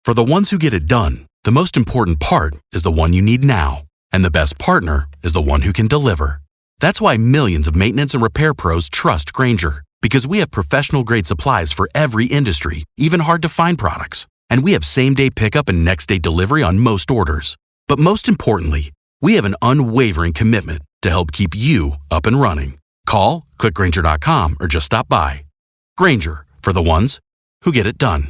For the ones who get it done, the most important part is the one you need now. And the best partner is the one who can deliver. That's why millions of maintenance and repair pros trust Grainger, because we have professional-grade supplies for every industry, even hard-to-find products. And we have same-day pickup and next-day delivery on most orders. But most importantly, we have an unwavering commitment to help keep you up and running. Call, click Grainger.com, or just stop by. Grainger, for the ones who get it done.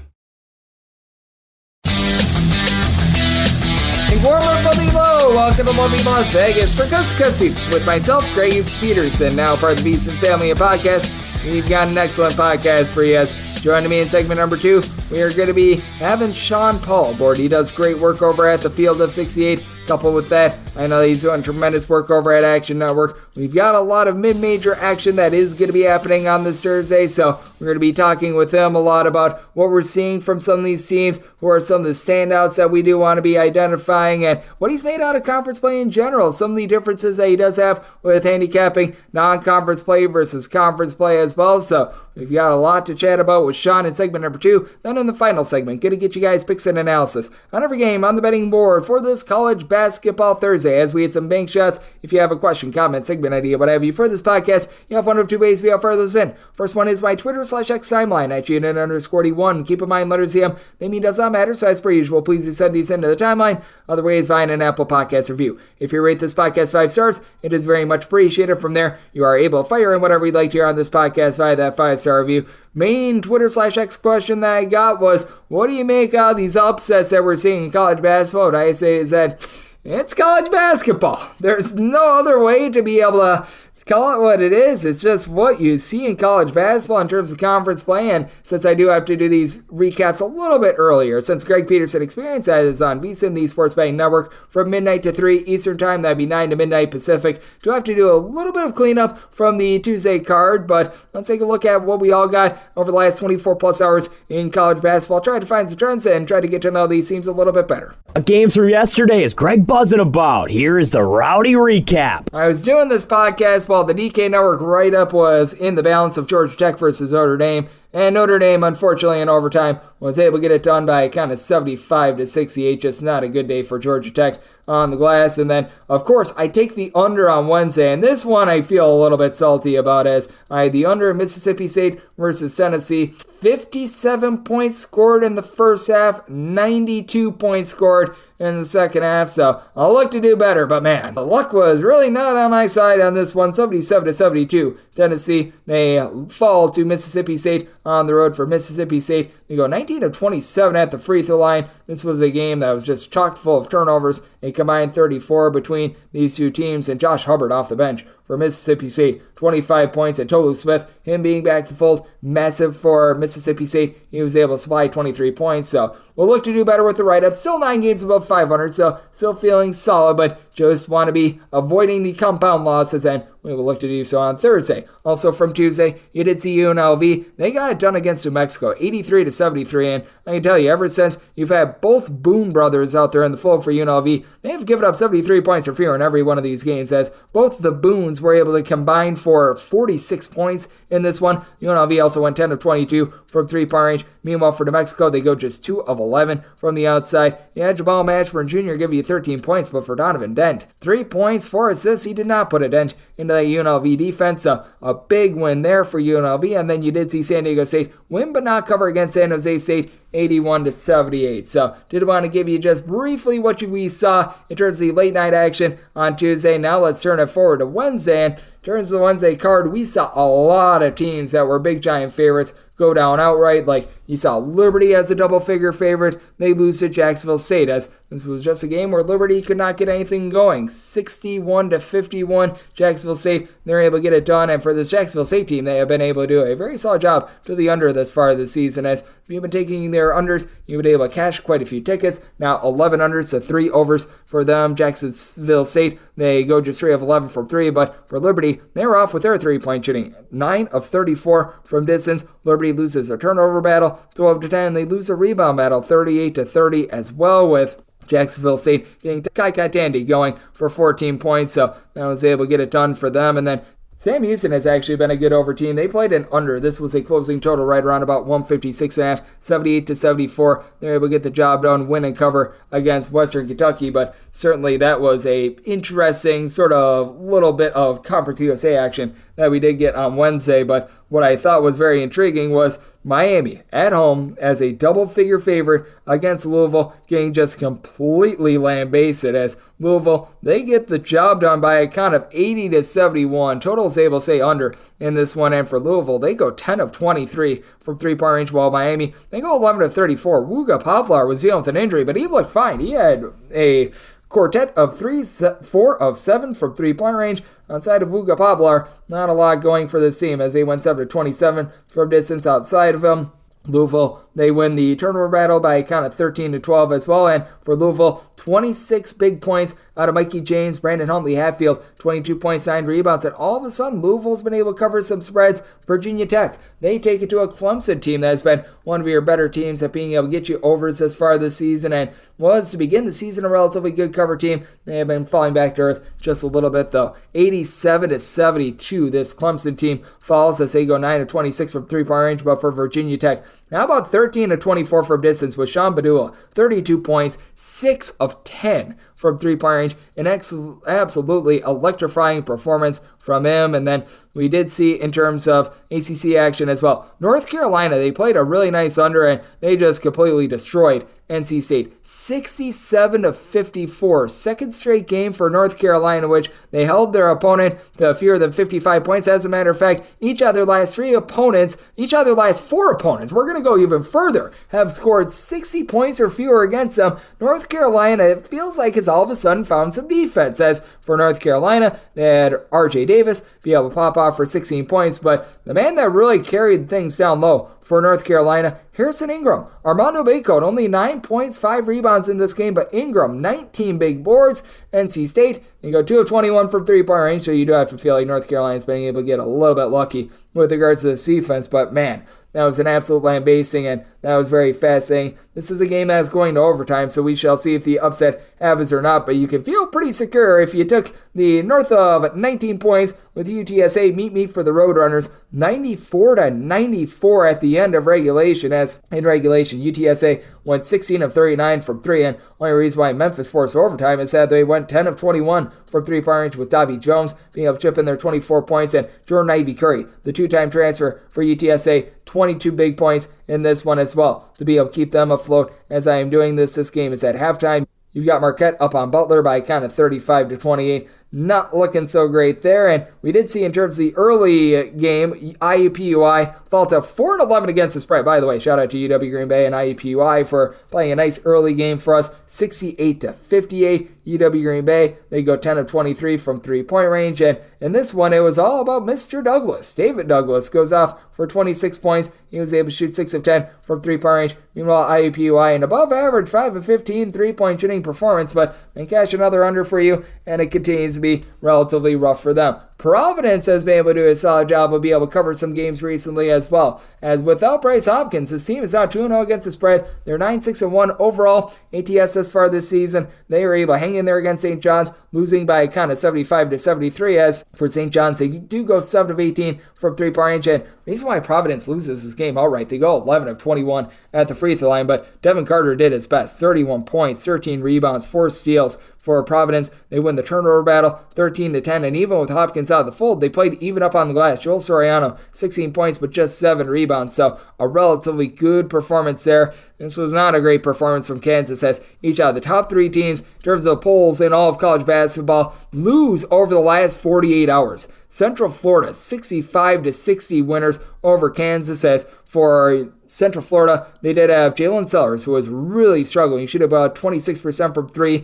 Warm-up on the low. Welcome to Lovely Las Vegas for Coast to Coast Hoops with myself, Greg Peterson, now part of the Beeson Family of Podcasts. We've got an excellent podcast for you. As joining me in segment number 2, we are going to be having Sean Paul aboard. He does great work over at the Field of 68. Coupled with that, I know he's doing tremendous work over at Action Network. We've got a lot of mid-major action that is going to be happening on this Thursday, so we're going to be talking with him a lot about what we're seeing from some of these teams, who are some of the standouts that we do want to be identifying, and what he's made out of conference play in general, some of the differences that he does have with handicapping non-conference play versus conference play as well. So we've got a lot to chat about with Sean in segment number 2. Then in the final segment, going to get you guys picks and analysis on every game on the betting board for this college basketball Thursday, as we hit some bank shots. If you have a question, comment, segment idea, what have you for this podcast, you have one of two ways we offer those in. First one is my Twitter/X timeline at GNN_D1. Keep in mind, letters EM, they mean does not matter, so as per usual, please do send these into the timeline. Other ways via an Apple Podcast review. If you rate this podcast 5 stars, it is very much appreciated. From there, you are able to fire in whatever you'd like to hear on this podcast via that 5-star review. Main Twitter/X question that I got was, what do you make out of these upsets that we're seeing in college basketball? What I say is that it's college basketball. There's no other way to be able to call it what it is. It's just what you see in college basketball in terms of conference play. And since I do have to do these recaps a little bit earlier, since Greg Peterson Experience is on VSiN, the Sports Betting Network, from midnight to 3 Eastern Time, that'd be 9 to midnight Pacific, do have to do a little bit of cleanup from the Tuesday card. But let's take a look at what we all got over the last 24 plus hours in college basketball. Try to find some trends and try to get to know these teams a little bit better. Games from yesterday is Greg buzzing about. Here is the rowdy recap. I was doing this podcast while the DK Network write-up was in the balance of Georgia Tech versus Notre Dame. And Notre Dame, unfortunately, in overtime, was able to get it done by kind of 75-68. Just not a good day for Georgia Tech on the glass. And then, of course, I take the under on Wednesday. And this one I feel a little bit salty about, as I had the under in Mississippi State versus Tennessee. 57 points scored in the first half, 92 points scored in the second half. So I'll look to do better. But man, the luck was really not on my side on this one. 77-72. Tennessee, they fall to Mississippi State on the road. For Mississippi State, they go 19 of 27 at the free throw line. This was a game that was just chock full of turnovers, a combined 34 between these two teams, and Josh Hubbard off the bench for Mississippi State, 25 points, and Tolu Smith, him being back to the fold, massive for Mississippi State. He was able to supply 23 points, so we'll look to do better with the write-up. Still 9 games above 500, so still feeling solid, but just want to be avoiding the compound losses, and we will look to do so on Thursday. Also from Tuesday, you did see UNLV. They got it done against New Mexico, 83-73, and I can tell you, ever since you've had both Boone brothers out there in the fold for UNLV, they have given up 73 points or fewer in every one of these games, as both the Boones were able to combine for 46 points in this one. UNLV also went 10 of 22 from three-point range. Meanwhile, for New Mexico, they go just 2 of 11 from the outside. You had Jamal Mashburn Jr. give you 13 points, but for Donovan Dent, 3 points, 4 assists. He did not put a dent into that UNLV defense. So a big win there for UNLV. And then you did see San Diego State win but not cover against San Jose State, 81-78. So did want to give you just briefly what we saw in terms of the late night action on Tuesday. Now let's turn it forward to Wednesday. And in terms of the Wednesday card, we saw a lot of teams that were big giant favorites go down outright. Like you saw Liberty as a double-figure favorite. They lose to Jacksonville State, as this was just a game where Liberty could not get anything going. 61-51, Jacksonville State, they're able to get it done. And for this Jacksonville State team, they have been able to do a very solid job to the under this far this season. As if you've been taking their unders, you've been able to cash quite a few tickets. Now 11 unders to 3 overs for them. Jacksonville State, they go just 3 of 11 from 3. But for Liberty, they were off with their 3-point shooting. 9 of 34 from distance. Liberty loses a turnover battle, 12-10. They lose a rebound battle, 38-30 as well, with Jacksonville State getting Kai Tandy going for 14 points. So that was able to get it done for them. And then Sam Houston has actually been a good over team. They played an under. This was a closing total right around about 156.5, 78-74. They're able to get the job done, win and cover against Western Kentucky, but certainly that was a interesting sort of little bit of Conference USA action that we did get on Wednesday. But what I thought was very intriguing was Miami at home as a double-figure favorite against Louisville, getting just completely lambasted as Louisville, they get the job done by a count of 80-71. Total is able to say under in this one, and for Louisville, they go 10 of 23 from three-point range, while Miami, they go 11 of 34. Wooga Poplar was dealing with an injury, but he looked fine. He had a quartet of 4 of 7 from three-point range. Outside of Wooga Poplar, not a lot going for this team as they went 7 of 27 from distance outside of him. Louisville, they win the turnover battle by a count of 13-12 as well. And for Louisville, 26 big points out of Mikey James, Brandon Huntley Hatfield, 22 points, 9 rebounds. And all of a sudden, Louisville's been able to cover some spreads. Virginia Tech, they take it to a Clemson team that has been one of your better teams at being able to get you overs this far this season and was, to begin the season, a relatively good cover team. They have been falling back to earth just a little bit, though. 87-72, this Clemson team falls as they go 9 of 26 from three-point range, but for Virginia Tech, how about 13 of 24 from distance with Sean Badula, 32 points, 6 of 10 from three-point range, an absolutely electrifying performance from him. And then we did see in terms of ACC action as well. North Carolina, they played a really nice under and they just completely destroyed NC State. 67-54. Second straight game for North Carolina, which they held their opponent to fewer than 55 points. As a matter of fact, each of their last 4 opponents, we're going to go even further, have scored 60 points or fewer against them. North Carolina, it feels like, has all of a sudden found some defense. As for North Carolina, they had R.J. Davis be able to pop off for 16 points, but the man that really carried things down low for North Carolina, Harrison Ingram. Armando Bacot, only 9 points, 5 rebounds in this game, but Ingram, 19 big boards. NC State, you go 2 of 21 from three-point range, so you do have to feel like North Carolina's being able to get a little bit lucky with regards to this defense, but man, that was an absolute lambasting, and that was very fascinating. This is a game that is going to overtime, so we shall see if the upset happens or not, but you can feel pretty secure if you took the north of 19 points with UTSA meet for the Roadrunners, 94-94 at the end of regulation, as in regulation, UTSA went 16 of 39 from 3, and only reason why Memphis forced overtime is that they went 10 of 21 from three-point range with Davy Jones being able to chip in their 24 points, and Jordan Ivy Curry, the two-time transfer for UTSA, 22 big points in this one as well to be able to keep them afloat. As I am doing this game is at halftime. You've got Marquette up on Butler by a count of 35-28. Not looking so great there. And we did see in terms of the early game, IUPUI fall to 4-11 against the spread. By the way, shout out to UW Green Bay and IUPUI for playing a nice early game for us. 68-58. UW Green Bay, they go 10 of 23 from three-point range. And in this one, it was all about Mr. Douglas. David Douglas goes off for 26 points. He was able to shoot 6 of 10 from three-point range. Meanwhile, IUPUI, an above-average 5 of 15 three-point shooting performance, but they cash another under for you, and it continues to be relatively rough for them. Providence has been able to do a solid job of being able to cover some games recently as well. As without Bryce Hopkins, this team is now 2-0 against the spread. They're 9-6-1 overall. ATS thus far this season, they were able to hang in there against St. John's, losing by a count of 75-73. As for St. John's, they do go 7 of 18 from three-point range. And the reason why Providence loses this game outright, they go 11 of 21 at the free throw line, but Devin Carter did his best. 31 points, 13 rebounds, 4 steals. For Providence, they win the turnover battle 13-10, and even with Hopkins out of the fold, they played even up on the glass. Joel Soriano, 16 points, but just 7 rebounds, so a relatively good performance there. This was not a great performance from Kansas, as each out of the top 3 teams, in terms of the polls in all of college basketball, lose over the last 48 hours. Central Florida, 65-60 winners over Kansas. As for Central Florida, they did have Jalen Sellers, who was really struggling. He shot about 26% from 3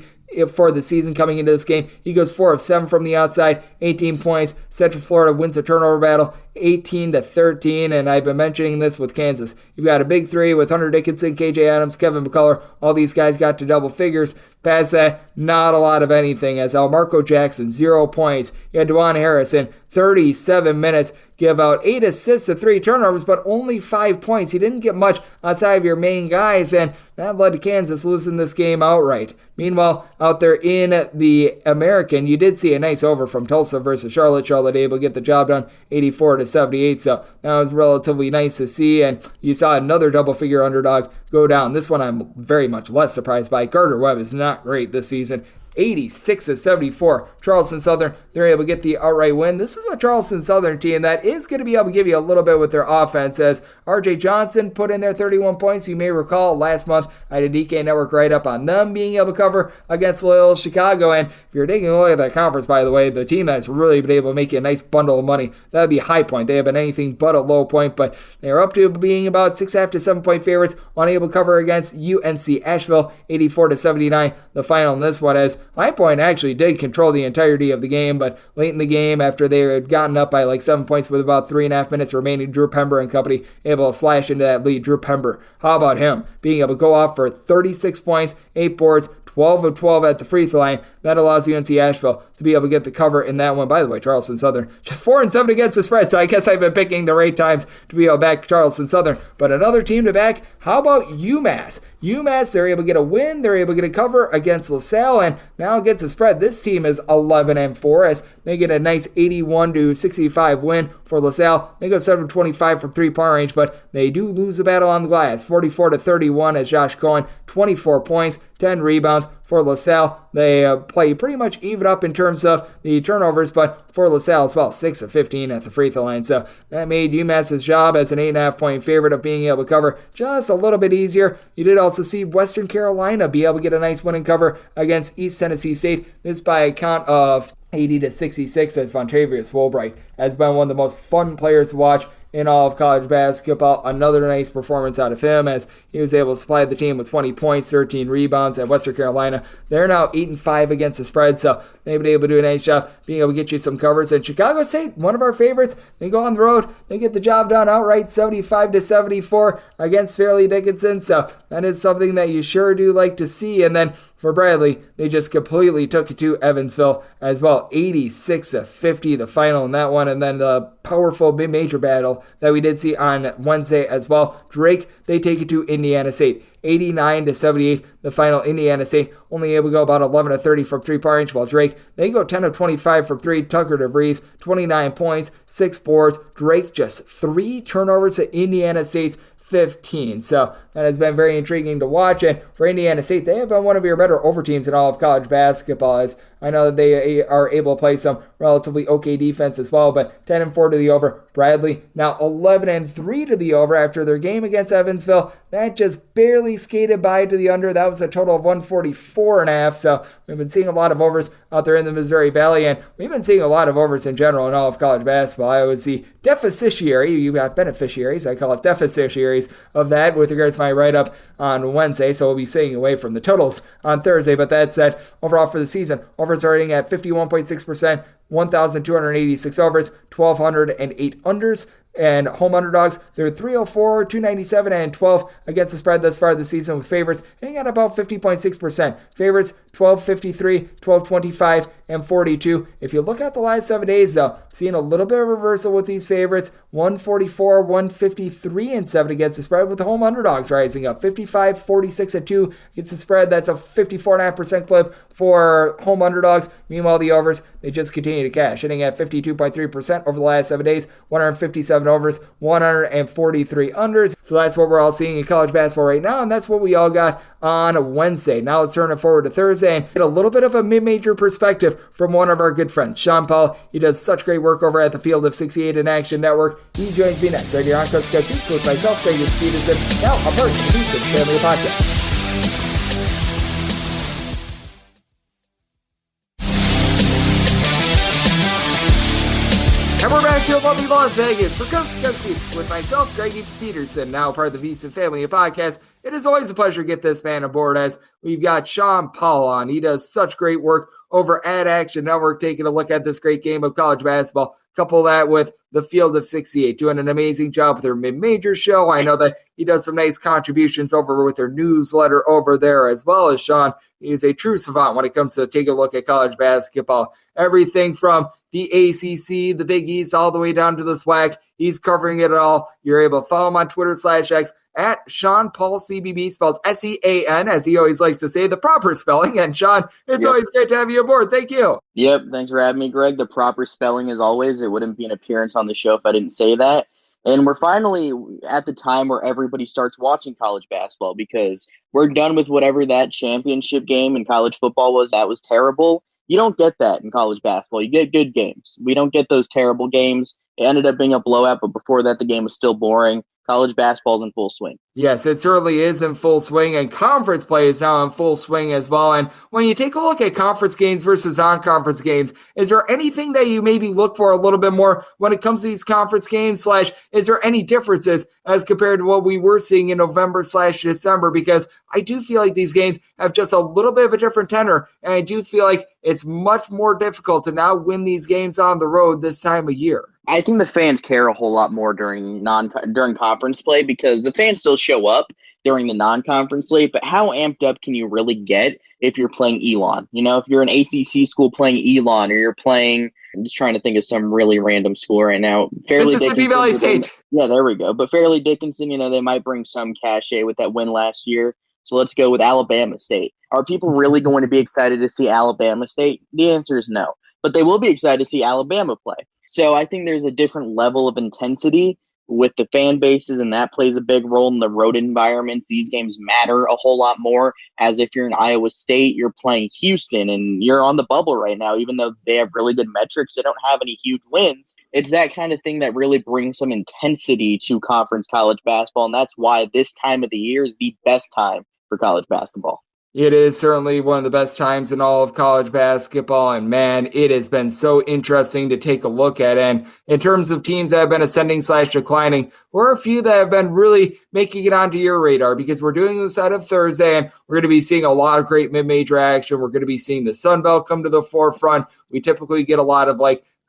for the season coming into this game. He goes 4 of 7 from the outside, 18 points. Central Florida wins the turnover battle 18-13, and I've been mentioning this with Kansas. You've got a big 3 with Hunter Dickinson, KJ Adams, Kevin McCullough. All these guys got to double figures. Past that, not a lot of anything, as Marco Jackson, 0 points. You had DeJuan Harris in 37 minutes, give out 8 assists to 3 turnovers, but only 5 points. He didn't get much outside of your main guys, and that led to Kansas losing this game outright. Meanwhile, out there in the American, you did see a nice over from Tulsa versus Charlotte. Charlotte able to get the job done 84-78, so that was relatively nice to see, and you saw another double-figure underdog go down. This one I'm very much less surprised by. Gardner-Webb is not great this season. 86-74. Charleston Southern, they're able to get the outright win. This is a Charleston Southern team that is going to be able to give you a little bit with their offense, as R.J. Johnson put in their 31 points. You may recall last month I had a DK Network write-up on them being able to cover against Loyola Chicago, and if you're taking a look at that conference, by the way, the team that's really been able to make you a nice bundle of money, that would be High Point. They have been anything but a low point, but they're up to being about 6.5 to 7 point favorites, unable to cover against UNC Asheville, 84-79. The final in this one is High Point actually did control the entirety of the game, but late in the game, after they had gotten up by like 7 points with about 3.5 minutes remaining, Drew Pember and company able to slash into that lead. Drew Pember, how about him? Being able to go off for 36 points, 8 boards, 12 of 12 at the free throw line. That allows UNC Asheville to be able to get the cover in that one. By the way, Charleston Southern just 4-7 against the spread, so I guess I've been picking the right times to be able to back Charleston Southern. But another team to back, how about UMass? UMass, they're able to get a win, they're able to get a cover against LaSalle, and now against the spread, this team is 11-4 as they get a nice 81-65 win for LaSalle. They go 7-25 from three-point range, but they do lose the battle on the glass, 44-31 as Josh Cohen, 24 points, 10 rebounds for LaSalle. They play pretty much even up in terms of the turnovers, but for LaSalle as well, 6 of 15 at the free throw line. So that made UMass's job as an 8.5 point favorite of being able to cover just a little bit easier. You did also see Western Carolina be able to get a nice winning cover against East Tennessee State. This by a count of 80-66 as Vontavious Fulbright has been one of the most fun players to watch in all of college basketball. Another nice performance out of him as he was able to supply the team with 20 points, 13 rebounds at Western Carolina. They're now 8-5 against the spread, so they've been able to do a nice job being able to get you some covers. And Chicago State, one of our favorites, they go on the road, they get the job done outright 75-74 against Fairleigh Dickinson, so that is something that you sure do like to see. And then for Bradley, they just completely took it to Evansville as well, 86-50 the final in that one. And then the powerful mid-major battle that we did see on Wednesday as well. Drake, they take it to Indiana State, 89-78 the final. Indiana State only able to go about 11-30 from three-point range, while Drake, they go 10-25 from three. Tucker DeVries, 29 points, 6 boards. Drake just 3 turnovers to Indiana State's 15. So that has been very intriguing to watch. And for Indiana State, they have been one of your better over teams in all of college basketball, as I know that they are able to play some relatively okay defense as well, but 10-4 to the over. Bradley now 11-3 to the over after their game against Evansville. That just barely skated by to the under. That was a total of 144.5. So we've been seeing a lot of overs out there in the Missouri Valley, and we've been seeing a lot of overs in general in all of college basketball. I was the deficitary, you got beneficiaries, I call it deficitaries of that with regards to my write-up on Wednesday, so we'll be staying away from the totals on Thursday. But that said, overall for the season, overs are rating at 51.6%, 1,286 overs, 1,208 unders. And home underdogs, they're 304, 297, and 12 against the spread thus far this season, with favorites hitting at about 50.6%. Favorites 1253, 1225, and 42. If you look at the last 7 days, though, seeing a little bit of reversal with these favorites, 144, 153, and 7 against the spread, with the home underdogs rising up 55, 46, and 2 against the spread. That's a 54.5% clip for home underdogs. Meanwhile, the overs, they just continue to cash, hitting at 52.3% over the last 7 days, 157 overs, 143 unders. So that's what we're all seeing in college basketball right now, and that's what we all got on Wednesday. Now let's turn it forward to Thursday and get a little bit of a mid-major perspective from one of our good friends, Sean Powell. He does such great work over at the Field of 68 in Action Network. He joins me next right here on Coast to Coast with myself, Greg Peterson, now a part of the Peterson Family Podcast. And we're back to lovely Las Vegas for Coast to Coast Seats with myself, Greg Peterson, now part of the VSiN Family Podcast. It is always a pleasure to get this man aboard, as we've got Sean Powell on. He does such great work over at Action Network, taking a look at this great game of college basketball. Couple that with the Field of 68, doing an amazing job with their mid-major show. I know that he does some nice contributions over with their newsletter over there as well. As Sean, he is a true savant when it comes to taking a look at college basketball. Everything from the ACC, the Big East, all the way down to the SWAC. He's covering it all. You're able to follow him on Twitter /X at Sean Paul CBB, spelled SEAN, as he always likes to say, the proper spelling. And Sean, it's always great to have you aboard. Thank you. Yep, thanks for having me, Greg. The proper spelling, as always. It wouldn't be an appearance on the show if I didn't say that. And we're finally at the time where everybody starts watching college basketball, because we're done with whatever that championship game in college football was. That was terrible. You don't get that in college basketball. You get good games. We don't get those terrible games. It ended up being a blowout, but before that, the game was still boring. College basketball's in full swing. Yes, it certainly is in full swing, and conference play is now in full swing as well. And when you take a look at conference games versus non-conference games, is there anything that you maybe look for a little bit more when it comes to these conference games, / is there any differences as compared to what we were seeing in November / December? Because I do feel like these games have just a little bit of a different tenor, and I do feel like it's much more difficult to now win these games on the road this time of year. I think the fans care a whole lot more during conference play, because the fans still show up during the non-conference play, but how amped up can you really get if you're playing Elon? You know, if you're an ACC school playing Elon, or you're playing, I'm just trying to think of some really random school right now. Mississippi Valley State. Yeah, there we go. But Fairleigh Dickinson, they might bring some cachet with that win last year. So let's go with Alabama State. Are people really going to be excited to see Alabama State? The answer is no. But they will be excited to see Alabama play. So I think there's a different level of intensity with the fan bases, and that plays a big role in the road environments. These games matter a whole lot more, as if you're in Iowa State, you're playing Houston, and you're on the bubble right now. Even though they have really good metrics, they don't have any huge wins. It's that kind of thing that really brings some intensity to conference college basketball, and that's why this time of the year is the best time for college basketball. It is certainly one of the best times in all of college basketball, and man, it has been so interesting to take a look at. And in terms of teams that have been ascending / declining, there are a few that have been really making it onto your radar, because we're doing this out of Thursday, and we're going to be seeing a lot of great mid-major action. We're going to be seeing the Sun Belt come to the forefront. We typically get a lot of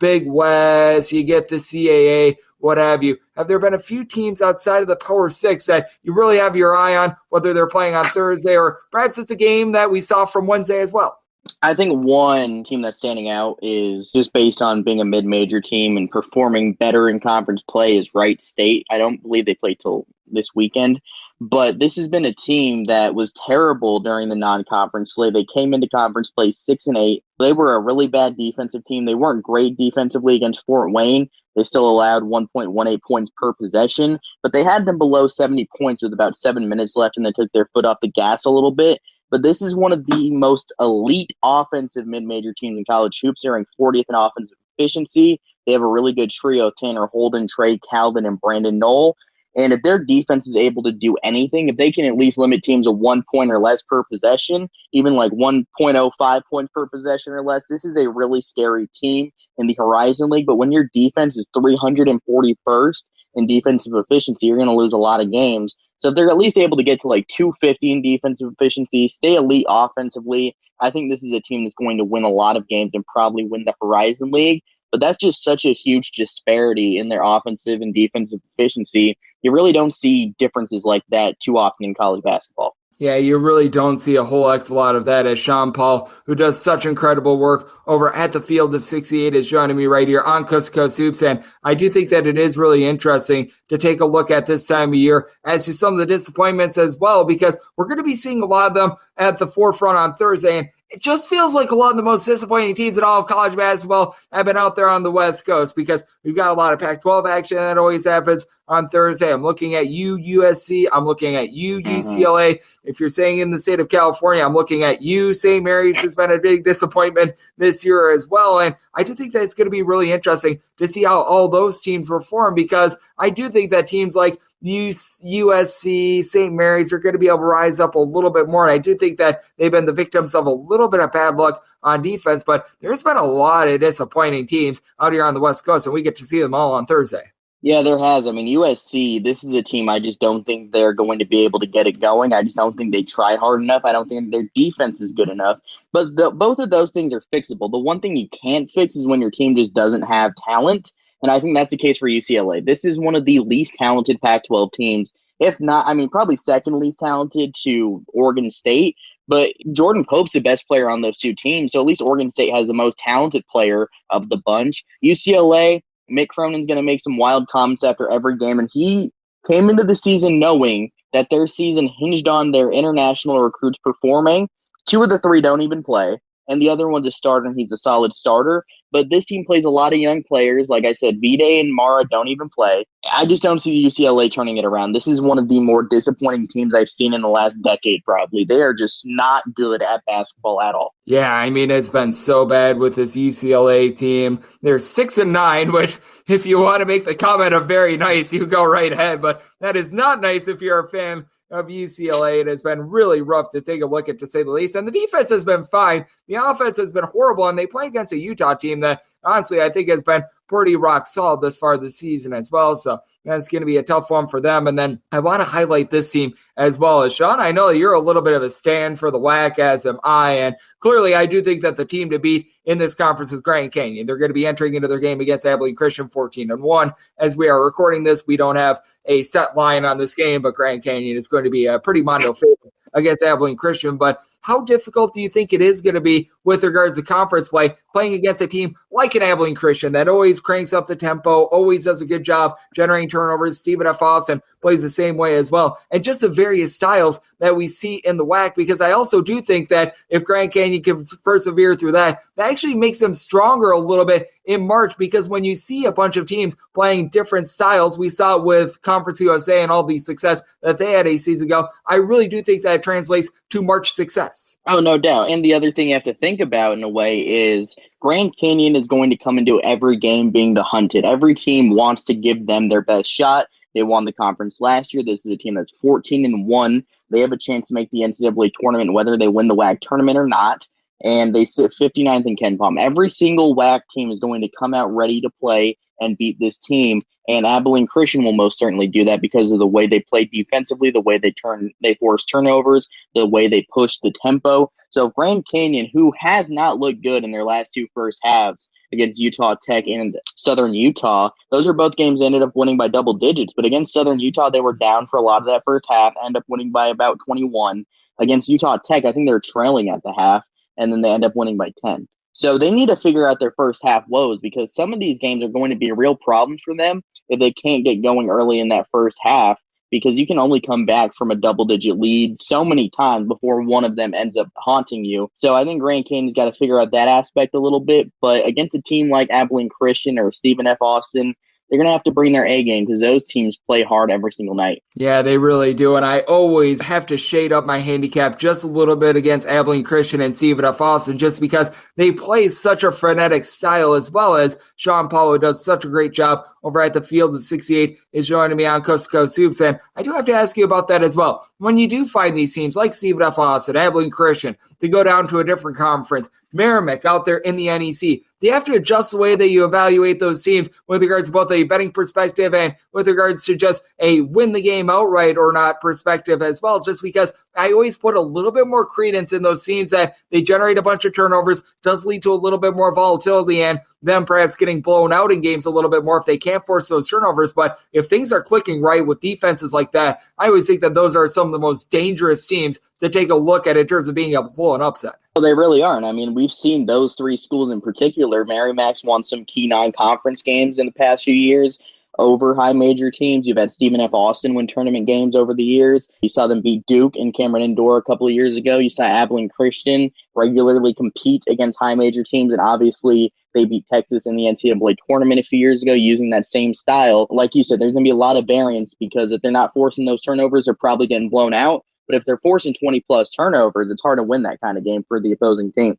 Big West, you get the CAA, what have you. Have there been a few teams outside of the Power Six that you really have your eye on, whether they're playing on Thursday, or perhaps it's a game that we saw from Wednesday as well? I think one team that's standing out is, just based on being a mid-major team and performing better in conference play, is Wright State. I don't believe they play till this weekend, but this has been a team that was terrible during the non-conference slate. They came into conference play 6-8. They were a really bad defensive team. They weren't great defensively against Fort Wayne. They still allowed 1.18 points per possession, but they had them below 70 points with about 7 minutes left, and they took their foot off the gas a little bit. But this is one of the most elite offensive mid-major teams in college hoops. They're ranked 40th in offensive efficiency. They have a really good trio of Tanner Holden, Trey Calvin, and Brandon Knoll. And if their defense is able to do anything, if they can at least limit teams to 1 point or less per possession, even 1.05 points per possession or less, this is a really scary team in the Horizon League. But when your defense is 341st in defensive efficiency, you're going to lose a lot of games. So if they're at least able to get to 250 in defensive efficiency, stay elite offensively, I think this is a team that's going to win a lot of games and probably win the Horizon League. But that's just such a huge disparity in their offensive and defensive efficiency. You really don't see differences like that too often in college basketball. Yeah, you really don't see a whole heck of a lot of that, as Sean Paul, who does such incredible work over at the Field of 68, is joining me right here on Coast to Coast Hoops. And I do think that it is really interesting to take a look at this time of year as to some of the disappointments as well, because we're going to be seeing a lot of them at the forefront on Thursday. And it just feels like a lot of the most disappointing teams in all of college basketball have been out there on the West Coast, because we've got a lot of Pac-12 action that always happens on Thursday. I'm looking at USC. I'm looking at UCLA. If you're saying in the state of California, I'm looking at St. Mary's, who's been a big disappointment this year as well. And I do think that it's going to be really interesting to see how all those teams perform, because I do think that teams like USC, St. Mary's are going to be able to rise up a little bit more. And I do think that they've been the victims of a little bit of bad luck on defense, but there's been a lot of disappointing teams out here on the West Coast, and we get to see them all on Thursday. Yeah, there has. I mean, USC, this is a team I just don't think they're going to be able to get it going. I just don't think they try hard enough. I don't think their defense is good enough. But both of those things are fixable. The one thing you can't fix is when your team just doesn't have talent. And I think that's the case for UCLA. This is one of the least talented Pac-12 teams, if not, probably second least talented to Oregon State. But Jordan Pope's the best player on those two teams, so at least Oregon State has the most talented player of the bunch. UCLA, Mick Cronin's going to make some wild comments after every game, and he came into the season knowing that their season hinged on their international recruits performing. 2 of the 3 don't even play, and the other one's a starter, and he's a solid starter. But this team plays a lot of young players. Like I said, Vide and Mara don't even play. I just don't see UCLA turning it around. This is one of the more disappointing teams I've seen in the last decade, probably. They are just not good at basketball at all. Yeah, I mean, it's been so bad with this UCLA team. They're 6-9, which if you want to make the comment of very nice, you go right ahead. But that is not nice if you're a fan of UCLA. It has been really rough to take a look at, to say the least. And the defense has been fine. The offense has been horrible, and they play against a Utah team that, honestly, I think has been pretty rock solid this far this season as well. So that's going to be a tough one for them. And then I want to highlight this team as well. As Sean, I know that you're a little bit of a stand for the WAC, as am I. And clearly, I do think that the team to beat in this conference is Grand Canyon. They're going to be entering into their game against Abilene Christian 14-1. As we are recording this, we don't have a set line on this game, but Grand Canyon is going to be a pretty mondo favorite against Abilene Christian. But how difficult do you think it is going to be with regards to conference play, playing against a team like an Abilene Christian that always cranks up the tempo, always does a good job generating turnovers? Stephen F. Austin plays the same way as well. And just the various styles that we see in the WAC, because I also do think that if Grand Canyon can persevere through that, that actually makes them stronger a little bit in March, because when you see a bunch of teams playing different styles, we saw it with Conference USA and all the success that they had a season ago, I really do think that translates to March success. Oh, no doubt. And the other thing you have to think about in a way is Grand Canyon is going to come into every game being the hunted. Every team wants to give them their best shot. They won the conference last year. This is a team that's 14-1. They have a chance to make the NCAA tournament, whether they win the WAC tournament or not. And they sit 59th in Ken Palm. Every single WAC team is going to come out ready to play and beat this team. And Abilene Christian will most certainly do that because of the way they play defensively, the way they force turnovers, the way they push the tempo. So Grand Canyon, who has not looked good in their last 2 first halves against Utah Tech and Southern Utah, those are both games they ended up winning by double digits. But against Southern Utah, they were down for a lot of that first half, ended up winning by about 21. Against Utah Tech, I think they were trailing at the half, and then they end up winning by 10. So they need to figure out their first half woes, because some of these games are going to be real problems for them if they can't get going early in that first half, because you can only come back from a double-digit lead so many times before one of them ends up haunting you. So I think Grand Canyon's got to figure out that aspect a little bit. But against a team like Abilene Christian or Stephen F. Austin, they're going to have to bring their A game, because those teams play hard every single night. Yeah, they really do. And I always have to shade up my handicap just a little bit against Abilene Christian and Stephen F. Austin, just because they play such a frenetic style, as well as Sean Paulo does such a great job over at the Field of 68 is joining me on Coast to Coast Hoops. And I do have to ask you about that as well. When you do find these teams like Stephen F. Austin, Abilene Christian, to go down to a different conference, Merrimack out there in the NEC, do you have to adjust the way that you evaluate those teams with regards to both a betting perspective and with regards to just a win the game outright or not perspective as well? Just because I always put a little bit more credence in those teams that they generate a bunch of turnovers, does lead to a little bit more volatility, and them perhaps getting blown out in games a little bit more if they can't force those turnovers. But if things are clicking right with defenses like that, I always think that those are some of the most dangerous teams to take a look at in terms of being able to pull an upset. Well, they really aren't. I mean, we've seen those 3 schools in particular. Merrimack's won some key non-conference games in the past few years over high major teams. You've had Stephen F. Austin win tournament games over the years. You saw them beat Duke and Cameron Indoor a couple of years ago. You saw Abilene Christian regularly compete against high major teams, and obviously they beat Texas in the NCAA tournament a few years ago using that same style. Like you said, there's going to be a lot of variance, because if they're not forcing those turnovers, they're probably getting blown out. But if they're forcing 20-plus turnovers, it's hard to win that kind of game for the opposing team.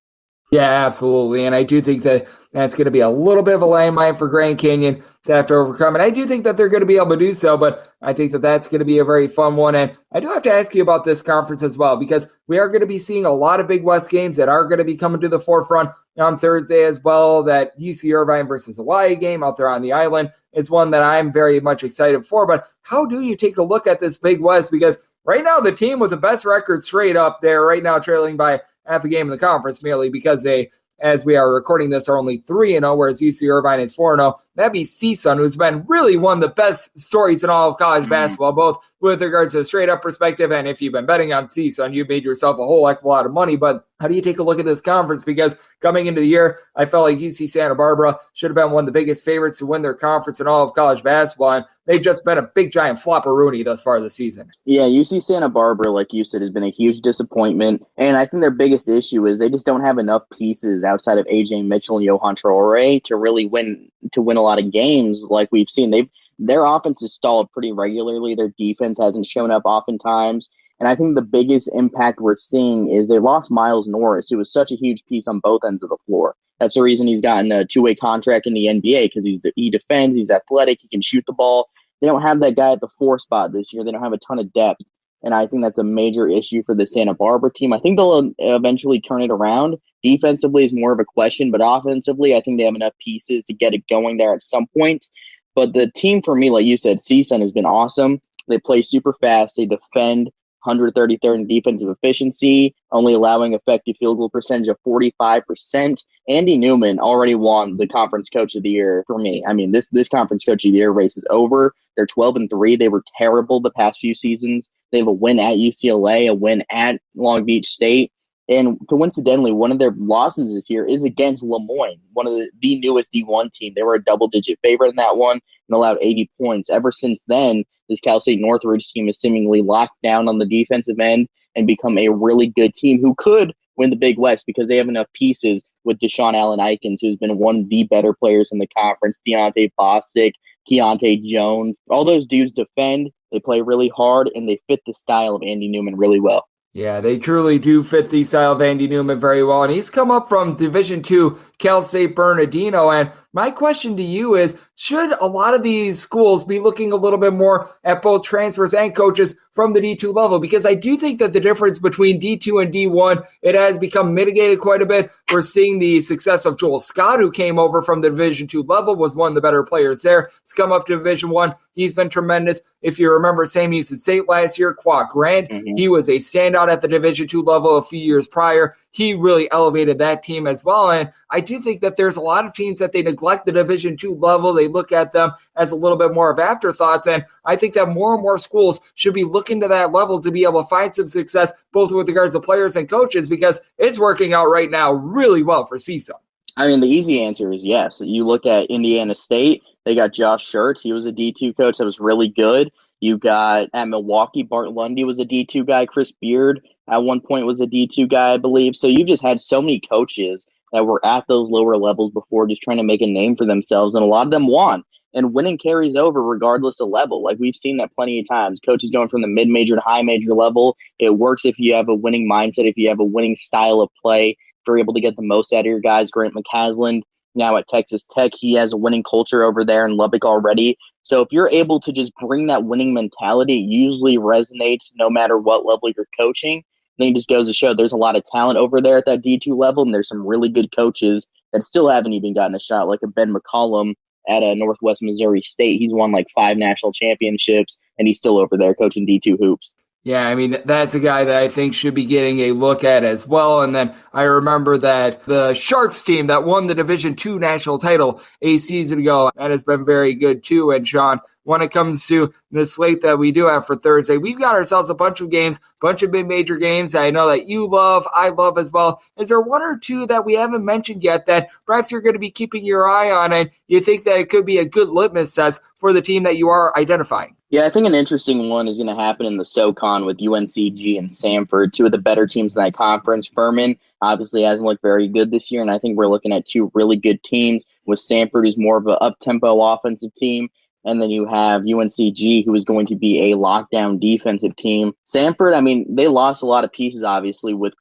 Yeah, absolutely. And I do think that that's going to be a little bit of a landmine for Grand Canyon to have to overcome. And I do think that they're going to be able to do so, but I think that that's going to be a very fun one. And I do have to ask you about this conference as well, because we are going to be seeing a lot of Big West games that are going to be coming to the forefront on Thursday as well. That UC Irvine versus Hawaii game out there on the island is one that I'm very much excited for. But how do you take a look at this Big West? Because right now, the team with the best record straight up there right now trailing by half a game in the conference, merely because they, as we are recording this, are only 3-0, whereas UC Irvine is 4-0. That'd be CSUN, who's been really one of the best stories in all of college basketball, both with regards to a straight-up perspective. And if you've been betting on CSUN, you've made yourself a whole heck of a lot of money. But how do you take a look at this conference? Because coming into the year, I felt like UC Santa Barbara should have been one of the biggest favorites to win their conference in all of college basketball, and they've just been a big giant flopperoonie thus far this season. Yeah, UC Santa Barbara, like you said, has been a huge disappointment, and I think their biggest issue is they just don't have enough pieces outside of AJ Mitchell and Johan Traore to really win a lot of games like we've seen. Their offense is stalled pretty regularly. Their defense hasn't shown up oftentimes. And I think the biggest impact we're seeing is they lost Miles Norris, who was such a huge piece on both ends of the floor. That's the reason he's gotten a two-way contract in the NBA, because he defends, he's athletic, he can shoot the ball. They don't have that guy at the 4 spot this year. They don't have a ton of depth. And I think that's a major issue for the Santa Barbara team. I think they'll eventually turn it around. Defensively is more of a question, but offensively, I think they have enough pieces to get it going there at some point. But the team for me, like you said, CSUN has been awesome. They play super fast. They defend 133rd in defensive efficiency, only allowing effective field goal percentage of 45%. Andy Newman already won the Conference Coach of the Year for me. I mean, this Conference Coach of the Year race is over. They're 12-3. They were terrible the past few seasons. They have a win at UCLA, a win at Long Beach State. And coincidentally, one of their losses this year is against Lemoyne, one of the newest D1 team. They were a double-digit favorite in that one and allowed 80 points. Ever since then, this Cal State Northridge team has seemingly locked down on the defensive end and become a really good team who could win the Big West because they have enough pieces with Deshaun Allen-Ikens, who's been one of the better players in the conference, Deontay Bostic, Keontae Jones. All those dudes defend, they play really hard, and they fit the style of Andy Newman really well. Yeah, they truly do fit the style of Andy Newman very well. And he's come up from Division II Cal State Bernardino. And my question to you is, should a lot of these schools be looking a little bit more at both transfers and coaches from the D2 level? Because I do think that the difference between D2 and D1, it has become mitigated quite a bit. We're seeing the success of Joel Scott, who came over from the Division II level, was one of the better players there. He's come up to Division I. He's been tremendous. If you remember Sam Houston State last year, Grande, he was a standout at the Division II level a few years prior. He really elevated that team as well. And I do think that there's a lot of teams that they neglect the Division II level. They look at them as a little bit more of afterthoughts. And I think that more and more schools should be looking to that level to be able to find some success, both with regards to players and coaches, because it's working out right now really well for CSUN. I mean, the easy answer is yes. You look at Indiana State, they got Josh Schertz. He was a D2 coach that was really good. You got at Milwaukee, Bart Lundy was a D2 guy. Chris Beard at one point was a D2 guy, I believe. So you've just had so many coaches that were at those lower levels before, just trying to make a name for themselves, and a lot of them won. And winning carries over regardless of level. Like, we've seen that plenty of times. Coaches going from the mid-major to high-major level. It works if you have a winning mindset, if you have a winning style of play, if you're able to get the most out of your guys. Grant McCasland now at Texas Tech, he has a winning culture over there in Lubbock already. So if you're able to just bring that winning mentality, it usually resonates no matter what level you're coaching. Then it just goes to show there's a lot of talent over there at that D2 level, and there's some really good coaches that still haven't even gotten a shot, like a Ben McCollum at Northwest Missouri State. He's won like 5 national championships, and he's still over there coaching D2 hoops. Yeah, I mean, that's a guy that I think should be getting a look at as well. And then I remember that the Sharks team that won the Division II national title a season ago, that has been very good too. And Sean, when it comes to the slate that we do have for Thursday, we've got ourselves a bunch of games, bunch of mid-major games that I know that you love, I love as well. Is there one or two that we haven't mentioned yet that perhaps you're going to be keeping your eye on and you think that it could be a good litmus test for the team that you are identifying? Yeah, I think an interesting one is going to happen in the SoCon with UNCG and Samford, two of the better teams in that conference. Furman obviously hasn't looked very good this year, and I think we're looking at two really good teams with Samford, who's more of an up-tempo offensive team, and then you have UNCG, who is going to be a lockdown defensive team. Samford, I mean, they lost a lot of pieces, obviously, with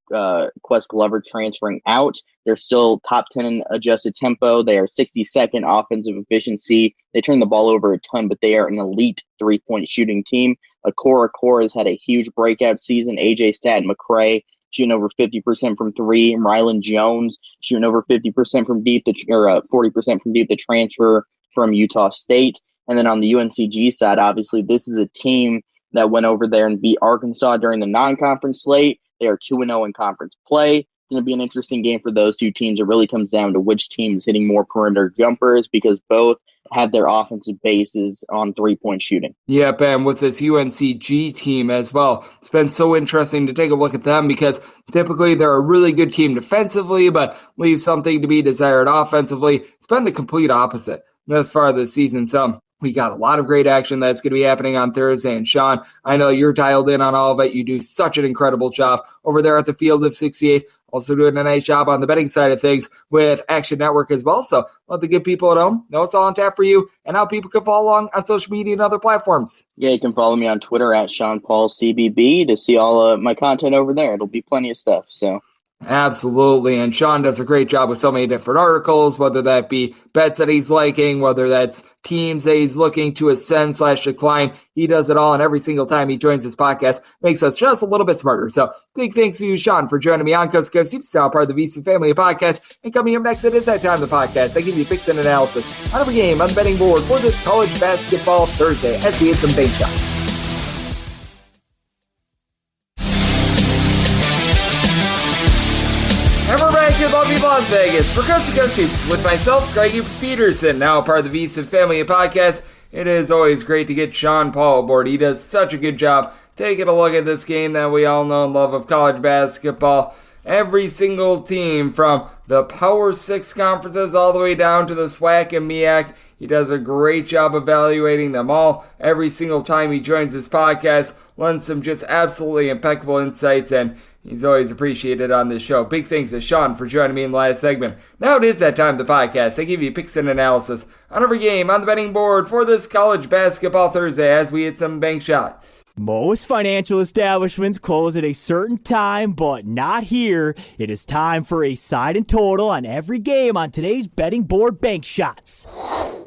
Quest Glover transferring out. They're still top 10 in adjusted tempo. They are 62nd offensive efficiency. They turn the ball over a ton, but they are an elite three-point shooting team. Akora has had a huge breakout season. AJ Staten-McCray shooting over 50% from three. Rylan Jones shooting over 50% from deep, or 40% from deep, the transfer from Utah State. And then on the UNCG side, obviously, this is a team that went over there and beat Arkansas during the non-conference slate. They are 2-0 in conference play. going to be an interesting game for those two teams. It really comes down to which team is hitting more perimeter jumpers because both have their offensive bases on three-point shooting. Yep, and with this UNCG team as well, it's been so interesting to take a look at them because typically they're a really good team defensively, but leave something to be desired offensively. It's been the complete opposite thus far this season. So we got a lot of great action that's going to be happening on Thursday. And Sean, I know you're dialed in on all of it. You do such an incredible job over there at the Field of 68. Also doing a nice job on the betting side of things with Action Network as well. So let the good people at home know it's all on tap for you and how people can follow along on social media and other platforms. Yeah, you can follow me on Twitter at SeanPaulCBB to see all my content over there. It'll be plenty of stuff. So. Absolutely, and Sean does a great job with so many different articles, whether that be bets that he's liking, whether that's teams that he's looking to ascend/decline. He does it all, and every single time he joins this podcast, makes us just a little bit smarter. So big thanks to you, Sean, for joining me on Coast to Coast. He's now part of the VC Family Podcast, and coming up next, it is that time of the podcast. I give you picks and analysis on every game on the betting board for this college basketball Thursday as we hit some bank shots. And we're back here in lovely Las Vegas for Coast to Coast Hoops with myself, Greg Hoops Peterson, now part of the VC Family Podcast. It is always great to get Sean Paul aboard. He does such a good job taking a look at this game that we all know and love of college basketball. Every single team from the Power 6 conferences all the way down to the SWAC and MEAC. He does a great job evaluating them all. Every single time he joins this podcast, lends some just absolutely impeccable insights, and he's always appreciated on this show. Big thanks to Sean for joining me in the last segment. Now it is that time of the podcast. I give you picks and analysis on every game on the betting board for this college basketball Thursday as we hit some bank shots. Most financial establishments close at a certain time, but not here. It is time for a side and total on every game on today's betting board bank shots.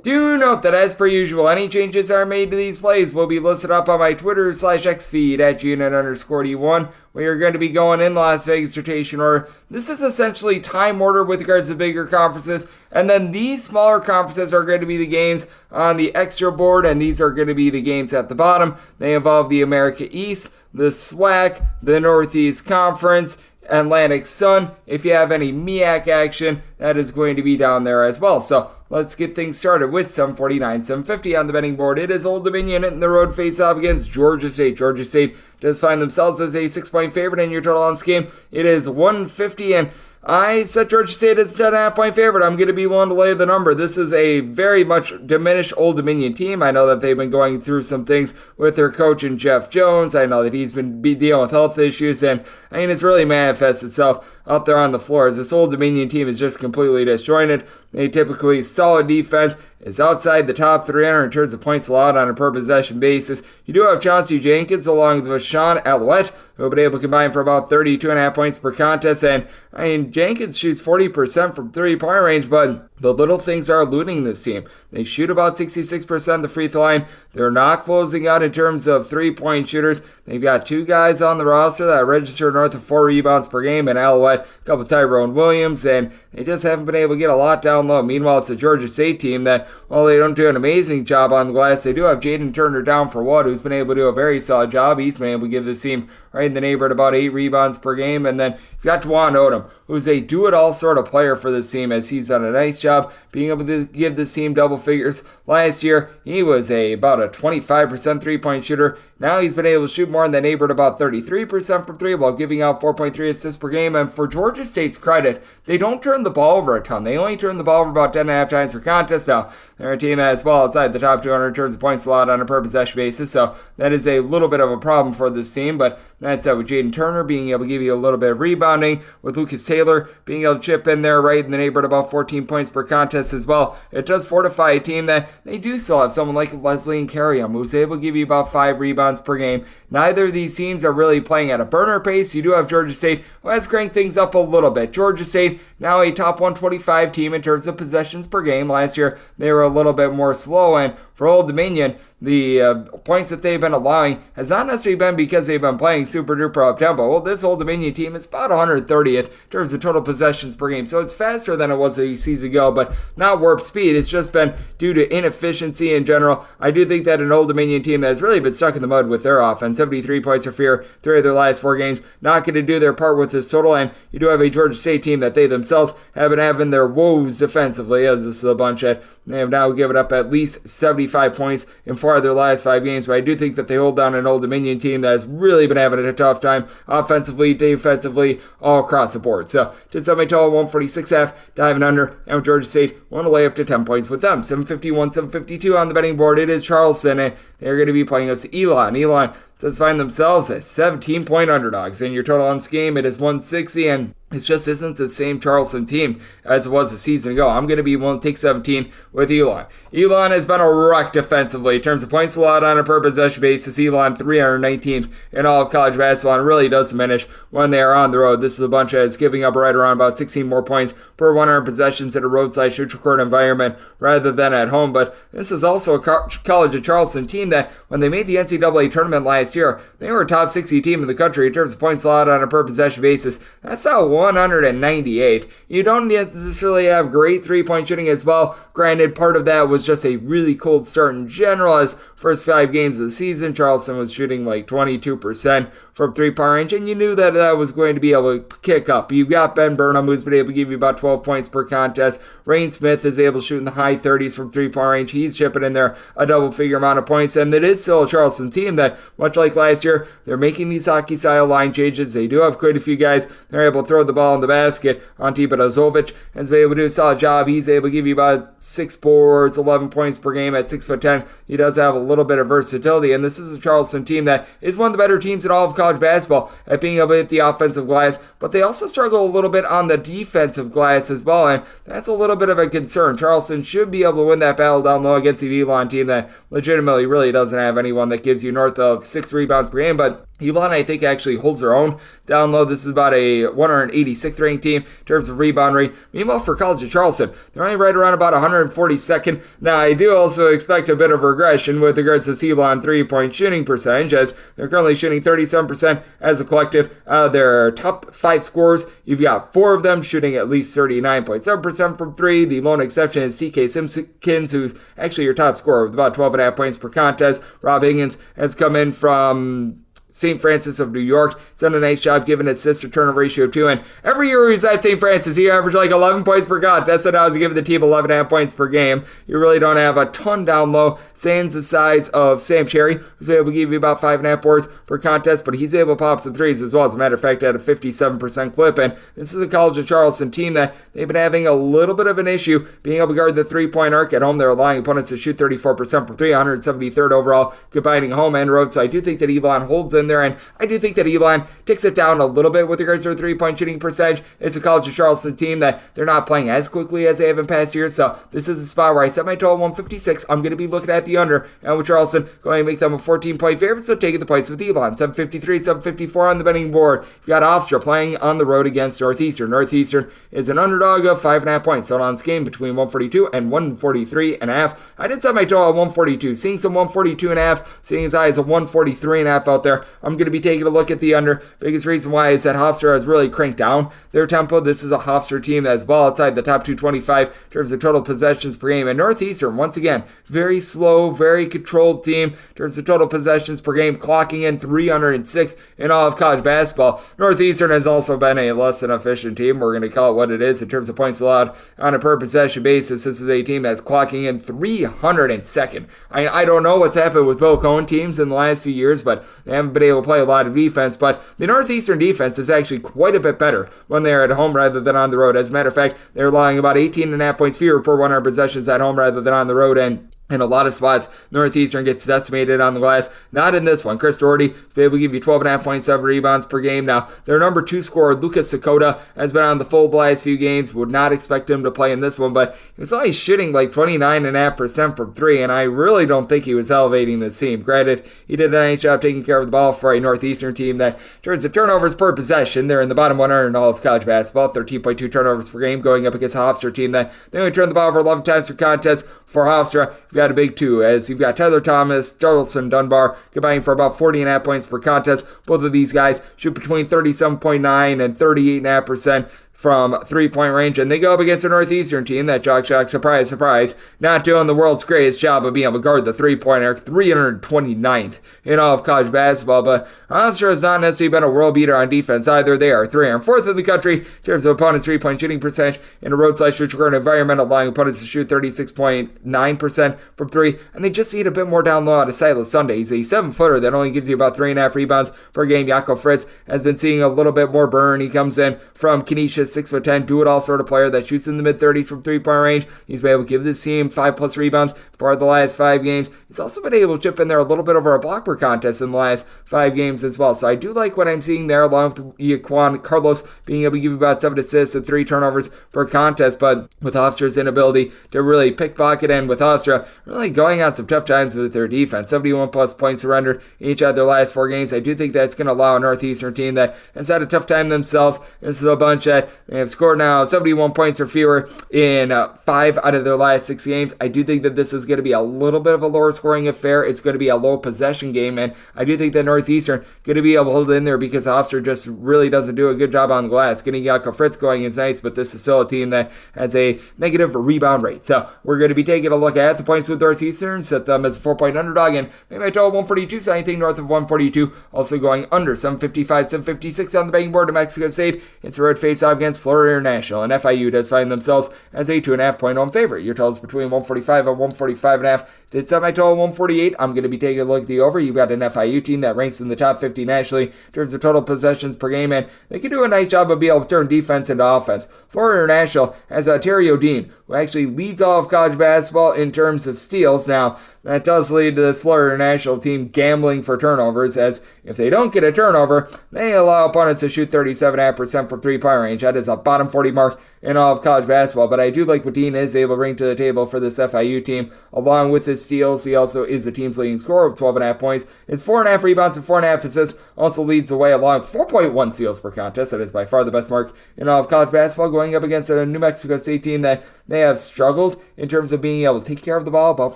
Do note that as per usual, any changes are made to these plays will be listed up on my Twitter/X feed at unit_D1. We are going to be going in Las Vegas rotation order. This is essentially time order with regards to bigger conferences. And then these smaller conferences are going to be the games on the extra board, and these are going to be the games at the bottom. They involve the America East, the SWAC, the Northeast Conference, Atlantic Sun. If you have any MEAC action, that is going to be down there as well. So let's get things started with 749-750 on the betting board. It is Old Dominion in the road face-off against Georgia State. Georgia State does find themselves as a 6-point favorite in your total on this game. It is 150, and I set Georgia State as a 10.5-point favorite. I'm going to be willing to lay the number. This is a very much diminished Old Dominion team. I know that they've been going through some things with their coach and Jeff Jones. I know that he's been dealing with health issues, and I mean, it's really manifests itself out there on the floor as this Old Dominion team is just completely disjointed. A typically solid defense is outside the top 300 in terms of points allowed on a per possession basis. You do have Chauncey Jenkins along with Sean Alouette, who have been able to combine for about 32.5 points per contest. And I mean, Jenkins shoots 40% from 3-point range, but the little things are eluding this team. They shoot about 66% the free throw line. They're not closing out in terms of 3-point shooters. They've got 2 guys on the roster that register north of 4 rebounds per game, and Alouette, a couple Tyrone Williams, and they just haven't been able to get a lot down low. Meanwhile, it's a Georgia State team that, while they don't do an amazing job on the glass, they do have Jaden Turner down for Wood, who's been able to do a very solid job. He's been able to give this team right in the neighborhood about 8 rebounds per game. And then you've got Juwan Odom, who's a do-it-all sort of player for this team, as he's done a nice job being able to give this team double figures. Last year, he was about a 25% three-point shooter. Now he's been able to shoot more in the neighborhood about 33% from 3 while giving out 4.3 assists per game. And for Georgia State's credit, they don't turn the ball over a ton. They only turn the ball over about 10.5 times per contest. Now, they're a team as well outside the top 200 in terms of points allowed on a per possession basis. So that is a little bit of a problem for this team. But that said, with Jaden Turner being able to give you a little bit of rebounding, with Lucas Taylor being able to chip in there right in the neighborhood about 14 points per contest as well, it does fortify a team that they do still have someone like Leslie and Carrium, who's able to give you about 5 rebounds per game. Neither of these teams are really playing at a burner pace. You do have Georgia State, who has cranked things up a little bit. Georgia State, now a top 125 team in terms of possessions per game. Last year, they were a little bit more slow, and for Old Dominion, the points that they've been allowing has not necessarily been because they've been playing super duper up tempo. Well, this Old Dominion team is about 130th in terms of total possessions per game, so it's faster than it was a season ago, but not warp speed. It's just been due to inefficiency in general. I do think that an Old Dominion team that has really been stuck in the mud with their offense, 73 points or fewer, 3 of their last 4 games, not going to do their part with this total, and you do have a Georgia State team that they themselves have been having their woes defensively, as this is a bunch that they have now given up at least 75 points in 4 of their last 5 games, but I do think that they hold down an Old Dominion team that has really been having a tough time offensively, defensively, all across the board. So, did somebody total 146.5, diving under, and with Georgia State, want to lay up to 10 points with them. 751, 752 on the betting board. It is Charleston, and they're going to be playing us Elon. Elon does find themselves as 17-point underdogs. In your total on this game, it is 160, and it just isn't the same Charleston team as it was a season ago. I'm going to be willing to take 17 with Elon. Elon has been a wreck defensively in terms of points allowed on a per possession basis. Elon 319th in all of college basketball, and really does diminish when they are on the road. This is a bunch that's giving up right around about 16 more points per 100 possessions in a roadside neutral court environment rather than at home. But this is also a College of Charleston team that when they made the NCAA tournament last year, they were a top 60 team in the country in terms of points allowed on a per possession basis. That's how 198th. You don't necessarily have great three-point shooting as well. Granted, part of that was just a really cold start in general, as first 5 games of the season, Charleston was shooting like 22% from 3-point range, and you knew that that was going to be able to kick up. You've got Ben Burnham, who's been able to give you about 12 points per contest. Rain Smith is able to shoot in the high 30s from 3-point range. He's chipping in there a double-figure amount of points, and it is still a Charleston team that, much like last year, they're making these hockey-style line changes. They do have quite a few guys. They're able to throw the ball in the basket. Ante Badazovic has been able to do a solid job. He's able to give you about 6 boards, 11 points per game at 6'10". He does have a little bit of versatility, and this is a Charleston team that is one of the better teams in all of college basketball at being able to hit the offensive glass, but they also struggle a little bit on the defensive glass as well, and that's a little bit of a concern. Charleston should be able to win that battle down low against the Elon team that legitimately really doesn't have anyone that gives you north of 6 rebounds per game, but Elon, I think, actually holds their own down low. This is about a 186th ranked team in terms of rebound rate. Meanwhile, for College of Charleston, they're only right around about 142nd. Now, I do also expect a bit of regression with regards to Elon 3-point shooting percentage, as they're currently shooting 37% as a collective. Their top 5 scorers, you've got 4 of them shooting at least 39.7% from 3. The lone exception is TK Simpkins, who's actually your top scorer with about 12.5 points per contest. Rob Higgins has come in from St. Francis of New York. He's done a nice job giving assist to turnover ratio too. And every year he's at St. Francis, he averaged like 11 points per contest. And now he's giving the team 11.5 points per game. You really don't have a ton down low. Sans the size of Sam Cherry, who's able to give you about 5.5 boards per contest, but he's able to pop some threes as well. As a matter of fact, at a 57% clip. And this is a College of Charleston team that they've been having a little bit of an issue being able to guard the 3-point arc at home. They're allowing opponents to shoot 34% from 3, 173rd overall, combining home and road. So I do think that Elon holds in there, and I do think that Elon takes it down a little bit with regards to their 3-point shooting percentage. It's a College of Charleston team that they're not playing as quickly as they have in past years, so this is a spot where I set my total 156. I'm going to be looking at the under, and with Charleston going to make them a 14-point favorite, so taking the points with Elon. 753, 754 on the betting board. You've got Hofstra playing on the road against Northeastern. Northeastern is an underdog of 5.5 points. Total on this game between 142 and 143.5. I did set my total at 142, seeing some 142.5, seeing as high as a 143.5 out there. I'm going to be taking a look at the under. Biggest reason why is that Hofstra has really cranked down their tempo. This is a Hofstra team that's well outside the top 225 in terms of total possessions per game. And Northeastern, once again, very slow, very controlled team in terms of total possessions per game, clocking in 306th in all of college basketball. Northeastern has also been a less than efficient team. We're going to call it what it is in terms of points allowed on a per possession basis. This is a team that's clocking in 302nd. I don't know what's happened with both own teams in the last few years, but they haven't been able to play a lot of defense. But the Northeastern defense is actually quite a bit better when they're at home rather than on the road. As a matter of fact, they're allowing about 18.5 points fewer per 100 possessions at home rather than on the road. And in a lot of spots, Northeastern gets decimated on the glass. Not in this one. Chris Doherty will be able to give you 12.5 points, 7 rebounds per game. Now, their number 2 scorer, Lucas Sakota, has been on the full the last few games. Would not expect him to play in this one, but he's only shooting like 29.5% from 3, and I really don't think he was elevating this team. Granted, he did a nice job taking care of the ball for a Northeastern team that turns the turnovers per possession. They're in the bottom 100 in all of college basketball, 13.2 turnovers per game, going up against a Hofstra team that they only turn the ball over 11 times per contest. For Hofstra, you've got a big two, as you've got Tyler Thomas, Charleston, Dunbar combining for about 40.5 points per contest. Both of these guys shoot between 37.9 and 38.5% from three-point range, and they go up against a Northeastern team that, shock, surprise, surprise, not doing the world's greatest job of being able to guard the three-pointer, 329th in all of college basketball, but Hofstra has not necessarily been a world beater on defense either. They are 304th in the country in terms of opponents' three-point shooting percentage in a road/shoot-to-guard environment, allowing opponents to shoot 36.9% from three, and they just need a bit more down low out of Silas Sunday. He's a 7-footer that only gives you about 3.5 rebounds per game. Jakob Fritz has been seeing a little bit more burn. He comes in from Canisius, 6'10", do-it-all sort of player that shoots in the mid-30s from three-point range. He's been able to give this team 5+ rebounds for the last 5 games. He's also been able to chip in there a little bit over a block per contest in the last 5 games as well. So I do like what I'm seeing there, along with Jaquan Carlos being able to give about 7 assists and 3 turnovers per contest. But with Hofstra's inability to really pickpocket, and with Hofstra really going on some tough times with their defense, 71+ points surrendered in each of their last 4 games, I do think that's going to allow a Northeastern team that has had a tough time themselves. This is a bunch that have scored now 71 points or fewer in 5 out of their last 6 games. I do think that this is going to be a little bit of a lower scoring affair. It's going to be a low possession game, and I do think that Northeastern going to be able to hold in there because Hofstra just really doesn't do a good job on the glass. Getting Jakob Fritz going is nice, but this is still a team that has a negative rebound rate. So we're going to be taking a look at the points with Northeastern, set them as a 4-point underdog, and maybe I total 142, so anything north of 142, also going under 755, 756 on the betting board. New Mexico State, it's a road face-off against Florida International, and FIU does find themselves as a 2.5-point home favorite. Your total's between 145 and 145.5. Did set my total 148. I'm going to be taking a look at the over. You've got an FIU team that ranks in the top 50 nationally in terms of total possessions per game, and they can do a nice job of being able to turn defense into offense. Florida International has Terry O'Dean, who actually leads all of college basketball in terms of steals. Now, that does lead to this Florida International team gambling for turnovers, as if they don't get a turnover, they allow opponents to shoot 37.5% from three-point range. That is a bottom 40 mark in all of college basketball, but I do like what Dean is able to bring to the table for this FIU team. Along with his steals, he also is the team's leading scorer with 12.5 points. His 4.5 rebounds and 4.5 assists also leads the way, along with 4.1 steals per contest. That is by far the best mark in all of college basketball, going up against a New Mexico State team that they have struggled in terms of being able to take care of the ball, about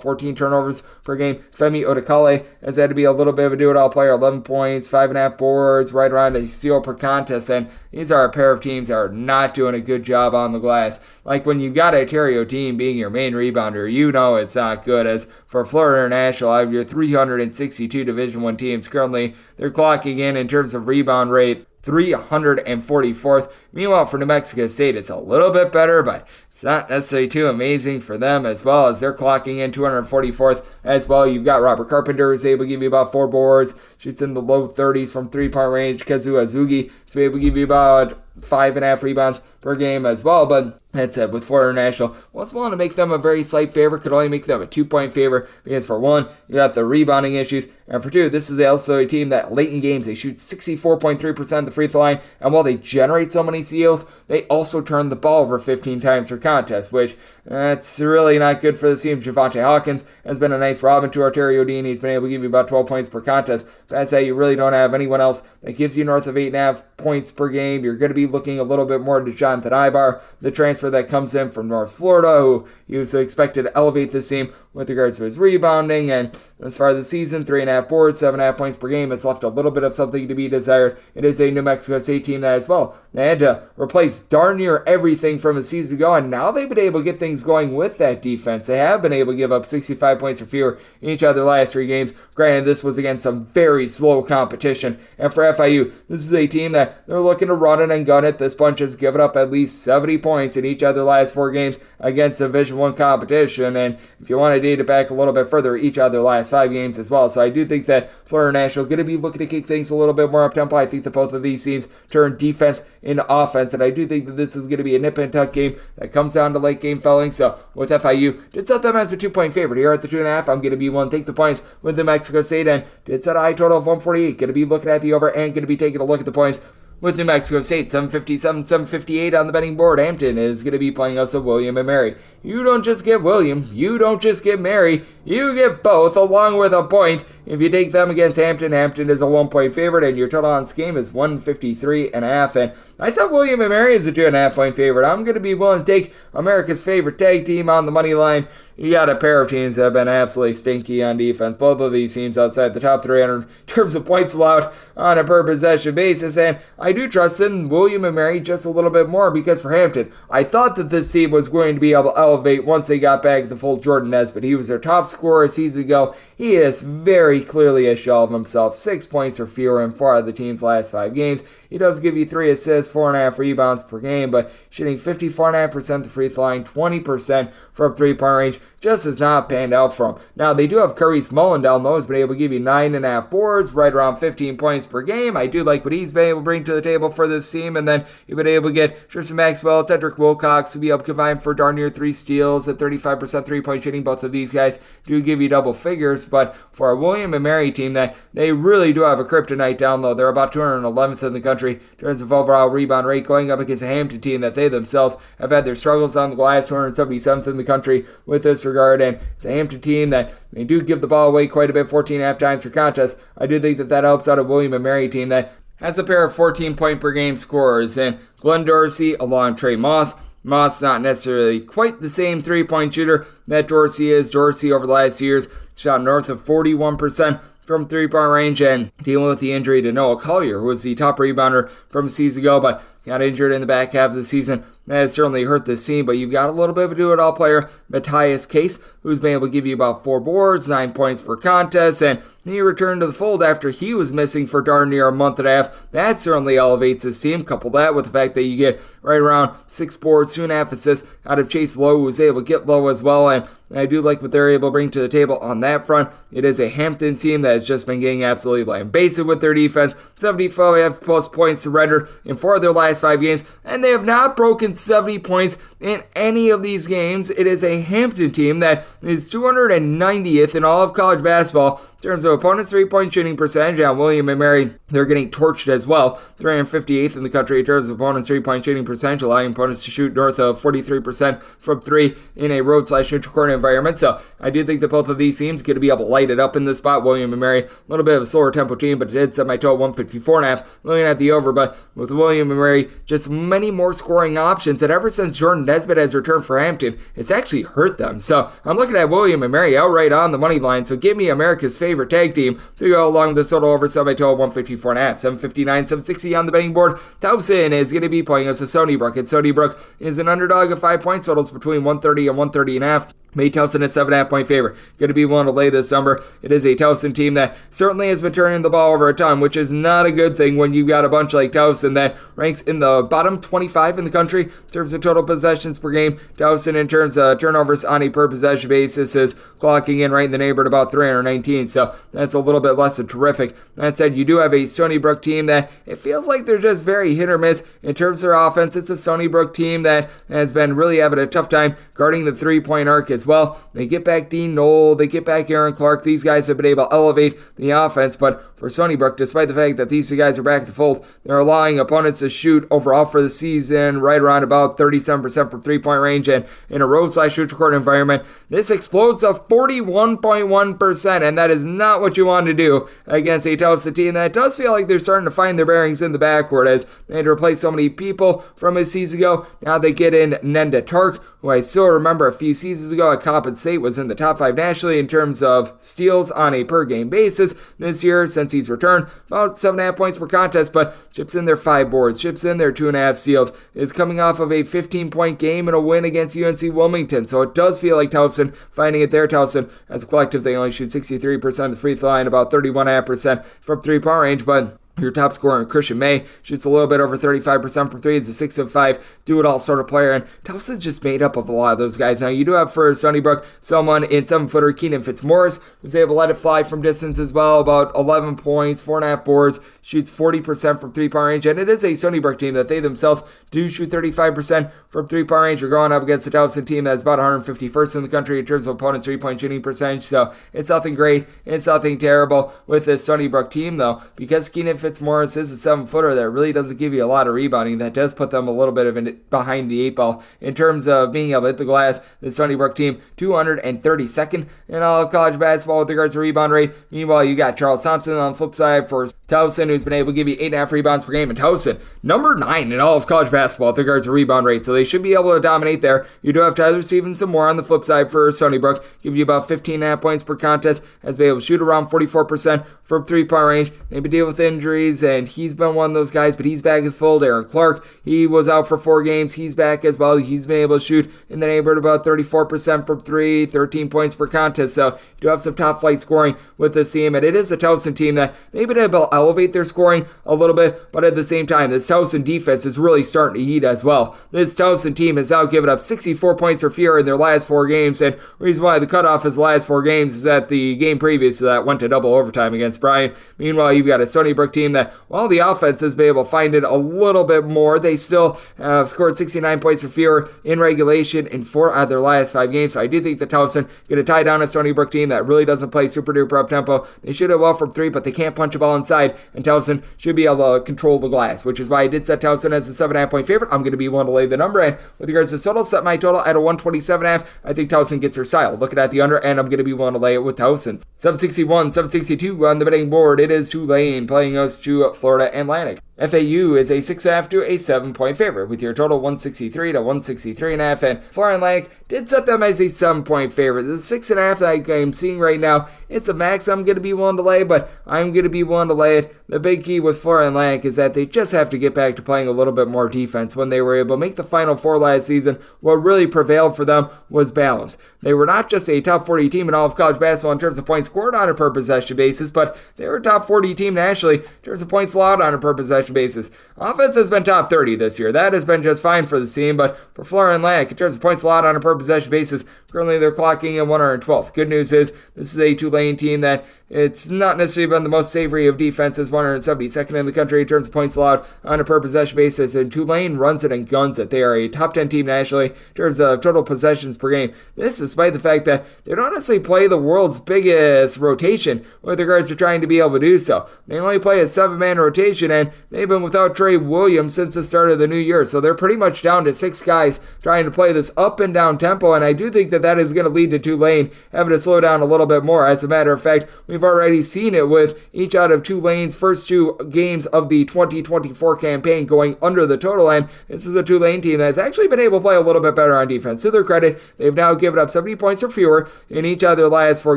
14 turnovers per game. Femi Odekale has had to be a little bit of a do-it-all player, 11 points, 5.5 boards, right around a steal per contest, and these are a pair of teams that are not doing a good job on the glass. Like when you've got a Terry O'Dean being your main rebounder, you know it's not good. As for Florida International, out of your 362 Division I teams, currently they're clocking in terms of rebound rate 344th. Meanwhile, for New Mexico State, it's a little bit better, but it's not necessarily too amazing for them, as well, as they're clocking in 244th as well. You've got Robert Carpenter, who's able to give you about 4 boards, shoots in the low 30s from three-point range. Kazu Azugi is able to give you about 5.5 rebounds per game as well, but that said, with Florida International, was willing to make them a very slight favorite, could only make them a 2-point favorite, because for one, you got the rebounding issues, and for two, this is also a team that late in games, they shoot 64.3% of the free throw line, and while they generate so many steals, they also turn the ball over 15 times per contest, which that's really not good for the team. Javante Hawkins has been a nice Robin to Terry O'Dean. He's been able to give you about 12 points per contest. That's how you really don't have anyone else that gives you north of 8.5 points per game. You're going to be looking a little bit more to Jonathan Ibar, the transfer that comes in from North Florida, who he was expected to elevate this team with regards to his rebounding. And as far as the season, 3.5 boards, 7.5 points per game. It's left a little bit of something to be desired. It is a New Mexico State team that as well, they had to replace darn near everything from a season ago, and now they've been able to get things going with that defense. They have been able to give up 65 points or fewer in each of their last 3 games. Granted, this was against some very slow competition, and for FIU, this is a team that they're looking to run it and gun it. This bunch has given up at least 70 points in each of their last 4 games against Division I competition, and if you want to date it back a little bit further, each of their last 5 games as well. So I do think that Florida National is going to be looking to kick things a little bit more up-tempo. I think that both of these teams turn defense into offense, and I do think that this is going to be a nip-and-tuck game that comes down to late-game felling. So with FIU, did set them as a 2-point favorite here at the 2.5. I'm going to be willing to take the points with New Mexico State, and did set a high total of 148. Going to be looking at the over and going to be taking a look at the points with New Mexico State, 757, 758 on the betting board. Hampton is going to be playing us a William and Mary. You don't just get William, you don't just get Mary, you get both along with a point. If you take them against Hampton, Hampton is a 1-point favorite, and your total on this game is 153.5. And I said William and Mary is a 2.5-point favorite. I'm going to be willing to take America's favorite tag team on the money line. you got a pair of teams that have been absolutely stinky on defense. Both of these teams outside the top 300 in terms of points allowed on a per possession basis. And I do trust in William and Mary just a little bit more because for Hampton, I thought that this team was going to be able to elevate once they got back the full Jordan Nesbitt. He was their top scorer a season ago. He is very clearly a shell of himself. 6 points or fewer in 4 of the team's last 5 games. He does give you 3 assists, 4.5 rebounds per game, but shooting 54.5% the free throw line, 20% from 3-point range, just has not panned out for him. Now, they do have Curry's Mullen down low, has been able to give you 9.5 boards, right around 15 points per game. I do like what he's been able to bring to the table for this team, and then you've been able to get Tristan Maxwell, Tedrick Wilcox to be able to combine for darn near 3 steals at 35% 3-point shooting. Both of these guys do give you double figures, but for a William and Mary team that they really do have a kryptonite down low. They're about 211th in the country in terms of overall rebound rate, going up against a Hampton team that they themselves have had their struggles on the glass, 277th in the country with this regard, and it's a Hampton team that they do give the ball away quite a bit, 14.5 times per contest. I do think that helps out a William and Mary team that has a pair of 14-point per game scorers, and Glenn Dorsey along Trey Moss. Moss not necessarily quite the same 3-point shooter that Dorsey is. Dorsey over the last years shot north of 41% from 3-point range, and dealing with the injury to Noah Collier, who was the top rebounder from a season ago, but got injured in the back half of the season. That has certainly hurt this team, but you've got a little bit of a do-it-all player, Matthias Case, who's been able to give you about 4 boards, 9 points per contest, and he returned to the fold after he was missing for darn near a month and a half. That certainly elevates this team. Couple that with the fact that you get right around 6 boards, 2.5 assists out of Chase Lowe, who was able to get low as well, and I do like what they're able to bring to the table on that front. It is a Hampton team that has just been getting absolutely lambasted with their defense. 75 plus points surrendered in 4 of their last 5 games, and they have not broken 70 points in any of these games. It is a Hampton team that is 290th in all of college basketball in terms of opponents' 3-point shooting percentage. And William and Mary, they're getting torched as well. 358th in the country in terms of opponents' 3-point shooting percentage, allowing opponents to shoot north of 43% from 3 in a road/neutral court environment. So I do think that both of these teams are going to be able to light it up in this spot. William and Mary, a little bit of a slower tempo team, but it did set my total 154.5, looking at the over. But with William and Mary, just many more scoring options, and ever since Jordan Nesbitt has returned for Hampton, it's actually hurt them. So I'm looking at William and Mary outright on the money line. So give me America's favorite tag team to go along with this total over, set my total 154.5, 759, 760 on the betting board. Towson is going to be playing us a Stony Brook, and Stony Brook is an underdog of 5 points, totals between 130 and 130.5. Made Towson a 7.5-point favorite. Going to be willing to lay this number. It is a Towson team that certainly has been turning the ball over a ton, which is not a good thing when you've got a bunch like Towson that ranks in the bottom 25 in the country in terms of total possessions per game. Towson, in terms of turnovers on a per possession basis, is clocking in right in the neighborhood about 319, so that's a little bit less than terrific. That said, you do have a Stony Brook team that it feels like they're just very hit or miss in terms of their offense. It's a Stony Brook team that has been really having a tough time guarding the 3-point arc as well. They get back Dean Knoll, they get back Aaron Clark. These guys have been able to elevate the offense, but for Stony Brook, despite the fact that these two guys are back at the fold, they're allowing opponents to shoot overall for the season right around about 37% from 3-point range, and in a road/neutral court environment, this explodes to 41.1%, and that is not what you want to do against a Towson team that does feel like they're starting to find their bearings in the backcourt, as they had to replace so many people from a season ago. Now they get in Nenda Tark, who I still remember a few seasons ago at Coppin State was in the top 5 nationally in terms of steals on a per game basis. This year, since he's returned, about 7.5 points per contest, but chips in their 5 boards, chips in their 2.5 steals, is coming off of a 15-point game and a win against UNC Wilmington. So it does feel like Towson finding it there. Towson, as a collective, they only shoot 63% of the free throw line, about 31.5% from 3-point range, but your top scorer, Christian May, shoots a little bit over 35% from 3. He's a 6 of 5 do-it-all sort of player, and Towson's just made up of a lot of those guys. Now, you do have for Stony Brook someone in 7-footer, Keenan Fitzmaurice, who's able to let it fly from distance as well, about 11 points, 4.5 boards, shoots 40% from 3-point range, and it is a Stony Brook team that they themselves do shoot 35% from 3-point range. You're going up against a Towson team that's about 151st in the country in terms of opponents' 3-point shooting percentage, so it's nothing great, it's nothing terrible with this Stony Brook team, though, because Keenan Fitzmaurice Fitzmaurice is a 7-footer that really doesn't give you a lot of rebounding. That does put them a little bit of behind the 8 ball in terms of being able to hit the glass. The Stony Brook team, 232nd in all of college basketball with regards to rebound rate. Meanwhile, you got Charles Thompson on the flip side for Towson, who's been able to give you 8.5 rebounds per game. And Towson, number 9 in all of college basketball with regards to rebound rate. So they should be able to dominate there. You do have Tyler Stevenson more on the flip side for Stony Brook, give you about 15.5 points per contest, has been able to shoot around 44% from 3-point range. They've been dealing with injuries, and he's been one of those guys, but he's back as full. Aaron Clark, he was out for 4 games. He's back as well. He's been able to shoot in the neighborhood about 34% from 3, 13 points per contest. So you do have some top flight scoring with this team, and it is a Towson team that they've been able to elevate their scoring a little bit, but at the same time, this Towson defense is really starting to heat as well. This Towson team has now given up 64 points or fewer in their last 4 games, and the reason why the cutoff is the last 4 games is that the game previous to that went to double overtime against Bryant. Meanwhile, you've got a Stony Brook team that, while the offense has been able to find it a little bit more, they still have scored 69 points or fewer in regulation in 4 out of their last 5 games. So I do think that Towson going to tie down a Stony Brook team that really doesn't play super duper up tempo. They shoot it well from 3, but they can't punch a ball inside, and Towson should be able to control the glass, which is why I did set Towson as a 7.5 point favorite. I'm going to be willing to lay the number, and with regards to total, set my total at a 127.5. I think Towson gets her style. Looking at the under, and I'm going to be willing to lay it with Towson. 761, 762 on the betting board. It is Tulane playing us to Florida Atlantic. FAU is a 6.5 to a 7-point favorite with your total 163 to 163.5, and Florida Atlantic did set them as a 7-point favorite. The 6.5 that I'm seeing right now, it's a max I'm going to be willing to lay, but I'm going to be willing to lay it. The big key with Florida Atlantic is that they just have to get back to playing a little bit more defense. When they were able to make the Final Four last season, what really prevailed for them was balance. They were not just a top 40 team in all of college basketball in terms of points scored on a per possession basis, but they were a top 40 team nationally in terms of points allowed on a per possession basis. Offense has been top 30 this year. That has been just fine for the team, but for Florida Atlantic, in terms of points allowed on a per possession basis, currently they're clocking in 112th. Good news is this is a Tulane team that it's not necessarily been the most savory of defenses, 172nd in the country in terms of points allowed on a per possession basis, and Tulane runs it and guns it. They are a top 10 team nationally in terms of total possessions per game. This despite the fact that they don't necessarily play the world's biggest rotation with regards to trying to be able to do so. They only play a 7-man rotation, and they've been without Trey Williams since the start of the new year, so they're pretty much down to 6 guys trying to play this up and down tempo, and I do think that is going to lead to Tulane having to slow down a little bit more. As a matter of fact, we've already seen it with each out of Tulane's first 2 games of the 2024 campaign going under the total, and this is a Tulane team that's actually been able to play a little bit better on defense. To their credit, they've now given up 70 points or fewer in each of their last 4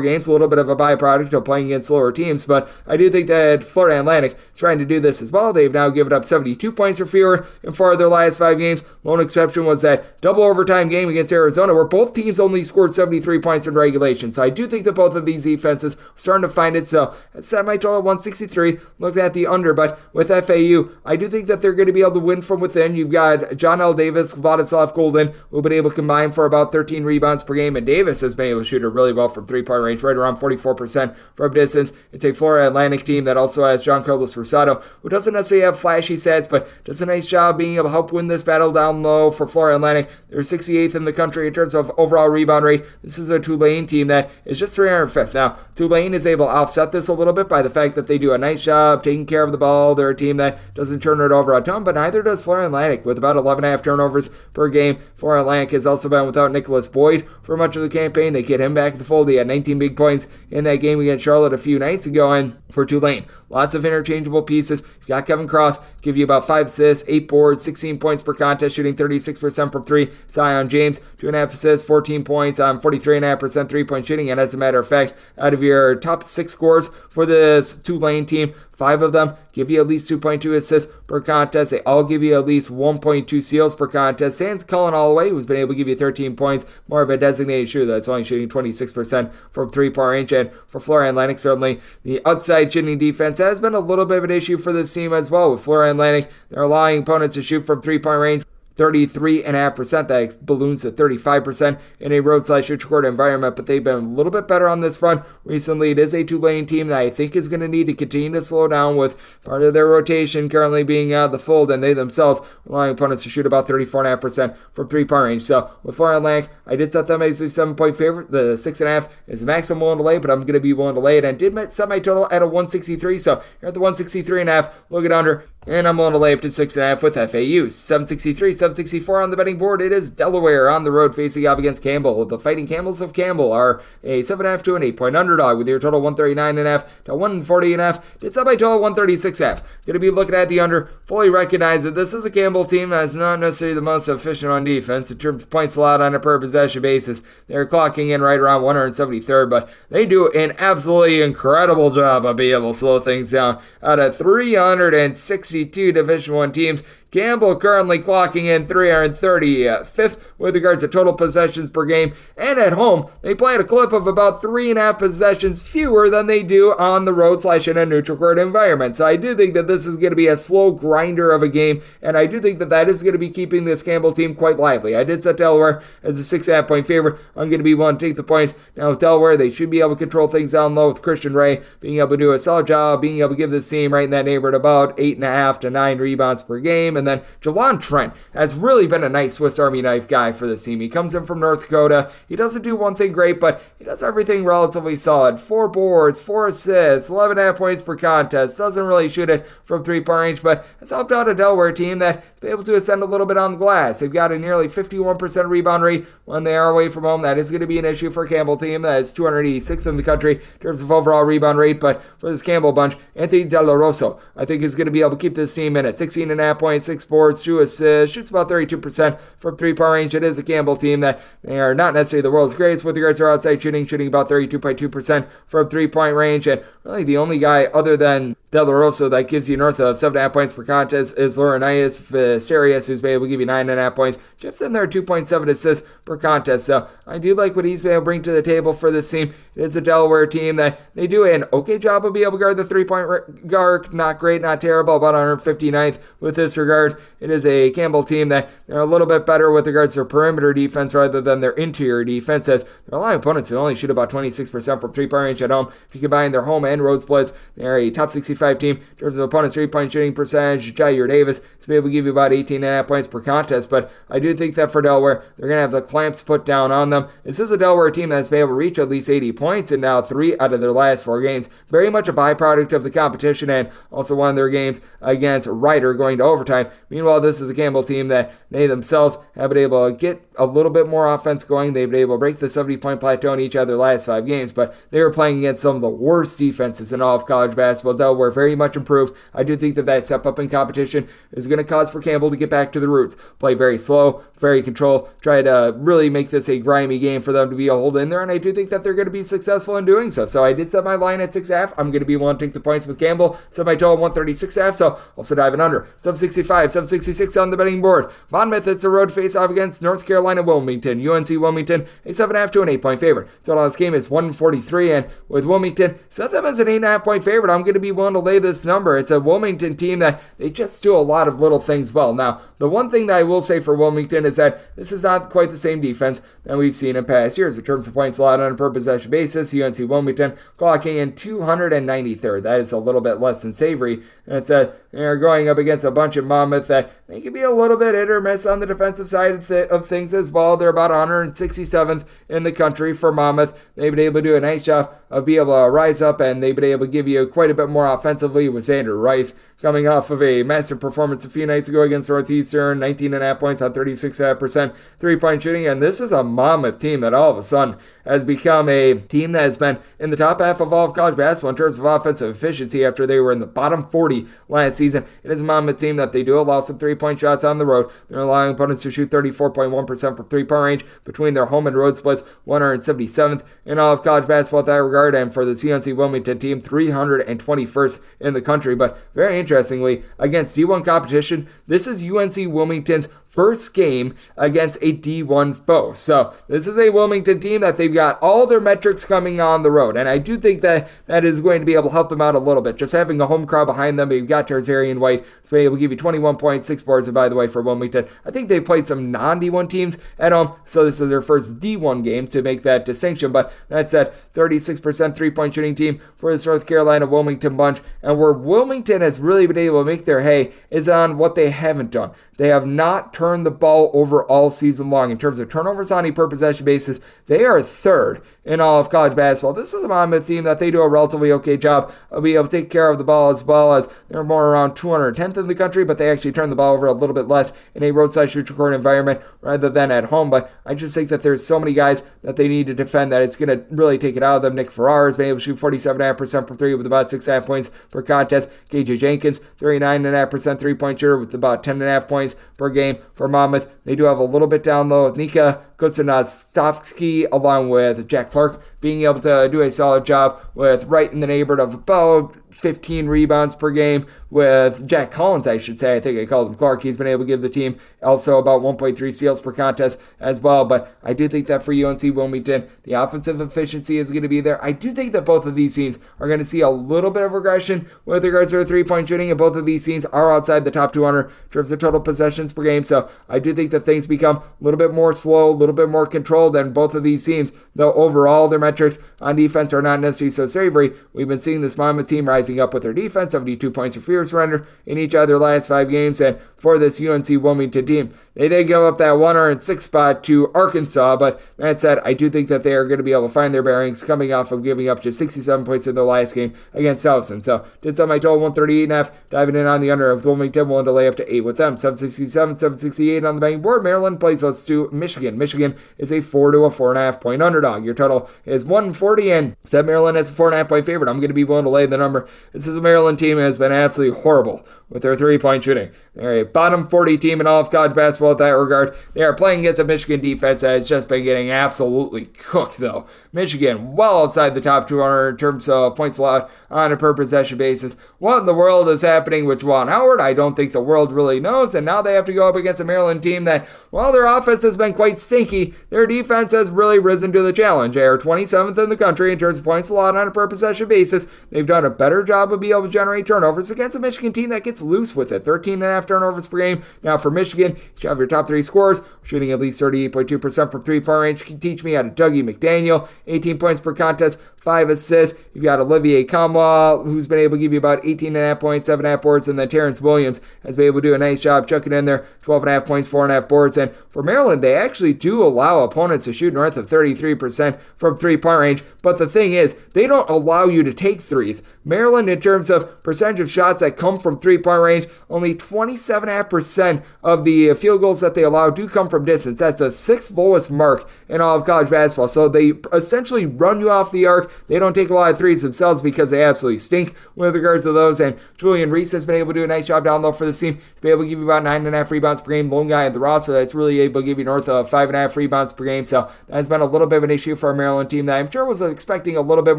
games, a little bit of a byproduct of playing against slower teams, but I do think that Florida Atlantic is trying to do this as well. They've now given up 72 points or fewer in 4 of their last 5 games. Lone exception was that double overtime game against Arizona, where both teams only scored 73 points in regulation. So I do think that both of these defenses are starting to find it. So I set my total at 163, looked at the under, but with FAU, I do think that they're going to be able to win from within. You've got John L. Davis, Vladislav Golden, who've been able to combine for about 13 rebounds per game, and Davis has been able to shoot it really well from 3-point range, right around 44% from distance. It's a Florida Atlantic team that also has John Carlos Rosado, who doesn't necessarily have flashy stats, but does a nice job being able to help win this battle down low for Florida Atlantic. They're 68th in the country in terms of overall rebound rate. This is a Tulane team that is just 305th. Now, Tulane is able to offset this a little bit by the fact that they do a nice job taking care of the ball. They're a team that doesn't turn it over a ton, but neither does Florida Atlantic with about 11.5 turnovers per game. Florida Atlantic has also been without Nicholas Boyd for much of the campaign. They get him back in the fold. He had 19 big points in that game against Charlotte a few nights ago, and for Tulane, lots of interchangeable pieces. You've got Kevin Cross, give you about 5 assists, 8 boards, 16 points per contest, shooting 36% from 3. Zion James, 2.5 assists, 14 points on 43.5% 3-point shooting. And as a matter of fact, out of your top 6 scorers for this Tulane team, 5 of them give you at least 2.2 assists per contest. They all give you at least 1.2 steals per contest. Sans Cullen Holloway, who's been able to give you 13 points, more of a designated shooter that's only shooting 26% from 3-point range. And for Florida Atlantic, certainly the outside shooting defense has been a little bit of an issue for this team as well. With Florida Atlantic, they're allowing opponents to shoot from 3-point range 33.5%. That balloons to 35% in a road/short environment, but they've been a little bit better on this front recently. It is a Tulane team that I think is going to need to continue to slow down, with part of their rotation currently being out of the fold, and they themselves allowing opponents to shoot about 34.5% from three-point range. So with Florida Atlantic, I did set them as a 7-point favorite. The 6.5 is the max I'm willing to lay, but I'm going to be willing to lay it, and did set my total at a 163. So you're at the 163.5, look at under, and I'm willing to lay up to 6.5 with FAU. 763, 764 on the betting board. It is Delaware on the road facing off against Campbell. The Fighting Camels of Campbell are a 7.5 to an 8-point underdog, with your total 139.5 to 140.5. Did set my total 136.5. Going to be looking at the under. Fully recognize that this is a Campbell team that is not necessarily the most efficient on defense in terms of points allowed on a per possession basis. They're clocking in right around 173rd, but they do an absolutely incredible job of being able to slow things down. Out of 362 Division I teams, Campbell currently clocking in 335th with regards to total possessions per game, and at home, they play at a clip of about 3.5 possessions fewer than they do on the road / in a neutral court environment. So I do think that this is going to be a slow grinder of a game, and I do think that that is going to be keeping this Campbell team quite lively. I did set Delaware as a 6.5-point favorite. I'm going to be willing to take the points. Now with Delaware, they should be able to control things down low with Christian Ray being able to do a solid job, being able to give this team right in that neighborhood about 8.5 to 9 rebounds per game. And then Javon Trent has really been a nice Swiss Army knife guy for this team. He comes in from North Dakota. He doesn't do one thing great, but he does everything relatively solid. 4 boards, 4 assists, 11.5 points per contest. Doesn't really shoot it from three-point range, but has helped out a Delaware team that's been able to ascend a little bit on the glass. They've got a nearly 51% rebound rate when they are away from home. That is going to be an issue for a Campbell team that is 286th in the country in terms of overall rebound rate, but for this Campbell bunch, Anthony De La Rosa, I think is going to be able to keep this team in at 16.5 points, 6 boards, 2 assists, shoots about 32% from three-point range. It is a Campbell team that they are not necessarily the world's greatest with regards to their outside shooting about 32.2% from three-point range, and really the only guy other than De La Rosa that gives you north of 7.5 points per contest is Laurinaitis Viserius, who's been able to give you 9.5 points. Chips in there 2.7 assists per contest, so I do like what he's been able to bring to the table for this team. It is a Delaware team that they do an okay job of being able to guard the three-point guard. Not great, not terrible, about 159th with this regard. It is a Campbell team that they're a little bit better with regards to their perimeter defense rather than their interior defense, as they're allowing opponents to only shoot about 26% from three-point range at home. If you combine their home and road splits, they're a top 65 team in terms of opponents' three-point shooting percentage. Jair Davis is able to give you about 18.5 points per contest, but I do think that for Delaware, they're going to have the clamps put down on them. This is a Delaware team that's been able to reach at least 80 points in now 3 out of their last 4 games. Very much a byproduct of the competition, and also one of their games against Ryder going to overtime. Meanwhile, this is a Campbell team that they themselves have been able to get a little bit more offense going. They've been able to break the 70-point plateau in each of their last 5 games, but they were playing against some of the worst defenses in all of college basketball. Delaware very much improved. I do think that step up in competition is going to cause for Campbell to get back to the roots. Play very slow, very controlled, try to really make this a grimy game for them to be able to hold in there, and I do think that they're going to be successful in doing so. So I did set my line at 6.5. I'm going to be willing to take the points with Campbell. Set my total 136.5, so also diving under. 765, 766 on the betting board. Monmouth, it's a road face-off against North Carolina Wilmington. UNC Wilmington, a 7.5 to an 8-point favorite. Total on this game is 143, and with Wilmington, set them as an 8.5-point favorite. I'm going to be willing to lay this number. It's a Wilmington team that they just do a lot of little things well. Now, the one thing that I will say for Wilmington is that this is not quite the same defense that we've seen in past years in terms of points allowed on a per possession basis. UNC Wilmington clocking in 293rd. That is a little bit less than savory. And it's they're going up against a bunch of Monmouth that they can be a little bit hit or miss on the defensive side of things as well. They're about 167th in the country for Monmouth. They've been able to do a nice job of being able to rise up, and they've been able to give you quite a bit more offensively with Xander Rice coming off of a massive performance a few nights ago against Northeastern, 19.5 points on 36.5% three-point shooting. And this is a Monmouth team that all of a sudden has become a team that has been in the top half of all of college basketball in terms of offensive efficiency after they were in the bottom 40 last season. It is a Monmouth team that they do allow some three-point shots on the road. They're allowing opponents to shoot 34.1% from three-point range between their home and road splits, 177th in all of college basketball in that regard, and for the UNC Wilmington team, 321st in the country. But very interestingly, against D1 competition, this is UNC Wilmington's first game against a D1 foe. So this is a Wilmington team that they've got all their metrics coming on the road, and I do think that that is going to be able to help them out a little bit. Just having a home crowd behind them, you've got Tarzarian White, so able to give you 21 points, 6 boards, and by the way, for Wilmington, I think they played some non-D1 teams at home, so this is their first D1 game to make that distinction. But that said, 36% three-point shooting team for the North Carolina Wilmington bunch, and where Wilmington has really been able to make their hay is on what they haven't done. They have not turned the ball over all season long. In terms of turnovers on a per possession basis, they are third in all of college basketball. This is a Monmouth team that they do a relatively okay job of being able to take care of the ball, as well as they're more around 210th in the country, but they actually turn the ball over a little bit less in a roadside shoot court environment rather than at home. But I just think that there's so many guys that they need to defend that it's going to really take it out of them. Nick Farrar has been able to shoot 47.5% from three with about 6.5 points per contest. KJ Jenkins, 39.5% three-point shooter with about 10.5 points per game for Monmouth. They do have a little bit down low with Nika Kutsanastovsky along with Jack Clark being able to do a solid job with right in the neighborhood of about 15 rebounds per game with Jack Collins, I should say. I think I called him Clark. He's been able to give the team also about 1.3 steals per contest as well. But I do think that for UNC Wilmington, the offensive efficiency is going to be there. I do think that both of these teams are going to see a little bit of regression with regards to their three-point shooting, and both of these teams are outside the top 200 in terms of total possessions per game. So I do think that things become a little bit more slow, a little bit more controlled than both of these teams, though overall their metrics on defense are not necessarily so savory. We've been seeing this Monmouth team rising up with their defense, 72 points of fear surrender in each of their last 5 games, and for this UNC Wilmington team, they did give up that 106 spot to Arkansas, but that said, I do think that they are going to be able to find their bearings coming off of giving up just 67 points in their last game against Towson. So did some I told 138.5, diving in on the under of Wilmington, willing to lay up to 8 with them. 767, 768 on the betting board. Maryland plays those to Michigan. Michigan is a 4 to a 4.5 point underdog. Your total is 140, and said Maryland as a 4.5 point favorite. I'm going to be willing to lay the number. This is a Maryland team that has been absolutely horrible with their three-point shooting. They're a bottom 40 team in all of college basketball in that regard. They are playing against a Michigan defense that has just been getting absolutely cooked, though. Michigan well outside the top 200 in terms of points allowed on a per possession basis. What in the world is happening with Juwan Howard? I don't think the world really knows, and now they have to go up against a Maryland team that, while their offense has been quite stinky, their defense has really risen to the challenge. They are 27th in the country in terms of points allowed on a per possession basis. They've done a better job of being able to generate turnovers against a Michigan team that gets loose with it. 13.5 turnovers per game. Now for Michigan, you have your top 3 scorers, shooting at least 38.2% from three-point range. Can teach me how to Dougie McDaniel, 18 points per contest, 5 assists. You've got Olivier Kamwa, who's been able to give you about 18.5 points, 7.5 boards, and then Terrence Williams has been able to do a nice job chucking in there, 12.5 points, 4.5 boards. And for Maryland, they actually do allow opponents to shoot north of 33% from three-point range, but the thing is, they don't allow you to take threes. Maryland, in terms of percentage of shots that come from three-point range, only 27.5% of the field goals that they allow do come from distance. That's the 6th lowest mark in all of college basketball. So they essentially run you off the arc. They don't take a lot of threes themselves because they absolutely stink with regards to those. And Julian Reese has been able to do a nice job down low for this team. He's been able to give you about 9.5 rebounds per game. Lone guy in the roster that's really able to give you north of 5.5 rebounds per game. So that's been a little bit of an issue for a Maryland team that I'm sure was expecting a little bit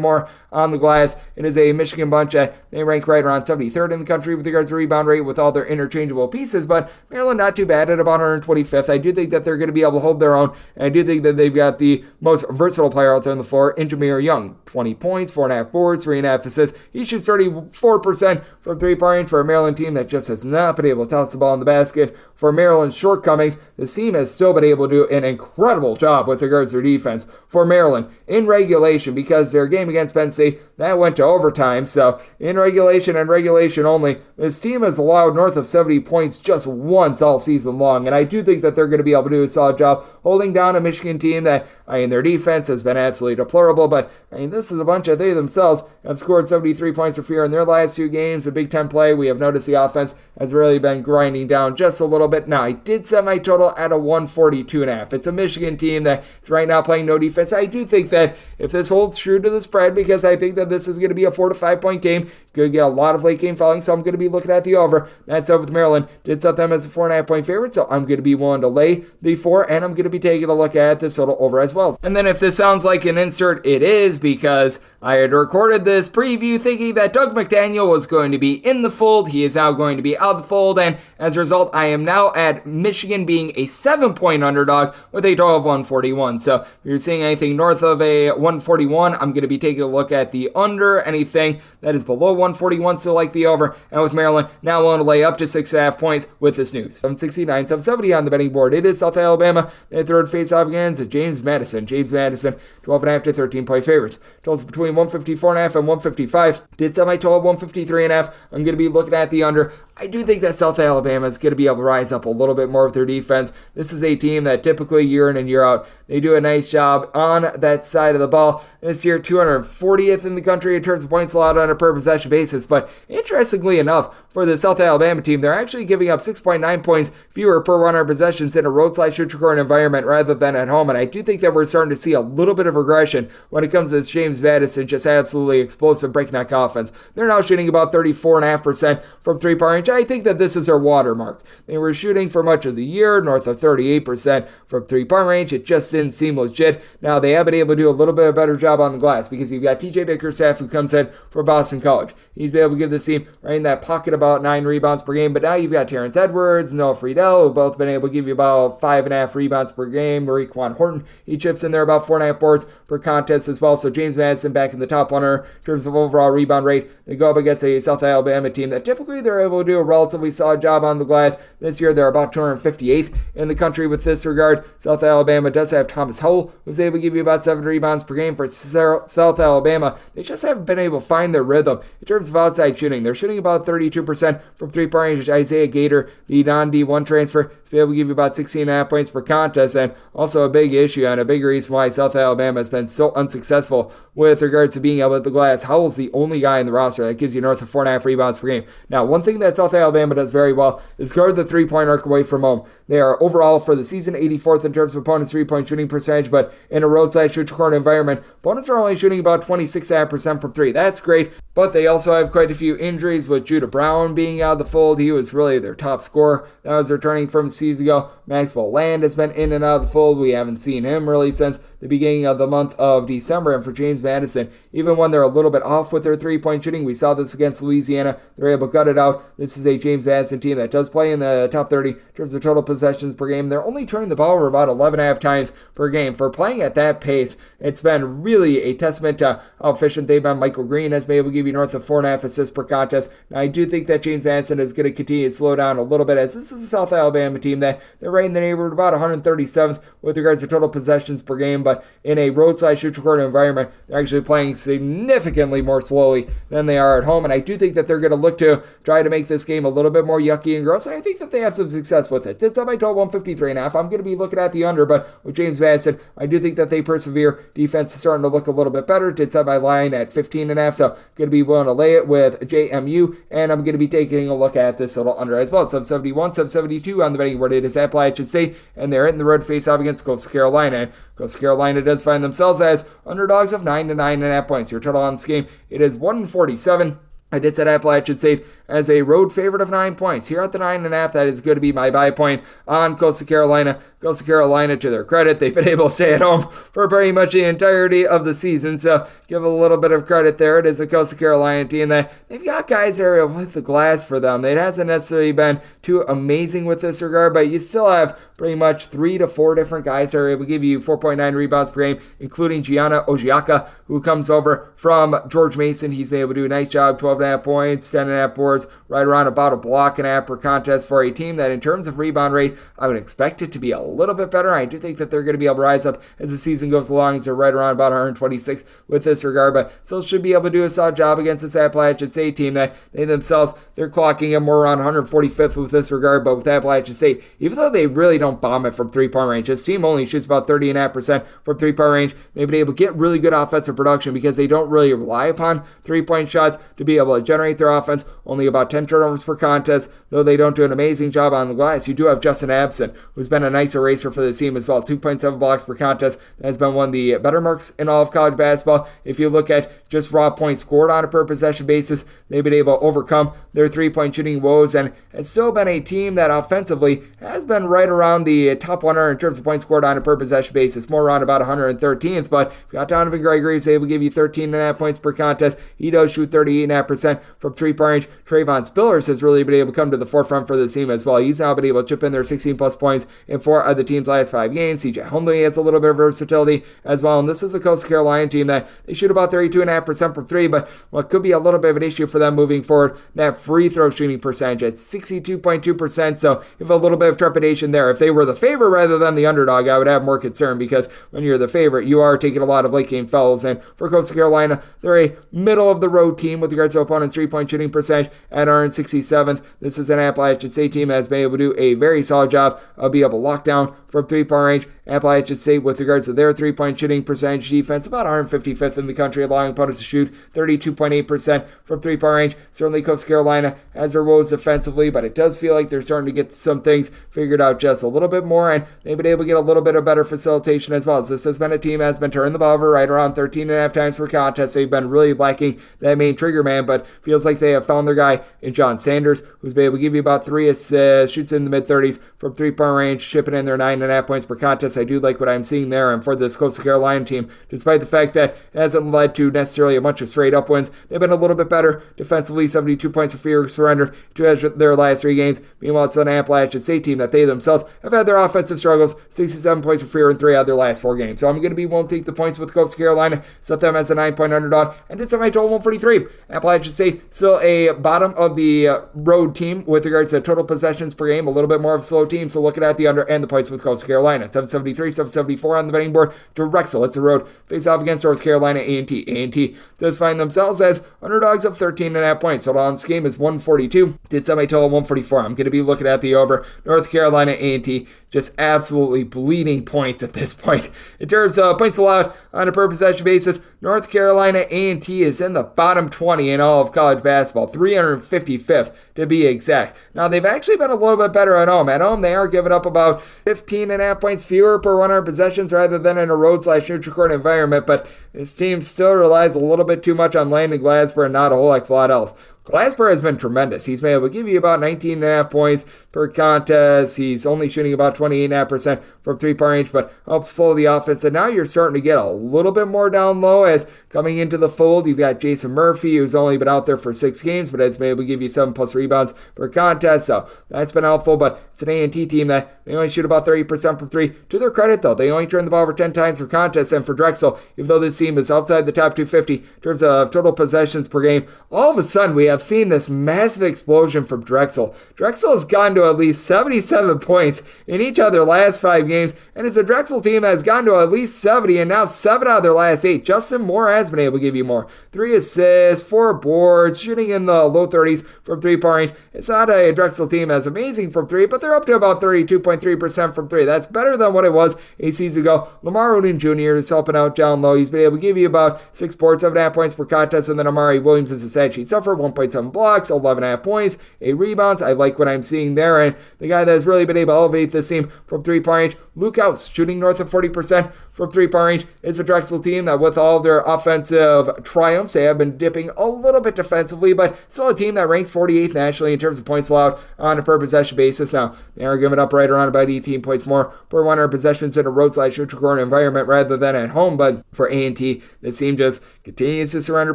more on the glass. It is a Michigan bunch that they rank right around 73rd in the country with regards to rebound rate with all their interchangeable pieces, but Maryland not too bad at about 125th. I do think that they're going to be able to hold their own, and I do think that they've got the most versatile player out there on the floor in Jameer Young. 20 points, 4.5 boards, 3.5 assists. He shoots 34% from three-point range for a Maryland team that just has not been able to toss the ball in the basket. For Maryland's shortcomings, this team has still been able to do an incredible job with regards to their defense. For Maryland, in regulation, because their game against Penn State, that went to overtime, so in regulation and regulation only, this team has allowed north of 70 points just once all season long, and I do think that they're going to be able to do a solid job holding down a Michigan team that, their defense has been absolutely deplorable, but this is a bunch of they themselves have scored 73 points of fear in their last 2 games. In Big Ten play, we have noticed the offense has really been grinding down just a little bit. Now, I did set my total at a 142.5. It's a Michigan team that is right now playing no defense. I do think that if this holds true to the spread, because I think that this is going to be a 4 to 5 point game, going to get a lot of late game foul long, so I'm going to be looking at the over. That's up with Maryland. Did set them as a 4.5-point favorite, so I'm going to be willing to lay the 4, and I'm going to be taking a look at this total over as well. And then if this sounds like an insert, it is, because I had recorded this preview thinking that Doug McDaniel was going to be in the fold. He is now going to be out of the fold, and as a result, I am now at Michigan being a 7-point underdog with a total of 141. So if you're seeing anything north of a 141, I'm going to be taking a look at the under. Anything that is below 141, still like the over. And with Maryland, now willing to lay up to 6.5 points with this news. 769, 770 on the betting board. It is South Alabama. Their third face-off against James Madison. James Madison, 12.5 to 13-point favorites. Totals between 154.5 and 155. Did set my total 153.5. I'm going to be looking at the under. I do think that South Alabama is going to be able to rise up a little bit more with their defense. This is a team that typically year in and year out, they do a nice job on that side of the ball. This year, 240th in the country in terms of points allowed on a per possession basis. But interestingly enough, for the South Alabama team, they're actually giving up 6.9 points fewer per 100 possessions in a roadside-neutral environment rather than at home. And I do think that we're starting to see a little bit of regression when it comes to this James Madison, just absolutely explosive breakneck offense. They're now shooting about 34.5% from three-point range. I think that this is their watermark. They were shooting for much of the year north of 38% from three-point range. It just didn't seem legit. Now, they have been able to do a little bit of a better job on the glass because you've got TJ Bickerstaff, who comes in for Boston College. He's been able to give this team right in that pocket about 9 rebounds per game. But now you've got Terrence Edwards, Noah Friedel, who both been able to give you about 5.5 rebounds per game. Raekwon Horton, he chips in there about 4.5 boards per contest as well. So James Madison back in the top 100 in terms of overall rebound rate. They go up against a South Alabama team that typically they're able to do a relatively solid job on the glass. This year they're about 258th in the country with this regard. South Alabama does have Thomas Howell, who's able to give you about 7 rebounds per game. For South Alabama, they just haven't been able to find their rhythm in terms of outside shooting. They're shooting about 32% from three-point range. Isaiah Gator, the non-D1 transfer, is able to give you about 16.5 points per contest, and also a big issue and a big reason why South Alabama has been so unsuccessful with regards to being able to hit the glass. Howell's the only guy in the roster that gives you north of 4.5 rebounds per game. Now, one thing that South Alabama does very well is guard the three-point arc away from home. They are overall for the season 84th in terms of opponents' three-point shooting percentage, but in a roadside shoot-to-corner environment, opponents are only shooting about 26.5% from three. That's great, but they also have quite a few injuries, with Judah Brown being out of the fold. He was really their top scorer that was returning from a season ago. Maxwell Land has been in and out of the fold. We haven't seen him really since the beginning of the month of December. And for James Madison, even when they're a little bit off with their three-point shooting, we saw this against Louisiana, they're able to gut it out. This is a James Madison team that does play in the top 30 in terms of total possessions per game. They're only turning the ball over about 11.5 times per game. For playing at that pace, it's been really a testament to how efficient they've been. Michael Green has been able to give you north of 4.5 assists per contest. Now, I do think that James Madison is going to continue to slow down a little bit, as this is a South Alabama team that they're right in the neighborhood about 137th with regards to total possessions per game, but in a roadside shoot-to-corner environment, they're actually playing significantly more slowly than they are at home, and I do think that they're going to look to try to make this game a little bit more yucky and gross, and I think that they have some success with it. It's up by total 153.5. I'm going to be looking at the under, but with James Madison, I do think that they persevere. Defense is starting to look a little bit better. Did set my line at 15.5, so going to be willing to lay it with JMU, and I'm going to be taking a look at this little under as well. 771, 772 on the betting board. It is Appalachian State, and they're in the road face-off against Coastal Carolina, and Coastal Carolina does find themselves as underdogs of 9 to 9.5 points. Your total on this game, it is 147. I did set Appalachian State as a road favorite of 9 points. Here at the 9.5, that is going to be my buy point on Coastal Carolina. Coastal Carolina, to their credit, they've been able to stay at home for pretty much the entirety of the season, so give a little bit of credit there. It is a Coastal Carolina team that they've got guys that are with the glass for them. It hasn't necessarily been too amazing with this regard, but you still have pretty much 3 to 4 different guys that are able to give you 4.9 rebounds per game, including Gianna Ojiaka, who comes over from George Mason. He's been able to do a nice job, 12.5 points, 10.5 boards, right around about a block and a half per contest for a team that in terms of rebound rate, I would expect it to be a little bit better. I do think that they're going to be able to rise up as the season goes along, as they're right around about 126 with this regard, but still should be able to do a solid job against this Appalachian State team that they themselves, they're clocking in more around 145th with this regard, but with Appalachian State, even though they really don't bomb it from three-point range, this team only shoots about 30.5% from three-point range. They've been able to get really good offensive production because they don't really rely upon three-point shots to be able to generate their offense. Only about 10 turnovers per contest, though they don't do an amazing job on the glass. You do have Justin Abson, who's been a nice eraser for the team as well. 2.7 blocks per contest. That has been one of the better marks in all of college basketball. If you look at just raw points scored on a per possession basis, they've been able to overcome their three-point shooting woes, and it's still been a team that offensively has been right around the top 100 in terms of points scored on a per possession basis, more around about 113th, but if you got Donovan Gregory, he's able to give you 13.5 points per contest. He does shoot 38.5% from three-point range. Trayvon Spillers has really been able to come to the forefront for the team as well. He's now been able to chip in their 16-plus points in 4 of the team's last 5 games. CJ Hundley has a little bit of versatility as well, and this is a Coastal Carolina team that they shoot about 32.5% from 3, but what could be a little bit of an issue for them moving forward, that free throw shooting percentage at 62.2%, so if a little bit of trepidation there. If they were the favorite rather than the underdog, I would have more concern, because when you're the favorite, you are taking a lot of late game fouls, and for Coastal Carolina, they're a middle of the road team with regards to opponents' 3-point shooting percentage at 167th. This is an Appalachian State team that has been able to do a very solid job of being able to lock down from 3-point range. Appalachian State, with regards to their 3-point shooting percentage defense, about 155th in the country, allowing opponents to shoot 32.8% from 3-point range. Certainly Coastal Carolina has their woes defensively, but it does feel like they're starting to get some things figured out just a little bit more, and they've been able to get a little bit of better facilitation as well. So this has been a team that has been turning the ball over right around 13.5 times per contest. They've been really lacking that main trigger man, but feels like they have found their guy in John Sanders, who's been able to give you about 3 assists, shoots in the mid-30s from 3-point range, shipping in their 9.5 points per contest. I do like what I'm seeing there, and for this Coastal Carolina team, despite the fact that it hasn't led to necessarily a bunch of straight-up wins, they've been a little bit better defensively, 72 points of fear surrendered to their last 3 games. Meanwhile, it's an Appalachian State team that they themselves have had their offensive struggles, 67 points of fear in 3 out of their last 4 games. So I'm going to be willing to take the points with Coastal Carolina, set them as a 9-point underdog, and it's at my total 143. Appalachian State still a bottom of the road team with regards to total possessions per game, a little bit more of a slow team, so looking at the under and the points with Coastal Carolina. 773, 774 on the betting board. Drexel, it's a road face off against North Carolina A&T. A&T does find themselves as underdogs of 13.5 points. Total on this game is 142. Did set my total 144. I'm going to be looking at the over. North Carolina A&T just absolutely bleeding points at this point. In terms of points allowed on a per possession basis, North Carolina A&T is in the bottom 20 in all of college basketball, 355th to be exact. Now, they've actually been a little bit better at home. At home, they are giving up about 15.5 points fewer per 100 possessions rather than in a road/neutral court environment, but this team still relies a little bit too much on Landon Glasper and not a whole heck of a lot else. Glasper has been tremendous. He's been able to give you about 19.5 points per contest. He's only shooting about 28.5% from 3-point range, but helps flow the offense. And now you're starting to get a little bit more down low as coming into the fold. You've got Jason Murphy, who's only been out there for 6 games, but has been able to give you 7+ rebounds per contest. So that's been helpful, but it's an A&T team that they only shoot about 30% from 3. To their credit, though, they only turn the ball over 10 times per contest. And for Drexel, even though this team is outside the top 250 in terms of total possessions per game, all of a sudden we have seen this massive explosion from Drexel. Drexel has gone to at least 77 points in each of their last 5 games, and it's a Drexel team that has gone to at least 70, and now 7 out of their last 8. Justin Moore has been able to give you more. 3 assists, 4 boards, shooting in the low 30s from 3-point range. It's not a Drexel team that's amazing from 3, but they're up to about 32.3% from 3. That's better than what it was a season ago. Lamar Odom Jr. is helping out down low. He's been able to give you about 6 boards, 7.5 points per contest, and then Amari Williams is a stat sheet sufferer, 1.7 blocks, 11.5 points, 8 rebounds. I like what I'm seeing there, and the guy that has really been able to elevate this team from 3-point range, Luke House, shooting north of 40% from 3-point range. Is a Drexel team that, with all their offensive triumphs, they have been dipping a little bit defensively, but still a team that ranks 48th nationally in terms of points allowed on a per possession basis. Now, they are giving up right around about 18 points more per 100 possessions in a road/neutral court environment rather than at home, but for A&T, this team just continues to surrender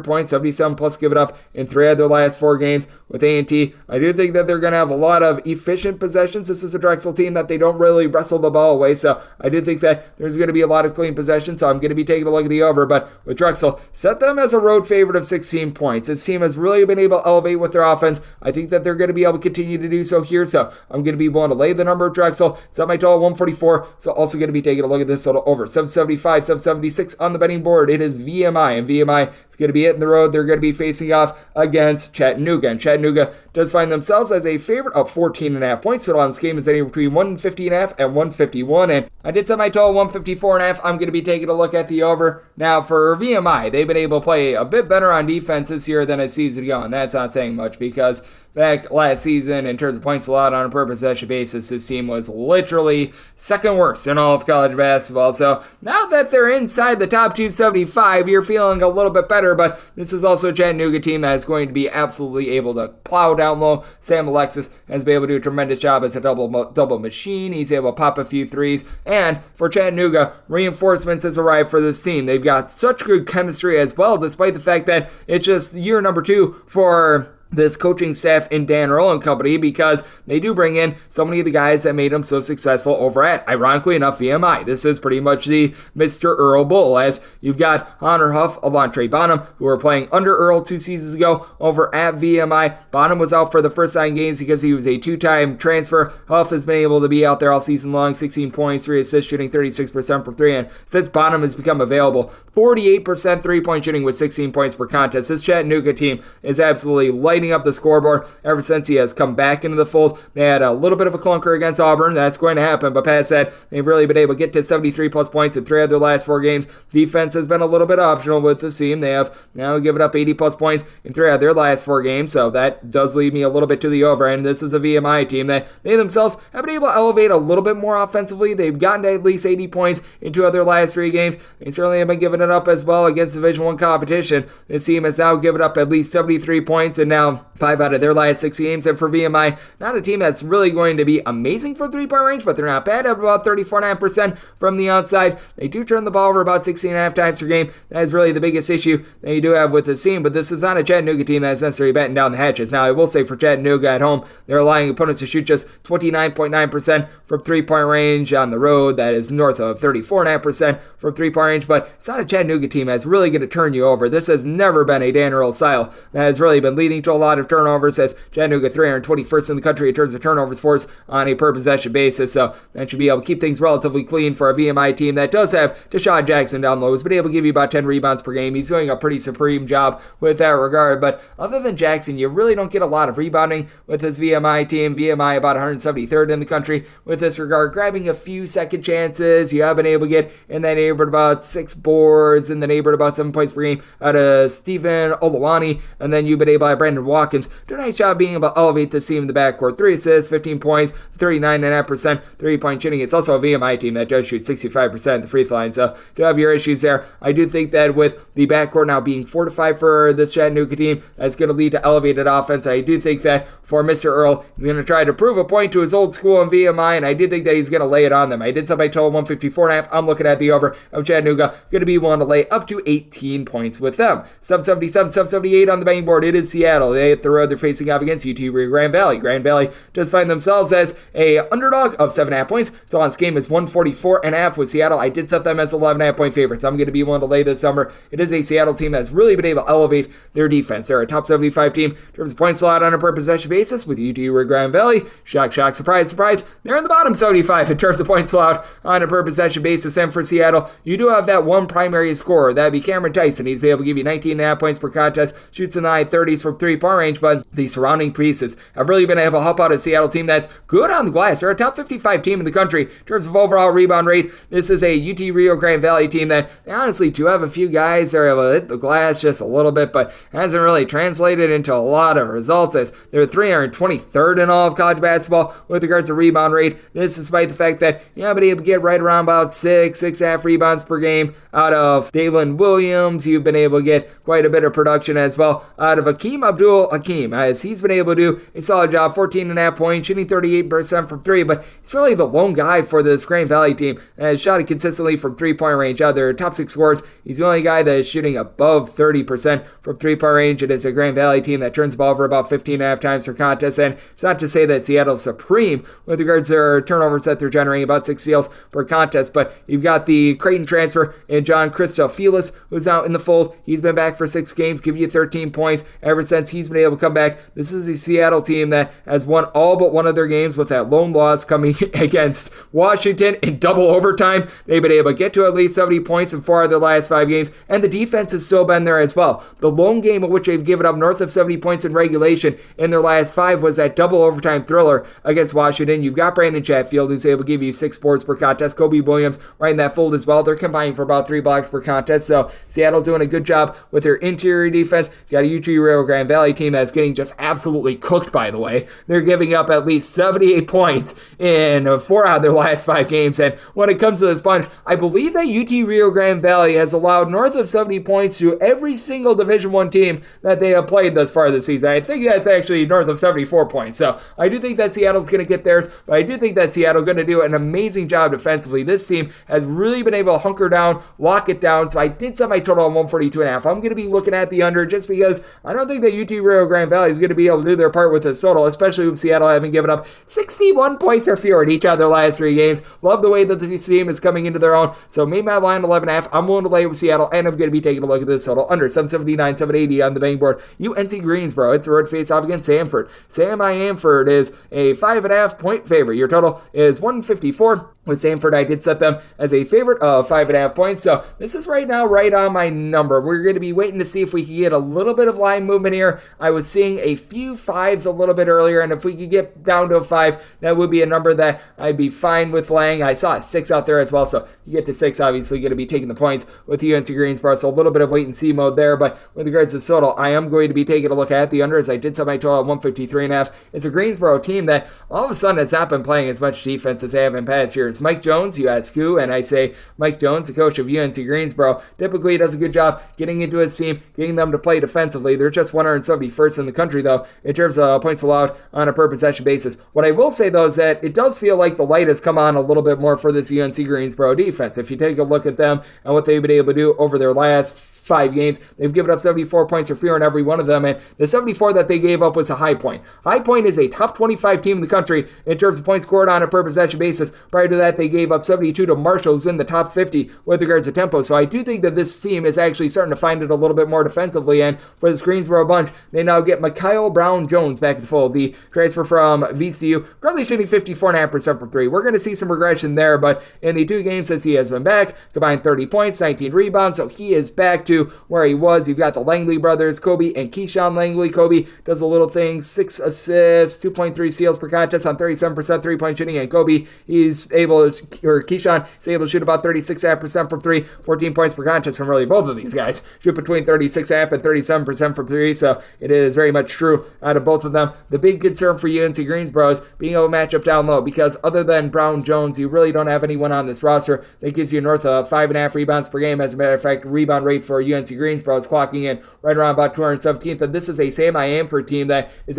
points, 77 plus give it up in 3 of their last 4 games. With A&T, I do think that they're going to have a lot of efficient possessions. This is a Drexel team that they don't really wrestle the ball away, so I do think that there's going to be a lot of clean possessions, so I'm going to be taking a look at the over, but with Drexel, set them as a road favorite of 16 points. This team has really been able to elevate with their offense. I think that they're going to be able to continue to do so here, so I'm going to be willing to lay the number of Drexel, set my total 144, so also going to be taking a look at this total over 775, 776 on the betting board. It is VMI, and VMI is going to be hitting the road. They're going to be facing off against Chattanooga, and Chattanooga does find themselves as a favorite of 14.5 points. Total on this game is anywhere between 150.5 and 151, and I did set my total 154.5. I'm going to be taking a look at the over. Now for VMI, they've been able to play a bit better on defense this year than a season ago, and that's not saying much because back last season, in terms of points allowed on a per possession basis, this team was literally second worst in all of college basketball. So now that they're inside the top 275, you're feeling a little bit better, but this is also a Chattanooga team that is going to be absolutely able to plow down low. Sam Alexis has been able to do a tremendous job as a double machine. He's able to pop a few threes, and for Chattanooga, reinforcements has arrived for this team. They've got such good chemistry as well, despite the fact that it's just year number 2 for this coaching staff in Dan Earl and company, because they do bring in so many of the guys that made them so successful over at, ironically enough, VMI. This is pretty much the Mr. Earl Bowl, as you've got Hunter Huff, Alontre Bonham, who were playing under Earl 2 seasons ago over at VMI. Bonham was out for the first 9 games because he was a 2-time transfer. Huff has been able to be out there all season long, 16 points, 3 assists, shooting 36% from 3, and since Bonham has become available, 48% 3-point shooting with 16 points per contest. This Chattanooga team is absolutely lighting up the scoreboard ever since he has come back into the fold. They had a little bit of a clunker against Auburn. That's going to happen, but past that, they've really been able to get to 73 plus points in 3 of their last 4 games. Defense has been a little bit optional with this team. They have now given up 80 plus points in 3 of their last 4 games, so that does lead me a little bit to the over, and this is a VMI team that they themselves have been able to elevate a little bit more offensively. They've gotten to at least 80 points in 2 of their last 3 games. They certainly have been giving it up as well against Division I competition. This team has now given up at least 73 points, and now 5 out of their last 6 games. And for VMI, not a team that's really going to be amazing from 3-point range, but they're not bad at about 34.5% from the outside. They do turn the ball over about 16.5 times per game. That is really the biggest issue that you do have with this team, but this is not a Chattanooga team that's necessarily batting down the hatches. Now, I will say for Chattanooga at home, they're allowing opponents to shoot just 29.9% from 3-point range. On the road, that is north of 34.5% from 3-point range, but it's not a Chattanooga team that's really going to turn you over. This has never been a Dan Earl style that has really been leading to a lot of turnovers, as Chattanooga 321st in the country in terms of turnovers force on a per possession basis, so that should be able to keep things relatively clean for a VMI team that does have Deshaun Jackson down low. He's been able to give you about 10 rebounds per game. He's doing a pretty supreme job with that regard, but other than Jackson, you really don't get a lot of rebounding with this VMI team. VMI about 173rd in the country with this regard, grabbing a few second chances. You have been able to get in that neighborhood about 6 boards, in the neighborhood about 7 points per game out of Stephen Olawani, and then you've been able to have Brandon Watkins do a nice job being able to elevate this team in the backcourt. 3 assists, 15 points, 39.5% 3-point shooting. It's also a VMI team that does shoot 65% at the free throw line, so do have your issues there. I do think that with the backcourt now being fortified for this Chattanooga team, that's going to lead to elevated offense. I do think that for Mr. Earl, he's going to try to prove a point to his old school in VMI, and I do think that he's going to lay it on them. I did set my total 154.5. I'm looking at the over of Chattanooga, going to be willing to lay up to 18 points with them. 777, 778 on the betting board. It is Seattle. They hit the road. They're facing off against UT Grand Valley. Grand Valley does find themselves as a underdog of 7.5 points. So on this game is 144.5 with Seattle. I did set them as 11.5 point favorites. I'm going to be willing to lay this number. It is a Seattle team that's really been able to elevate their defense. They're a top 75 team in terms of points allowed on a per possession basis with UT Grand Valley. Shock, shock, surprise, surprise. They're in the bottom 75 in terms of points allowed on a per possession basis. And for Seattle, you do have that one primary scorer. That'd be Cameron Tyson. He's been able to give you 19.5 points per contest, shoots in the high 30s from 3-point range, but the surrounding pieces have really been able to help out a Seattle team that's good on the glass. They're a top 55 team in the country in terms of overall rebound rate. This is a UT Rio Grande Valley team that they honestly do have a few guys that are able to hit the glass just a little bit, but hasn't really translated into a lot of results, as they're 323rd in all of college basketball with regards to rebound rate. This despite the fact that you have been able to get right around about 6.5 rebounds per game out of Dalen Williams. You've been able to get quite a bit of production as well out of Hakeem Abdul-Hakim, as he's been able to do a solid job, 14.5 points, shooting 38% from 3, but he's really the lone guy for this Grand Valley team and has shot it consistently from 3-point range. Out of their top 6 scorers, he's the only guy that is shooting above 30% from 3-point range. It is a Grand Valley team that turns the ball over about 15.5 times per contest, and it's not to say that Seattle's supreme with regards to their turnovers that they're generating, about 6 steals per contest, but you've got the Creighton transfer in John Christofelis, who's out in the fold. He's been back for 6 games, giving you 13 points ever since he he's been able to come back. This is a Seattle team that has won all but one of their games with that lone loss coming against Washington in double overtime. They've been able to get to at least 70 points in 4 of their last 5 games, and the defense has still been there as well. The lone game in which they've given up north of 70 points in regulation in their last 5 was that double overtime thriller against Washington. You've got Brandon Chatfield, who's able to give you 6 boards per contest. Kobe Williams right in that fold as well. They're combining for about 3 blocks per contest, so Seattle doing a good job with their interior defense. Got a UT Rio Grande Valley team that's getting just absolutely cooked, by the way. They're giving up at least 78 points in 4 out of their last 5 games, and when it comes to this bunch, I believe that UT Rio Grande Valley has allowed north of 70 points to every single Division I team that they have played thus far this season. I think that's actually north of 74 points, so I do think that Seattle's going to get theirs, but I do think that Seattle's going to do an amazing job defensively. This team has really been able to hunker down, lock it down, so I did set my total on 142.5. I'm going to be looking at the under just because I don't think that UT Rio Grande Valley is going to be able to do their part with this total, especially with Seattle having given up 61 points or fewer in each of their last 3 games. Love the way that this team is coming into their own, so made my line 11.5. I'm willing to lay with Seattle, and I'm going to be taking a look at this total under 779, 780 on the betting board. UNC Greensboro, it's the road face-off against Samford. Sam Amford is a 5.5 point favorite. Your total is 154. With Samford, I did set them as a favorite of 5.5 points, so this is right now right on my number. We're going to be waiting to see if we can get a little bit of line movement here. I was seeing a few 5s a little bit earlier, and if we could get down to a 5, that would be a number that I'd be fine with laying. I saw a 6 out there as well, so you get to 6, obviously you're going to be taking the points with UNC Greensboro, so a little bit of wait-and-see mode there, but with regards to the total, I am going to be taking a look at the under, as I did set my total at 153.5. It's a Greensboro team that all of a sudden has not been playing as much defense as they have in past years. Mike Jones, you ask who, and I say Mike Jones, the coach of UNC Greensboro, typically does a good job getting into his team, getting them to play defensively. They're just 171st in the country, though, in terms of points allowed on a per-possession basis. What I will say, though, is that it does feel like the light has come on a little bit more for this UNC Greensboro defense. If you take a look at them and what they've been able to do over their last 5 games, they've given up 74 points or fewer in every one of them, and the 74 that they gave up was a High Point. High Point is a top 25 team in the country in terms of points scored on a per-possession basis. Prior to that, they gave up 72 to Marshall's in the top 50 with regards to tempo, so I do think that this team is actually starting to find it a little bit more defensively, and for this Greensboro bunch, they now get Mikhail Brown-Jones back in the fold, the transfer from VCU, currently shooting 54.5% from 3. We're going to see some regression there, but in the 2 games since he has been back, combined 30 points, 19 rebounds, so he is back to where he was. You've got the Langley brothers, Kobe and Keyshawn Langley. Kobe does a little thing, 6 assists, 2.3 steals per contest on 37% three-point shooting, and Kobe, Keyshawn is able to shoot about 36.5% from 3, 14 points per contest from really both of these guys. Shoot between 36.5 and 37% from 3, so it is very much true out of both of them. The big concern for UNC Greensboro is being able to match up down low, because other than Brown-Jones, you really don't have anyone on this roster that gives you north of 5.5 rebounds per game. As a matter of fact, rebound rate for UNC Greensboro is clocking in right around about 217th, and this is a Sam Amford team that is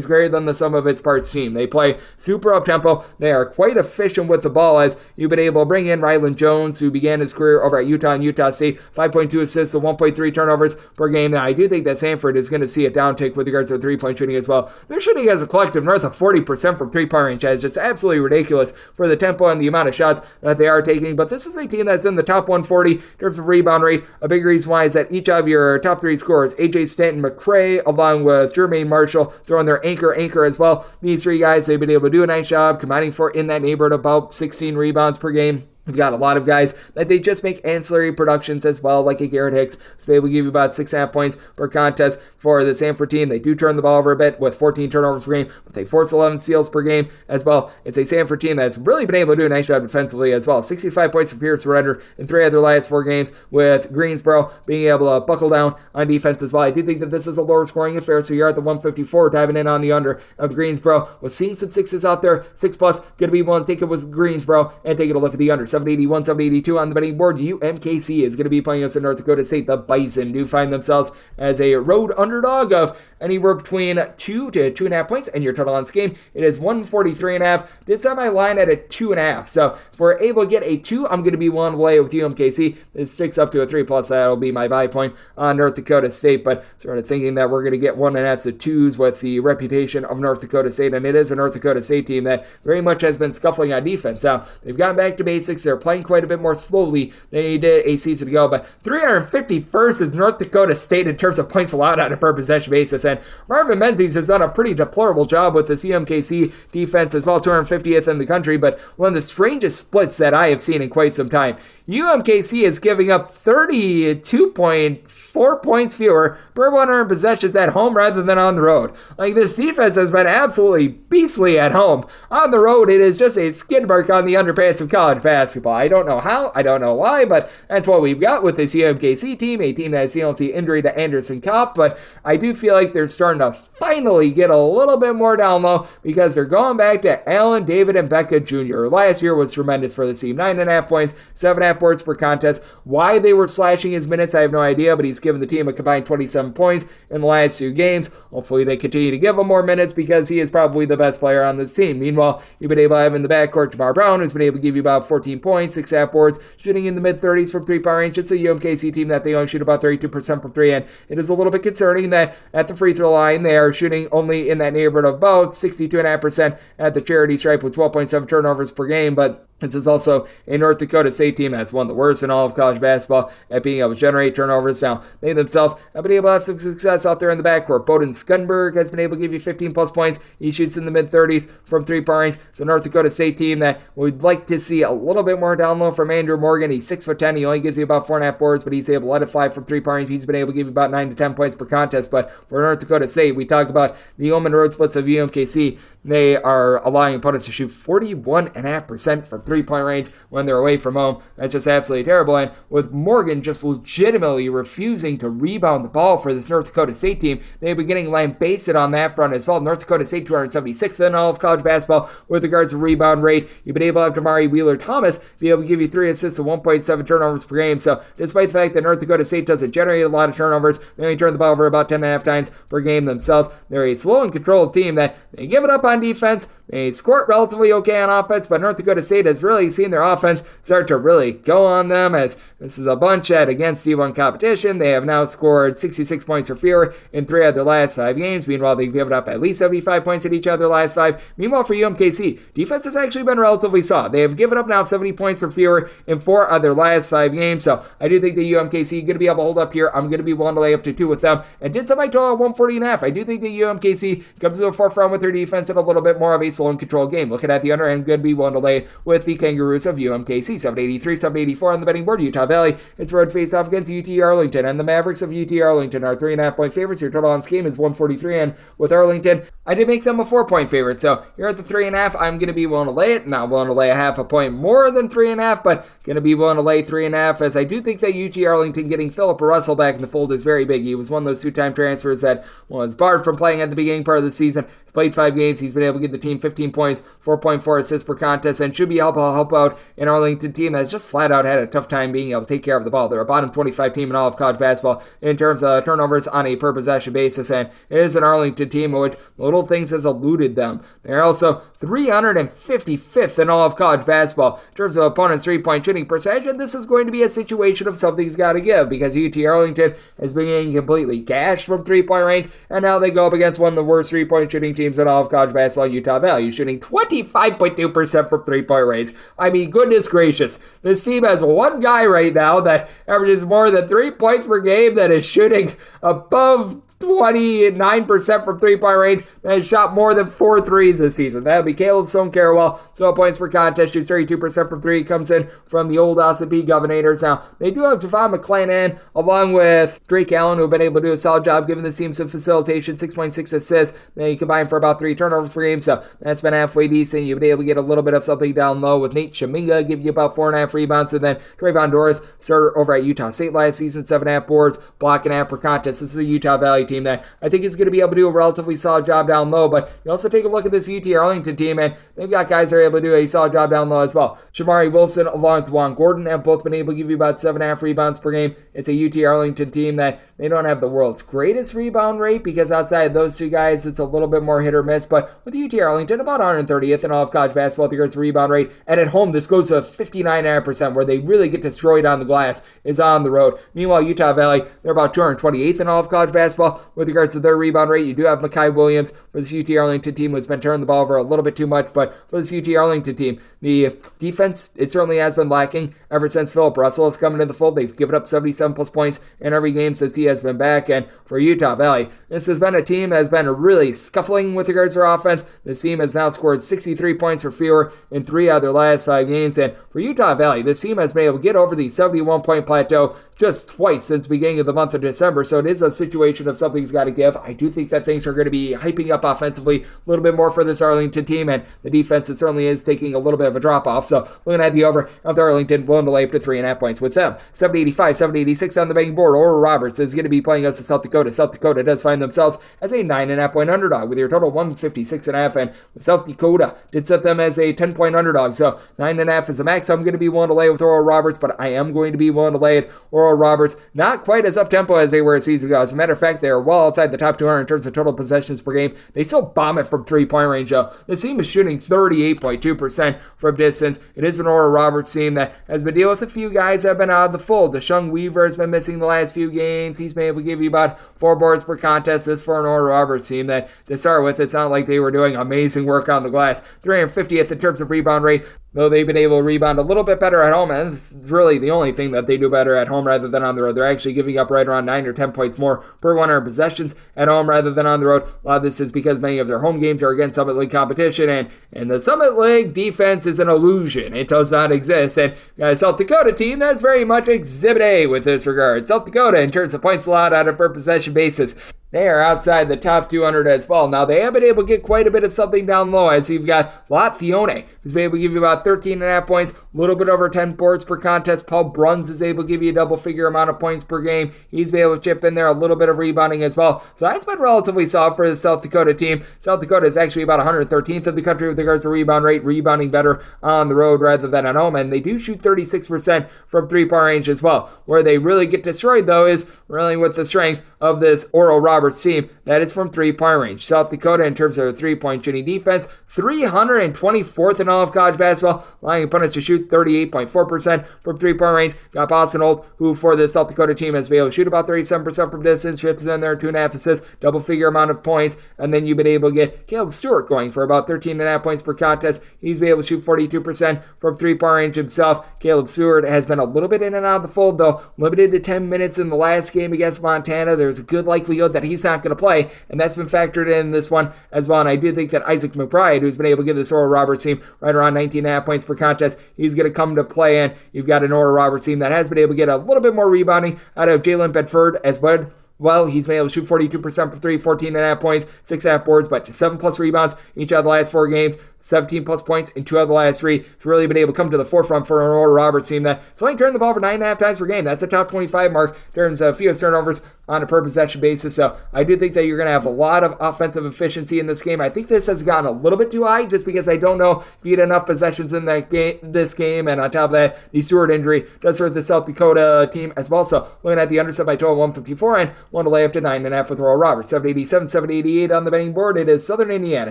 greater than the sum of its parts team. They play super up-tempo. They are quite efficient with the ball, as you've been able to bring in Ryland Jones, who began his career over at Utah and Utah State, 5.2 assists and 1.3 turnovers per game. Now, I do think that Samford is going to see a downtick with regards to three-point shooting as well. They're shooting as a collective north of 40% from three-point range. That is just absolutely ridiculous for the tempo and the amount of shots that they are taking, but this is a team that's in the top 140 in terms of rebound rate. A big reason why is that each of your top 3 scorers, AJ Stanton McCray, along with Jermaine Marshall, throwing their anchor as well. These 3 guys, they've been able to do a nice job combining for in that neighborhood about 16 rebounds per game. We've got a lot of guys that they just make ancillary productions as well, like a Garrett Hicks, who's able to give you about 6.5 points per contest for the Samford team. They do turn the ball over a bit with 14 turnovers per game, but they force 11 steals per game as well. It's a Samford team that's really been able to do a nice job defensively as well. 65 points for pure surrender in 3 of their last 4 games, with Greensboro being able to buckle down on defense as well. I do think that this is a lower scoring affair, so you're at the 154, diving in on the under of Greensboro. We're seeing some 6s out there, 6+, going to be willing to take it with Greensboro and taking a look at the under. 781, 782 on the betting board. UMKC is going to be playing us in North Dakota State. The Bison do find themselves as a road underdog of anywhere between 2 to 2.5 points, and your total on this game, it is 143.5. Did set my line at a 2.5, so if we're able to get a 2, I'm going to be willing to lay with UMKC. This sticks up to a 3+, that'll be my buy point on North Dakota State, but sort of thinking that we're going to get 1.5s to 2s with the reputation of North Dakota State, and it is a North Dakota State team that very much has been scuffling on defense. Now, they've gotten back to basics. statistics. They're playing quite a bit more slowly than he did a season ago, but 351st is North Dakota State in terms of points allowed on a per possession basis, and Marvin Menzies has done a pretty deplorable job with this UMKC defense as well, 250th in the country, but one of the strangest splits that I have seen in quite some time. UMKC is giving up 32.4 points fewer per 100 possessions at home rather than on the road. Like, this defense has been absolutely beastly at home. On the road, it is just a skid mark on the underpants of college basketball. I don't know how, I don't know why, but that's what we've got with this UMKC team, a team that has the only injury to Anderson Kopp, but I do feel like they're starting to finally get a little bit more down low because they're going back to Allen, David, and Becca Jr. Last year was tremendous for the team. 9.5 points, 7.5 boards per contest. Why they were slashing his minutes, I have no idea, but he's given the team a combined 27 points in the last 2 games. Hopefully they continue to give him more minutes because he is probably the best player on this team. Meanwhile, you've been able to have in the backcourt Jamar Brown, who's been able to give you about 14 points, 6.5 boards, shooting in the mid-30s from three-point range. It's a UMKC team that they only shoot about 32% from 3, and it is a little bit concerning that at the free throw line they are shooting only in that neighborhood of about 62.5% at the charity stripe with 12.7 turnovers per game, but this is also a North Dakota State team that's one of the worst in all of college basketball at being able to generate turnovers. Now, they themselves have been able to have some success out there in the backcourt. Bowden Skunberg has been able to give you 15 plus points. He shoots in the mid-30s from three-point range. It's a North Dakota State team that we'd like to see a little bit more down low from Andrew Morgan. He's 6'10". He only gives you about 4.5 boards, but he's able to let it fly from three-point range. He's been able to give you about 9 to 10 points per contest. But for North Dakota State, we talk about the Oman road splits of UMKC. They are allowing opponents to shoot 41.5% from three-point range when they're away from home. That's just absolutely terrible. And with Morgan just legitimately refusing to rebound the ball for this North Dakota State team, they've been getting lambasted on that front as well. North Dakota State 276th in all of college basketball with regards to rebound rate. You've been able to have Damari Wheeler-Thomas be able to give you 3 assists and 1.7 turnovers per game. So despite the fact that North Dakota State doesn't generate a lot of turnovers, they only turn the ball over about 10.5 times per game themselves. They're a slow and controlled team that they give it up on defense. They score relatively okay on offense, but North Dakota State has really seen their offense start to really go on them, as this is a bunch that against D1 competition. They have now scored 66 points or fewer in 3 of their last 5 games. Meanwhile, they've given up at least 75 points in each of their last 5. Meanwhile, for UMKC, defense has actually been relatively solid. They have given up now 70 points or fewer in 4 of their last 5 games. So I do think the UMKC is going to be able to hold up here. I'm going to be willing to lay up to 2 with them. And did somebody total at 140.5. I do think the UMKC comes to the forefront with their defense in a little bit more of a slow and controlled game. Looking at the under end, good be willing to lay with the Kangaroos of UMKC. 783, 784 on the betting board. Utah Valley, it's road face off against UT Arlington, and the Mavericks of UT Arlington are 3.5 point favorites. Your total on this game is 143, and with Arlington, I did make them a 4 point favorite. So here at the 3.5, I'm going to be willing to lay it. Not willing to lay a half a point more than 3.5, but going to be willing to lay 3.5, as I do think that UT Arlington getting Philip Russell back in the fold is very big. He was one of those 2-time transfers that was barred from playing at the beginning part of the season. He's played 5 games. He's been able to give the team 15 points, 4.4 assists per contest, and should be able to help out an Arlington team that's just flat out had a tough time being able to take care of the ball. They're a bottom 25 team in all of college basketball in terms of turnovers on a per possession basis, and it is an Arlington team which little things has eluded them. They're also 355th in all of college basketball in terms of opponents' 3-point shooting percentage, and this is going to be a situation of something's got to give, because UT Arlington has been getting completely gashed from 3-point range, and now they go up against one of the worst 3-point shooting teams in all of college basketball, Utah Valley, shooting 25.2% from 3-point range. I mean, goodness gracious. This team has one guy right now that averages more than 3 points per game, that is shooting above 29% from 3-point range, and has shot more than 4 threes this season. That would be Caleb Stone Carrawell, 12 points per contest, shoots 32% from 3. Comes in from the old Austin Peay Governors. Now, they do have Javon McClanahan along with Drake Allen, who have been able to do a solid job giving the team some facilitation, 6.6 assists. They combine for about 3 turnovers per game, so that's been halfway decent. You've been able to get a little bit of something down low with Nate Shaminga, give you about 4.5 rebounds, and then Trayvon Doris, starter over at Utah State last season, 7.5 boards, block and half per contest. This is a Utah Valley team that I think is going to be able to do a relatively solid job down low, but you also take a look at this UT Arlington team, and they've got guys that are able to do a solid job down low as well. Shamari Wilson along with Juan Gordon have both been able to give you about 7.5 rebounds per game. It's a UT Arlington team that they don't have the world's greatest rebound rate, because outside of those 2 guys, it's a little bit more hit or miss, but with UT Arlington, about 130th in all of college basketball with regards to rebound rate, and at home, this goes to 59.5%, where they really get destroyed on the glass is on the road. Meanwhile, Utah Valley, they're about 228th in all of college basketball with regards to their rebound rate. You do have Makai Williams for this UT Arlington team, who's been turning the ball over a little bit too much, but for this UT Arlington team, The defense, it certainly has been lacking ever since Philip Russell has come into the fold. They've given up 77 plus points in every game since he has been back. And for Utah Valley, this has been a team that has been really scuffling with regards to their offense. This team has now scored 63 points or fewer in 3 out of their last 5 games. And for Utah Valley, this team has been able to get over the 71-point plateau just twice since the beginning of the month of December. So it is a situation of something's got to give. I do think that things are going to be hyping up offensively a little bit more for this Arlington team, and the defense, it certainly is taking a little bit of a drop off. So looking at the over of the Arlington, willing to lay up to 3.5 points with them. 785, 786 on the betting board. Oral Roberts is going to be playing us in South Dakota. South Dakota does find themselves as a 9.5 point underdog with your total 156.5, and South Dakota did set them as a 10-point underdog. So 9.5 is a max. I'm going to be willing to lay with Oral Roberts, but I am going to be willing to lay it. Oral Roberts, not quite as up-tempo as they were a season ago. As a matter of fact, they are well outside the top 200 in terms of total possessions per game. They still bomb it from 3-point range, though. This team is shooting 38.2% from distance. It is an Oral Roberts team that has been dealing with a few guys that have been out of the fold. DeShung Weaver has been missing the last few games. He's been able to give you about 4 boards per contest. This for an Oral Roberts team that, to start with, it's not like they were doing amazing work on the glass. 350th in terms of rebound rate, though they've been able to rebound a little bit better at home, and this is really the only thing that they do better at home rather than on the road. They're actually giving up right around 9 or 10 points more per 100 possessions at home rather than on the road. A lot of this is because many of their home games are against Summit League competition, and the Summit League defense is an illusion. It does not exist, and a South Dakota team that's very much Exhibit A with this regard. South Dakota, in terms of points allowed on a per possession basis, they are outside the top 200 as well. Now, they have been able to get quite a bit of something down low, as you've got Lot Fione, who's been able to give you about 13.5 points, a little bit over 10 boards per contest. Paul Bruns is able to give you a double-figure amount of points per game. He's been able to chip in there a little bit of rebounding as well. So that's been relatively solid for the South Dakota team. South Dakota is actually about 113th in the country with regards to rebound rate, rebounding better on the road rather than at home, and they do shoot 36% from 3-point range as well. Where they really get destroyed, though, is really with the strength of this Oral Roberts team that is from 3-point range. South Dakota, in terms of their 3-point shooting defense, 324th in all of college basketball, allowing opponents to shoot 38.4% from 3-point range. Got Boston Holt, who for the South Dakota team has been able to shoot about 37% from distance, chips in there, 2.5 assists, double-figure amount of points, and then you've been able to get Caleb Stewart going for about 13.5 points per contest. He's been able to shoot 42% from 3-point range himself. Caleb Stewart has been a little bit in and out of the fold, though, limited to 10 minutes in the last game against Montana. There's a good likelihood that he's not going to play, and that's been factored in this one as well. And I do think that Isaac McBride, who's been able to give this Oral Roberts team right around 19.5 points per contest, he's going to come to play, and you've got an Oral Roberts team that has been able to get a little bit more rebounding out of Jalen Bedford as well. He's been able to shoot 42% from 3, 14.5 points, 6.5 boards, but 7+ rebounds each of the last 4 games, 17+ points in 2 of the last 3. It's really been able to come to the forefront for an Oral Roberts team that's only turned the ball over 9.5 times per game. That's a top 25 mark in terms of fewest turnovers on a per possession basis. So I do think that you're going to have a lot of offensive efficiency in this game. I think this has gotten a little bit too high just because I don't know if you get enough possessions in this game. And on top of that, the Stewart injury does hurt the South Dakota team as well. So looking at the underset by total 154 and want to lay up to 9.5 with Oral Roberts. 787, 788 on the betting board. It is Southern Indiana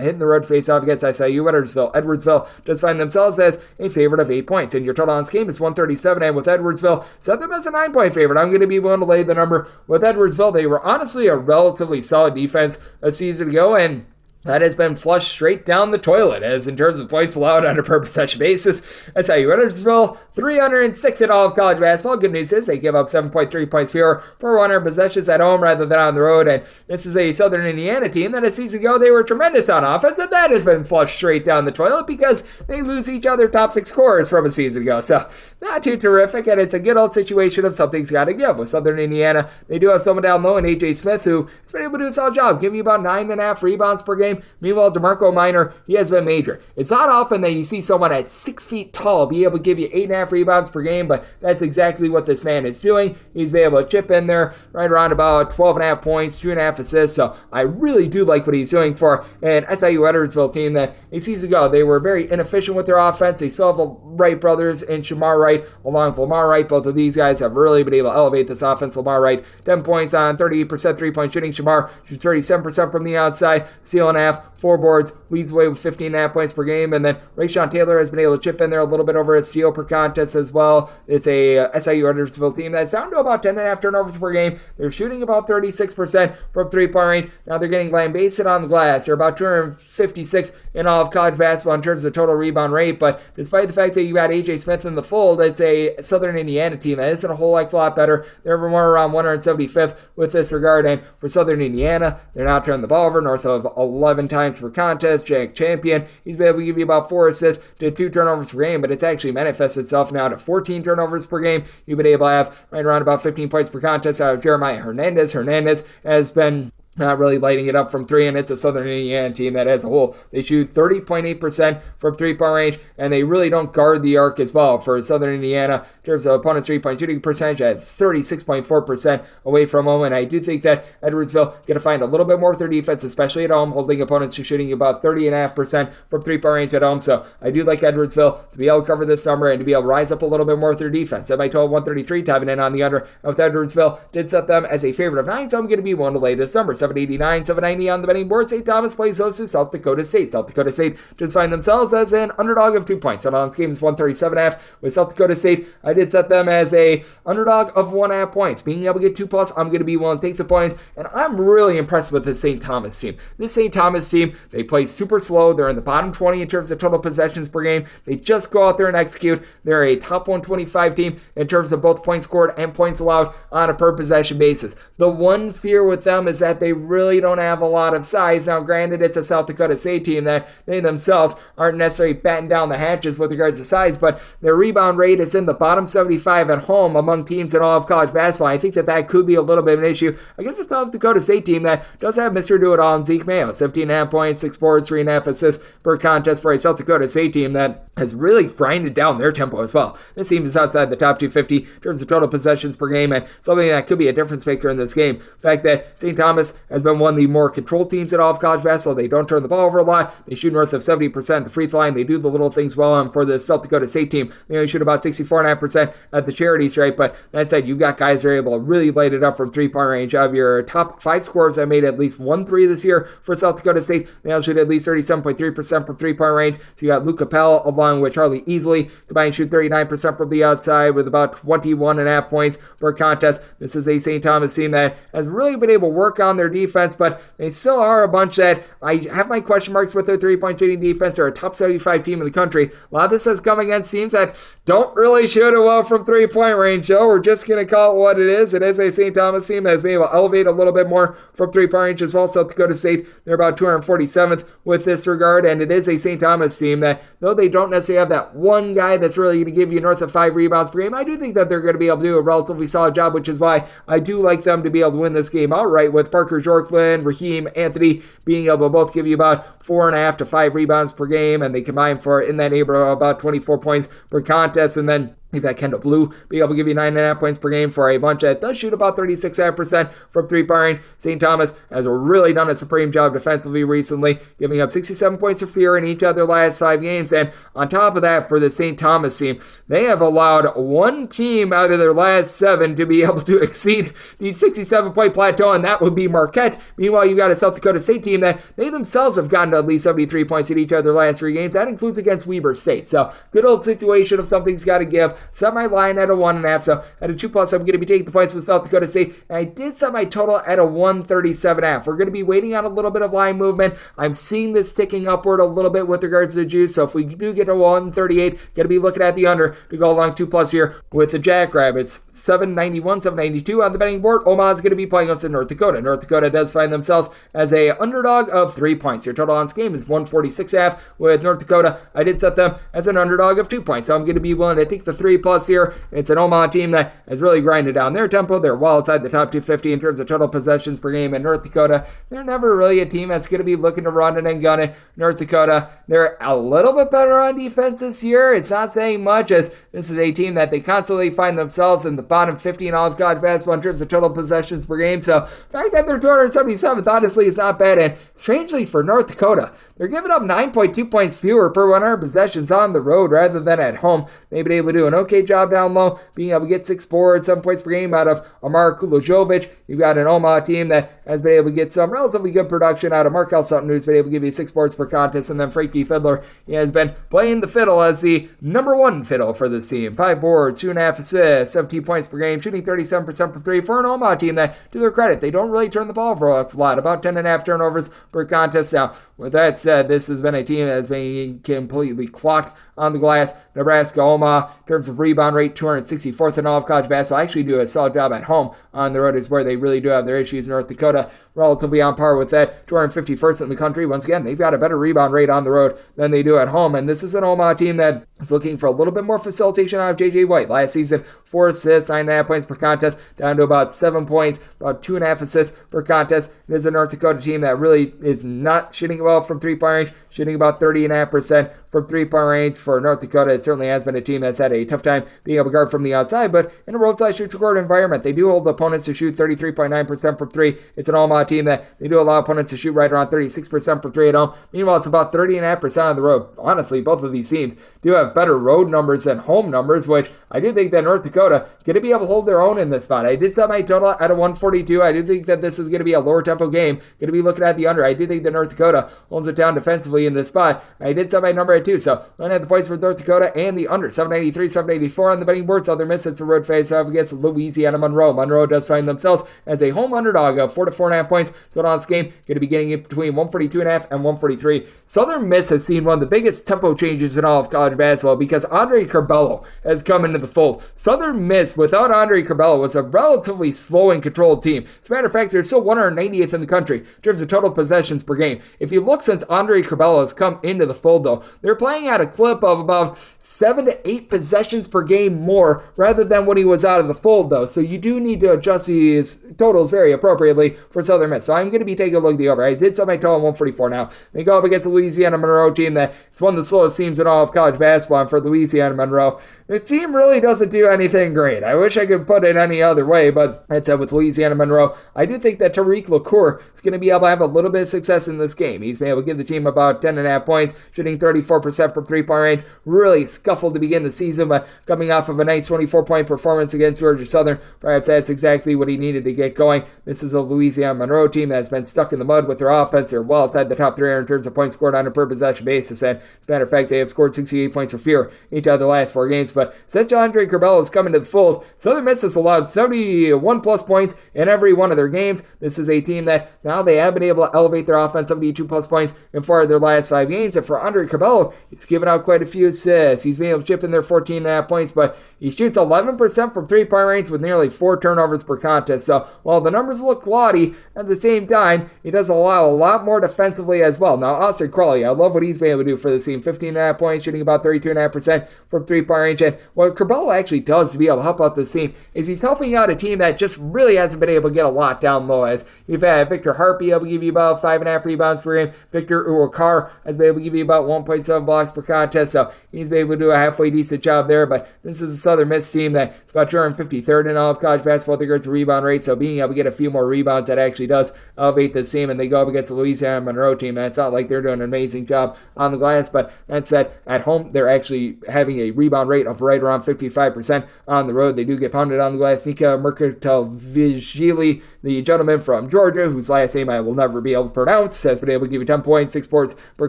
hitting the road face-off against SIU Edwardsville. Edwardsville does find themselves as a favorite of 8 points. And your total on this game is 137. And with Edwardsville, set them as a 9-point favorite. I'm going to be willing to lay the number with Edwardsville. They were honestly a relatively solid defense a season ago, and that has been flushed straight down the toilet, as in terms of points allowed on a per possession basis. That's how you Edwardsville, 306th in all of college basketball. Good news is they give up 7.3 points fewer per 100 possessions at home rather than on the road. And this is a Southern Indiana team that a season ago they were tremendous on offense, and that has been flushed straight down the toilet because they lose each other top 6 scorers from a season ago. So not too terrific, and it's a good old situation of something's got to give. With Southern Indiana, they do have someone down low in A.J. Smith, who has been able to do a solid job, giving you about 9.5 rebounds per game. Meanwhile, DeMarco Minor, he has been major. It's not often that you see someone at 6 feet tall be able to give you 8.5 rebounds per game, but that's exactly what this man is doing. He's been able to chip in there right around about 12.5 points, 2.5 assists, so I really do like what he's doing for an SIU Edwardsville team that a season ago, they were very inefficient with their offense. They still have the Wright brothers and Shamar Wright along with Lamar Wright. Both of these guys have really been able to elevate this offense. Lamar Wright, 10 points on 38% 3-point shooting. Shamar shoots 37% from the outside, steal and a half, 4 boards, leads the way with 15.5 points per game. And then Rayshawn Taylor has been able to chip in there a little bit over a steal per contest as well. It's a SIU Edwardsville team that's down to about 10.5 turnovers per game. They're shooting about 36% from 3-point range. Now they're getting lambasted on the glass. They're about 256th in all of college basketball in terms of total rebound rate, but despite the fact that you got A.J. Smith in the fold, it's a Southern Indiana team that isn't a whole heck of a lot better. They're more around 175th with this regard, and for Southern Indiana, they're now turning the ball over north of 11 times per contest. Jack Champion, he's been able to give you about 4 assists to 2 turnovers per game, but it's actually manifested itself now to 14 turnovers per game. You've been able to have right around about 15 points per contest out of Jeremiah Hernandez. Hernandez has been not really lighting it up from 3, and it's a Southern Indiana team that as a whole, they shoot 30.8% from 3-point range, and they really don't guard the arc as well. For Southern Indiana, in terms of opponents' 3-point shooting percentage, that's 36.4% away from home, and I do think that Edwardsville going to find a little bit more with their defense, especially at home, holding opponents to shooting about 30.5% from 3-point range at home, so I do like Edwardsville to be able to cover this number and to be able to rise up a little bit more with their defense. At my total 133, diving in on the under with Edwardsville, did set them as a favorite of 9, so I'm going to be willing to lay this number. 789, 790 on the betting board. St. Thomas plays host to South Dakota State. South Dakota State just find themselves as an underdog of 2 points. So now this game is 137.5 with South Dakota State. I did set them as a underdog of 1.5 points. Being able to get 2+, I'm going to be willing to take the points, and I'm really impressed with this St. Thomas team. This St. Thomas team, they play super slow. They're in the bottom 20 in terms of total possessions per game. They just go out there and execute. They're a top 125 team in terms of both points scored and points allowed on a per possession basis. The one fear with them is that they really don't have a lot of size. Now, granted, it's a South Dakota State team that they themselves aren't necessarily batting down the hatches with regards to size, but their rebound rate is in the bottom 75 at home among teams in all of college basketball. I think that could be a little bit of an issue against the South Dakota State team that does have Mr. Do-It-All in Zeke Mayo. 17.5 points, 6 boards, 3.5 assists per contest for a South Dakota State team that has really grinded down their tempo as well. This team is outside the top 250 in terms of total possessions per game, and something that could be a difference maker in this game. The fact that St. Thomas has been one of the more controlled teams in all of college basketball. They don't turn the ball over a lot. They shoot north of 70% at the free throw line. They do the little things well. And for the South Dakota State team, they only shoot about 64.5% at the charity stripe. But that said, you've got guys that are able to really light it up from 3-point range. Of your top 5 scorers that made at least 1 3 this year for South Dakota State, they all shoot at least 37.3% from 3-point range. So you got Luke Capel along with Charlie Easley combined shoot 39% from the outside with about 21.5 points per contest. This is a St. Thomas team that has really been able to work on their defense, but they still are a bunch that I have my question marks with their 3-point shooting defense. They're a top 75 team in the country. A lot of this has come against teams that don't really shoot it well from 3-point range, so we're just going to call it what it is. It is a St. Thomas team that has been able to elevate a little bit more from 3-point range as well. South Dakota State, they're about 247th with this regard, and it is a St. Thomas team that, though they don't necessarily have that one guy that's really going to give you north of 5 rebounds per game, I do think that they're going to be able to do a relatively solid job, which is why I do like them to be able to win this game outright, with Parker Jorklin, Raheem Anthony being able to both give you about 4.5 to 5 rebounds per game, and they combine for in that neighborhood about 24 points per contest. And then you've got Kendall Blue being able to give you 9.5 points per game for a bunch that does shoot about 36.5% from 3-point range. St. Thomas has really done a supreme job defensively recently, giving up 67 points of fear in each of their last 5 games. And on top of that, for the St. Thomas team, they have allowed one team out of their last 7 to be able to exceed the 67-point plateau, and that would be Marquette. Meanwhile, you've got a South Dakota State team that they themselves have gotten to at least 73 points in each of their last 3 games. That includes against Weber State. So good old situation of something's got to give. Set my line at a 1.5, so at a 2+, I'm going to be taking the points with South Dakota State, and I did set my total at a 137.5. We're going to be waiting on a little bit of line movement. I'm seeing this ticking upward a little bit with regards to the juice, so if we do get to 138, going to be looking at the under to go along 2+ here with the Jackrabbits. 791, 792 on the betting board. Omaha's going to be playing us in North Dakota. North Dakota does find themselves as a underdog of 3 points. Your total on this game is 146.5 with North Dakota. I did set them as an underdog of 2 points, so I'm going to be willing to take the 3+ here. It's an Omaha team that has really grinded down their tempo. They're well outside the top 250 in terms of total possessions per game. In North Dakota, they're never really a team that's going to be looking to run it and gun it. North Dakota, they're a little bit better on defense this year. It's not saying much, as this is a team that they constantly find themselves in the bottom 50 in all of college basketball in terms of total possessions per game. So the fact that they're 277th, honestly, is not bad. And strangely for North Dakota, they're giving up 9.2 points fewer per 100 possessions on the road rather than at home. They've been able to do an okay job down low, being able to get 6 boards, 7 points per game out of Amar Kulojovic. You've got an Omaha team that has been able to get some relatively good production out of Markel Sutton, who's been able to give you 6 boards per contest, and then Frankie Fiddler, he has been playing the fiddle as the number 1 fiddle for this team. 5 boards, 2.5 assists, 17 points per game, shooting 37% from 3 for an Omaha team that, to their credit, they don't really turn the ball over a lot, about 10.5 turnovers per contest. Now, with that said, this has been a team that has been completely clocked on the glass. Nebraska, Omaha, in terms of rebound rate, 264th in all of college basketball. Actually do a solid job at home. On the road is where they really do have their issues. North Dakota, relatively on par with that, 251st in the country. Once again, they've got a better rebound rate on the road than they do at home, and this is an Omaha team that is looking for a little bit more facilitation out of J.J. White. Last season, 4 assists, 9.5 points per contest, down to about 7 points, about 2.5 assists per contest. It is a North Dakota team that really is not shooting well from three-point range, shooting about 30.5% from three-point range. For North Dakota, it certainly has been a team that's had a tough time being able to guard from the outside, but in a roadside shoot-to-guard environment, they do hold opponents to shoot 33.9% from 3. It's an Omaha team that they do allow opponents to shoot right around 36% from 3 at home. Meanwhile, it's about 30.5% on the road. Honestly, both of these teams do have better road numbers than home numbers, which I do think that North Dakota going to be able to hold their own in this spot. I did set my total at a 142. I do think that this is going to be a lower tempo game. Going to be looking at the under. I do think that North Dakota holds it down defensively in this spot. I did set my number at 2, so looking at the points for North Dakota and the under. 793, 784 on the betting board. Southern Miss, it's a road face-off against Louisiana Monroe. Monroe does find themselves as a home underdog of 4 to 4.5 points. Total on this game going to be getting it between 142.5 and 143. Southern Miss has seen one of the biggest tempo changes in all of college basketball because Andre Curbelo has come into the fold. Southern Miss, without Andre Curbelo, was a relatively slow and controlled team. As a matter of fact, they're still 190th in the country in terms of total possessions per game. If you look since Andre Curbelo has come into the fold, though, they're playing at a clip of about 7 to 8 possessions per game more rather than when he was out of the fold, though. So you do need to adjust these totals very appropriately for Southern Miss. So I'm going to be taking a look at the over. I did set my total at 144 now. They go up against the Louisiana Monroe team that is one of the slowest teams in all of college basketball. And for Louisiana Monroe, this team really doesn't do anything great. I wish I could put it any other way, but that said, with Louisiana Monroe, I do think that Tariq LaCour is going to be able to have a little bit of success in this game. He's been able to give the team about 10.5 points, shooting 34% from three-point range. Really scuffled to begin the season, but coming off of a nice 24-point performance against Georgia Southern, perhaps that's exactly what he needed to get going. This is a Louisiana Monroe team that has been stuck in the mud with their offense. They're well outside the top 3 in terms of points scored on a per-possession basis, and as a matter of fact, they have scored 68 points or fewer each of their last 4 games. But since Andre Curbelo has come into the fold, Southern Miss has allowed 71-plus points in every one of their games. This is a team that now they have been able to elevate their offense 72-plus points in 4 of their last 5 games. And for Andre Curbelo, he's given out quite a few assists. He's been able to chip in their 14.5 points, but he shoots 11% from three-point range with nearly 4 turnovers per contest. So while the numbers look gaudy, at the same time, he does allow a lot more defensively as well. Now, Austin Crawley, I love what he's been able to do for the team. 15.5 points, shooting about 32.5% from three-point range. And what Curbelo actually does to be able to help out this team is he's helping out a team that just really hasn't been able to get a lot down low. As you've had Victor Hart be able to give you about 5.5 rebounds per game. Victor Uwakar has been able to give you about 1.7 blocks per contest. So he's been able to do a halfway decent job there. But this is a Southern Miss team that's about 253rd in all of college basketball with regards to rebound rate. So being able to get a few more rebounds, that actually does elevate this team. And they go up against the Louisiana Monroe team. And it's not like they're doing an amazing job on the glass. But that said, at home, they're actually having a rebound rate of right around 55%. On the road, they do get pounded on the glass. Nika Mercatelvigili, the gentleman from Georgia, whose last name I will never be able to pronounce, has been able to give you 10 points, 6 boards per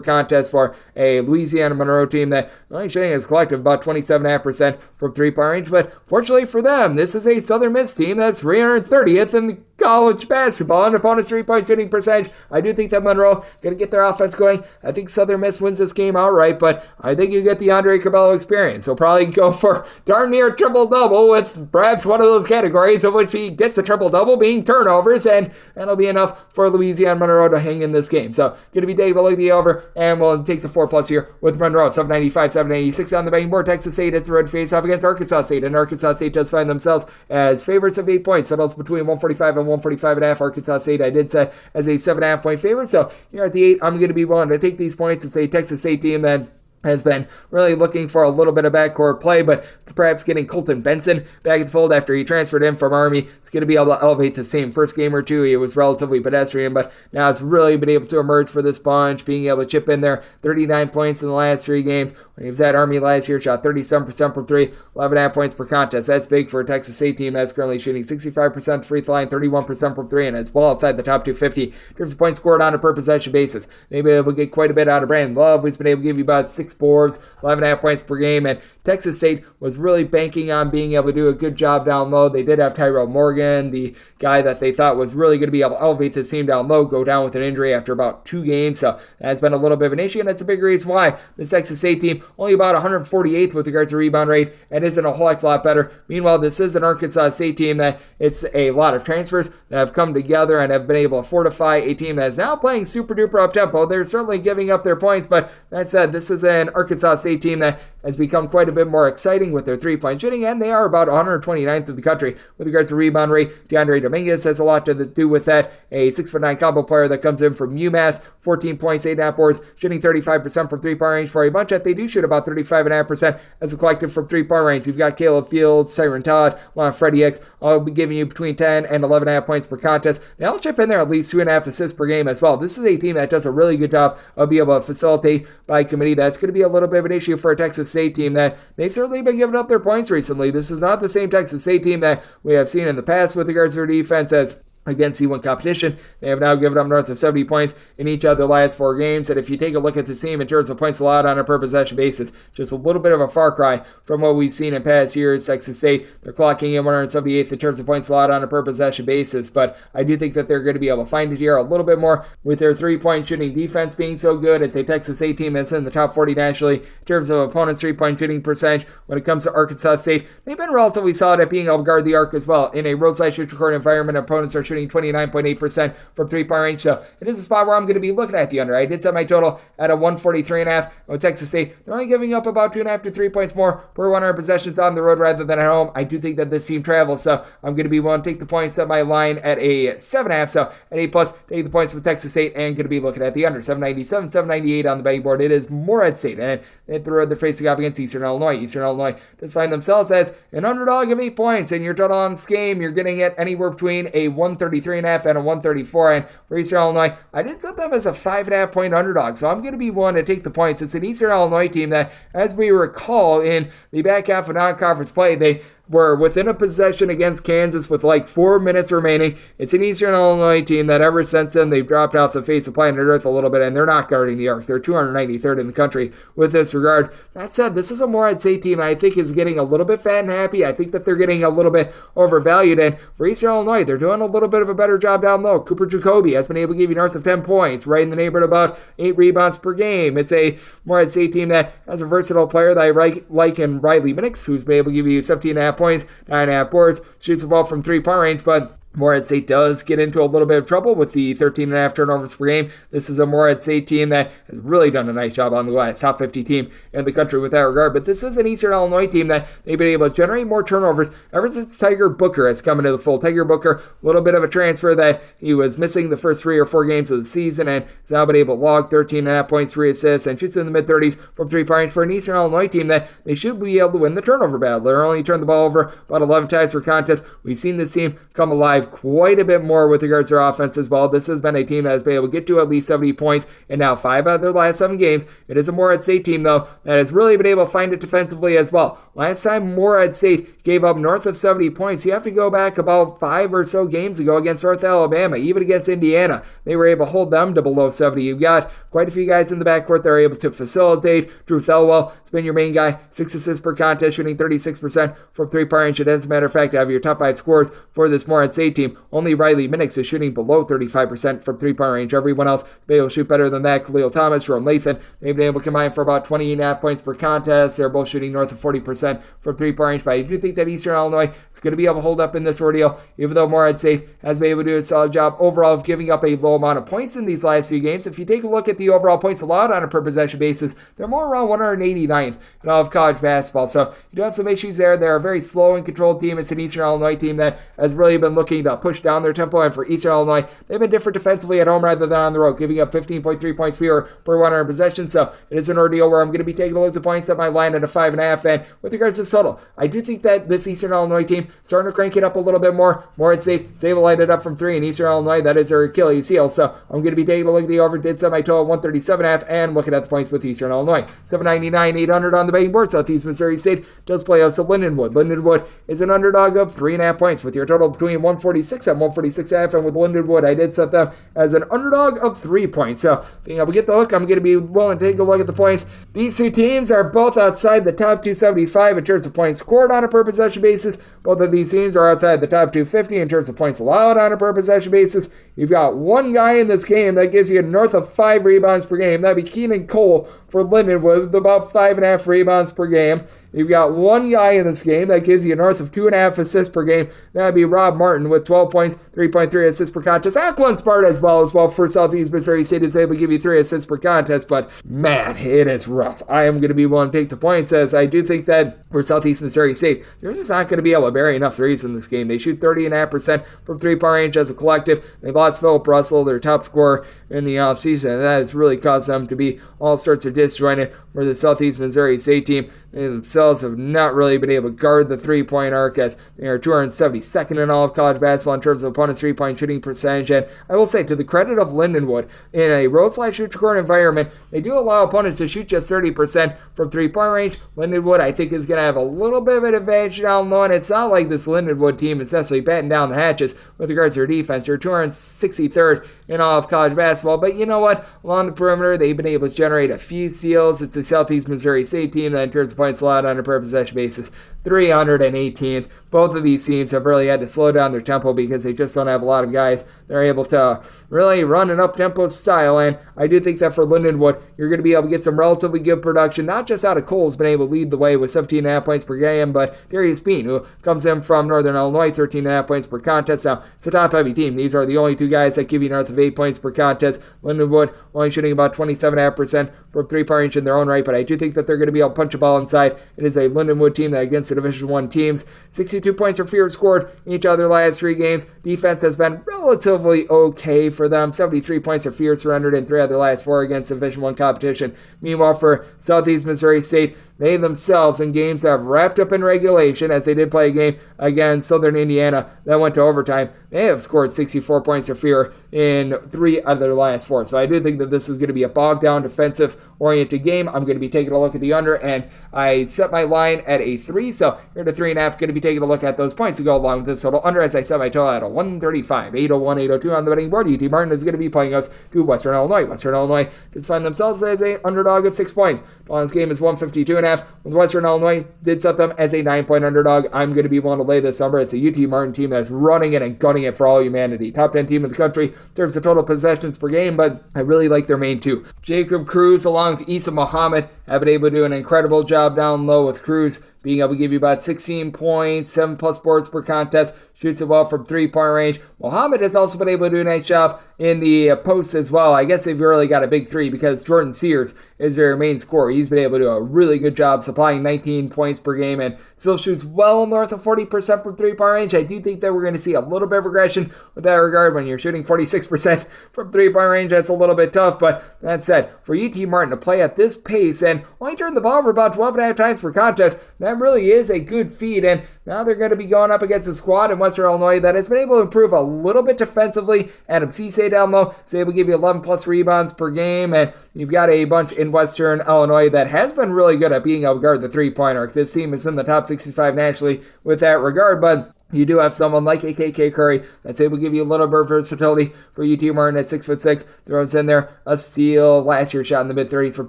contest for a Louisiana Monroe team that only shooting as a collective about 27.5% from three-point range. But fortunately for them, this is a Southern Miss team that's 330th in the college basketball and opponent's three-point shooting percentage. I do think that Monroe going to get their offense going. I think Southern Miss wins this game outright, but I think you get the Andre Curbelo experience. He'll probably go for darn near triple-double with perhaps one of those categories of which he gets the triple-double being turnovers, and that'll be enough for Louisiana Monroe to hang in this game. So going to be taking a look at the over, and we'll take the 4+ here with Monroe. 795, 786 on the betting board. Texas State, it's a road face-off against Arkansas State, and Arkansas State does find themselves as favorites of 8 points. Totals between 145 and 145.5. Arkansas State I did set as a 7.5 point favorite. So here at the 8, I'm going to be willing to take these points. It's a Texas State team that has been really looking for a little bit of backcourt play, but perhaps getting Colton Benson back in the fold after he transferred in from Army. It's going to be able to elevate the same. First game or two, he was relatively pedestrian, but now it's really been able to emerge for this bunch, being able to chip in there 39 points in the last 3 games. When he was at Army last year, shot 37% from 3, 11.5 points per contest. That's big for a Texas State team that's currently shooting 65% free throw line, 31% from 3, and it's well outside the top 250 in terms of points scored on a per possession basis. They've been able to get quite a bit out of Brandon Love, who's been able to give you about 6 boards, 11.5 points per game, and Texas State was really banking on being able to do a good job down low. They did have Tyrell Morgan, the guy that they thought was really going to be able to elevate the team down low, go down with an injury after about 2 games, so that's been a little bit of an issue, and that's a big reason why this Texas State team only about 148th with regards to rebound rate and isn't a whole heck of a lot better. Meanwhile, this is an Arkansas State team that it's a lot of transfers that have come together and have been able to fortify a team that is now playing super duper up tempo. They're certainly giving up their points, but that said, this is an Arkansas State team that has become quite a bit more exciting with their 3-point shooting, and they are about 129th in the country with regards to rebound rate. DeAndre Dominguez has a lot to do with that. A 6'9" combo player that comes in from UMass, 14 points, 8.5 boards, shooting 35% from 3-point range for a bunch that they do shoot about 35.5% as a collective from 3-point range. We've got Caleb Fields, Tyron Todd, along with Freddie X. I'll be giving you between 10 and 11.5 points per contest. They'll chip in there at least 2.5 assists per game as well. This is a team that does a really good job of being able to facilitate by committee. That's going to be a little bit of an issue for a Texas State team that they've certainly been giving up their points recently. This is not the same Texas State team that we have seen in the past with regards to their defense as against C1 competition. They have now given up north of 70 points in each of their last 4 games, and if you take a look at the team in terms of points allowed on a per possession basis, just a little bit of a far cry from what we've seen in past years. Texas State, they're clocking in 178th in terms of points allowed on a per possession basis, but I do think that they're going to be able to find it here a little bit more with their 3-point shooting defense being so good. It's a Texas State team that's in the top 40 nationally in terms of opponents' 3-point shooting percentage. When it comes to Arkansas State, they've been relatively solid at being able to guard the arc as well. In a roadside shoot record environment, opponents are shooting 29.8% from 3-point range, so it is a spot where I'm going to be looking at the under. I did set my total at a 143.5. With Texas State, they're only giving up about 2.5 to 3 points more per 100 possessions on the road rather than at home. I do think that this team travels, so I'm going to be willing to take the points, set my line at a 7.5, so at 8+, take the points with Texas State, and going to be looking at the under. 797, 798 on the betting board. It is Morehead State, and at the road they're facing off against Eastern Illinois. Eastern Illinois does find themselves as an underdog of 8 points, and your total on this game, you're getting it anywhere between a 133.5 and a 134, and for Eastern Illinois, I did set them as a 5.5 point underdog, so I'm going to be willing to take the points. It's an Eastern Illinois team that, as we recall, in the back half of non-conference play, they were within a possession against Kansas with like 4 minutes remaining. It's an Eastern Illinois team that ever since then they've dropped off the face of planet Earth a little bit, and they're not guarding the arc. They're 293rd in the country with this regard. That said, this is a Morehead State team I think is getting a little bit fat and happy. I think that they're getting a little bit overvalued, and for Eastern Illinois, they're doing a little bit of a better job down low. Cooper Jacoby has been able to give you north of 10 points, right in the neighborhood of about 8 rebounds per game. It's a Morehead State team that has a versatile player that I like in Riley Minix, who's been able to give you 17.5 points, 9.5 boards, shoots the ball from 3-point range, but Morehead State does get into a little bit of trouble with the 13.5 turnovers per game. This is a Morehead State team that has really done a nice job on the glass, top 50 team in the country with that regard. But this is an Eastern Illinois team that they've been able to generate more turnovers ever since Tiger Booker has come into the fold. Tiger Booker, a little bit of a transfer that he was missing the first 3 or 4 games of the season, and has now been able to log 13.5 points, 3 assists, and shoots in the mid-30s from 3-point range for an Eastern Illinois team that they should be able to win the turnover battle. They're only turned the ball over about 11 times per contest. We've seen this team come alive quite a bit more with regards to their offense as well. This has been a team that has been able to get to at least 70 points in now 5 out of their last 7 games. It is a Morehead State team, though, that has really been able to find it defensively as well. Last time Morehead State gave up north of 70 points, you have to go back about 5 or so games ago against North Alabama, even against Indiana. They were able to hold them to below 70. You've got quite a few guys in the backcourt that are able to facilitate. Drew Thelwell has been your main guy, 6 assists per contest, shooting 36% from 3-point range. And as a matter of fact, out of your top 5 scorers for this Morehead State team, only Riley Minix is shooting below 35% from 3-point range. Everyone else has been able to shoot better than that. Khalil Thomas, Jerome Lathan, they've been able to combine for about 20.5 points per contest. They're both shooting north of 40% from 3-point range, but I do think that Eastern Illinois is going to be able to hold up in this ordeal, even though Morehead State has been able to do a solid job overall of giving up a low amount of points in these last few games. If you take a look at the overall points allowed on a per possession basis, they're more around 189th in all of college basketball, so you do have some issues there. They're a very slow and controlled team. It's an Eastern Illinois team that has really been looking looking to push down their tempo. And for Eastern Illinois, they've been different defensively at home rather than on the road, giving up 15.3 points fewer per 100 possession. So it is an ordeal where I'm going to be taking a look at the points at my line at a 5.5. And with regards to total, I do think that this Eastern Illinois team starting to crank it up a little bit more. Morehead St is able to light it up from 3 in Eastern Illinois. That is their Achilles heel. So I'm going to be taking a look at the over. Did set my total at 137.5 and looking at the points with Eastern Illinois. 799, 800 on the betting board. Southeast Missouri State does play out of Lindenwood. Lindenwood is an underdog of 3.5 points with your total between 146 and 146.5. And with Lindenwood, I did set them as an underdog of 3 points. So being able to get the hook, I'm going to be willing to take a look at the points. These two teams are both outside the top 275 in terms of points scored on a per possession basis. Both of these teams are outside the top 250 in terms of points allowed on a per possession basis. You've got one guy in this game that gives you north of 5 rebounds per game. That'd be Keenan Cole for Lindenwood with about 5.5 rebounds per game. You've got one guy in this game that gives you north of 2.5 assists per game. That'd be Rob Martin with 12 points, 3.3 assists per contest. Alcorn Sparta as well for Southeast Missouri State is able to give you 3 assists per contest, but man, it is rough. I am going to be willing to take the points as I do think that for Southeast Missouri State, they're just not going to be able to bury enough threes in this game. They shoot 30.5% from three-point range as a collective. They've lost Philip Russell, their top scorer in the offseason, and that has really caused them to be all sorts of disjointed for the Southeast Missouri State team. They themselves have not really been able to guard the three-point arc as they are 272nd in all of college basketball in terms of opponents' three-point shooting percentage. And I will say, to the credit of Lindenwood, in a road/shoot-to-court environment, they do allow opponents to shoot just 30% from three-point range. Lindenwood, I think, is going to have a little bit of an advantage down low, and it's not like this Lindenwood team is necessarily batting down the hatches with regards to their defense. They're 263rd in all of college basketball, but you know what? Along the perimeter, they've been able to generate a few steals. It's the Southeast Missouri State team that, in terms of points allowed on a per possession basis, 318th. Both of these teams have really had to slow down their tempo because they just don't have a lot of guys that are able to really run an up-tempo style. And I do think that for Lindenwood, you're going to be able to get some relatively good production, not just out of Cole's been able to lead the way with 17.5 points per game, but Darius Bean, who comes in from Northern Illinois, 13.5 points per contest. Now, it's a top-heavy team. These are the only two guys that give you north of 8 points per contest. Lindenwood only shooting about 27.5% from three-point range in their own right, but I do think that they're going to be able to punch a ball inside. It is a Lindenwood team that against the Division I teams, 62 points or fewer scored in each of their last 3 games. Defense has been relatively okay for them. 73 points or fewer surrendered in 3 of their last 4 against Division I competition. Meanwhile, for Southeast Missouri State, they themselves in games that have wrapped up in regulation, as they did play a game against Southern Indiana that went to overtime, they have scored 64 points or fewer in 3 of their last 4. So I do think that this is going to be a bogged-down, defensive-oriented game. I'm going to be taking a look at the under, and I set my line at a 3, so here at a 3.5, going to be taking a look at those points to go along with this total under, as I set my total at a 135, 801, 802 on the betting board. UT Martin is going to be playing us to Western Illinois. Western Illinois just find themselves as an underdog of 6 points. This game is 152.5. With Western Illinois, did set them as a 9-point underdog. I'm going to be willing to lay this number. It's a UT Martin team that's running it and gunning it for all humanity. Top 10 team in the country in terms of total possessions per game, but I really like their main 2. Jacob Cruz along with Issa Muhammad have been able to do an incredible job down low, with Cruz being able to give you about 16 points, 7+ boards per contest, shoots it well from three-point range. Muhammad has also been able to do a nice job in the post as well. I guess they've really got a big 3 because Jordan Sears is their main scorer. He's been able to do a really good job supplying 19 points per game and still shoots well north of 40% from three-point range. I do think that we're going to see a little bit of regression with that regard. When you're shooting 46% from three-point range, that's a little bit tough. But that said, for UT Martin to play at this pace and only turn the ball over about 12.5 times per contest, that really is a good feat. And now they're going to be going up against a squad in Western Illinois that has been able to improve a little bit defensively. Adam Cisse down low is able to give you 11+ rebounds per game, and you've got a bunch in Western Illinois that has been really good at being able to guard the three-point arc. This team is in the top 65 nationally with that regard, but you do have someone like AKK Curry that's able to give you a little bit of versatility for UT Martin at 6'6", throws in there a steal. Last year shot in the mid-30s from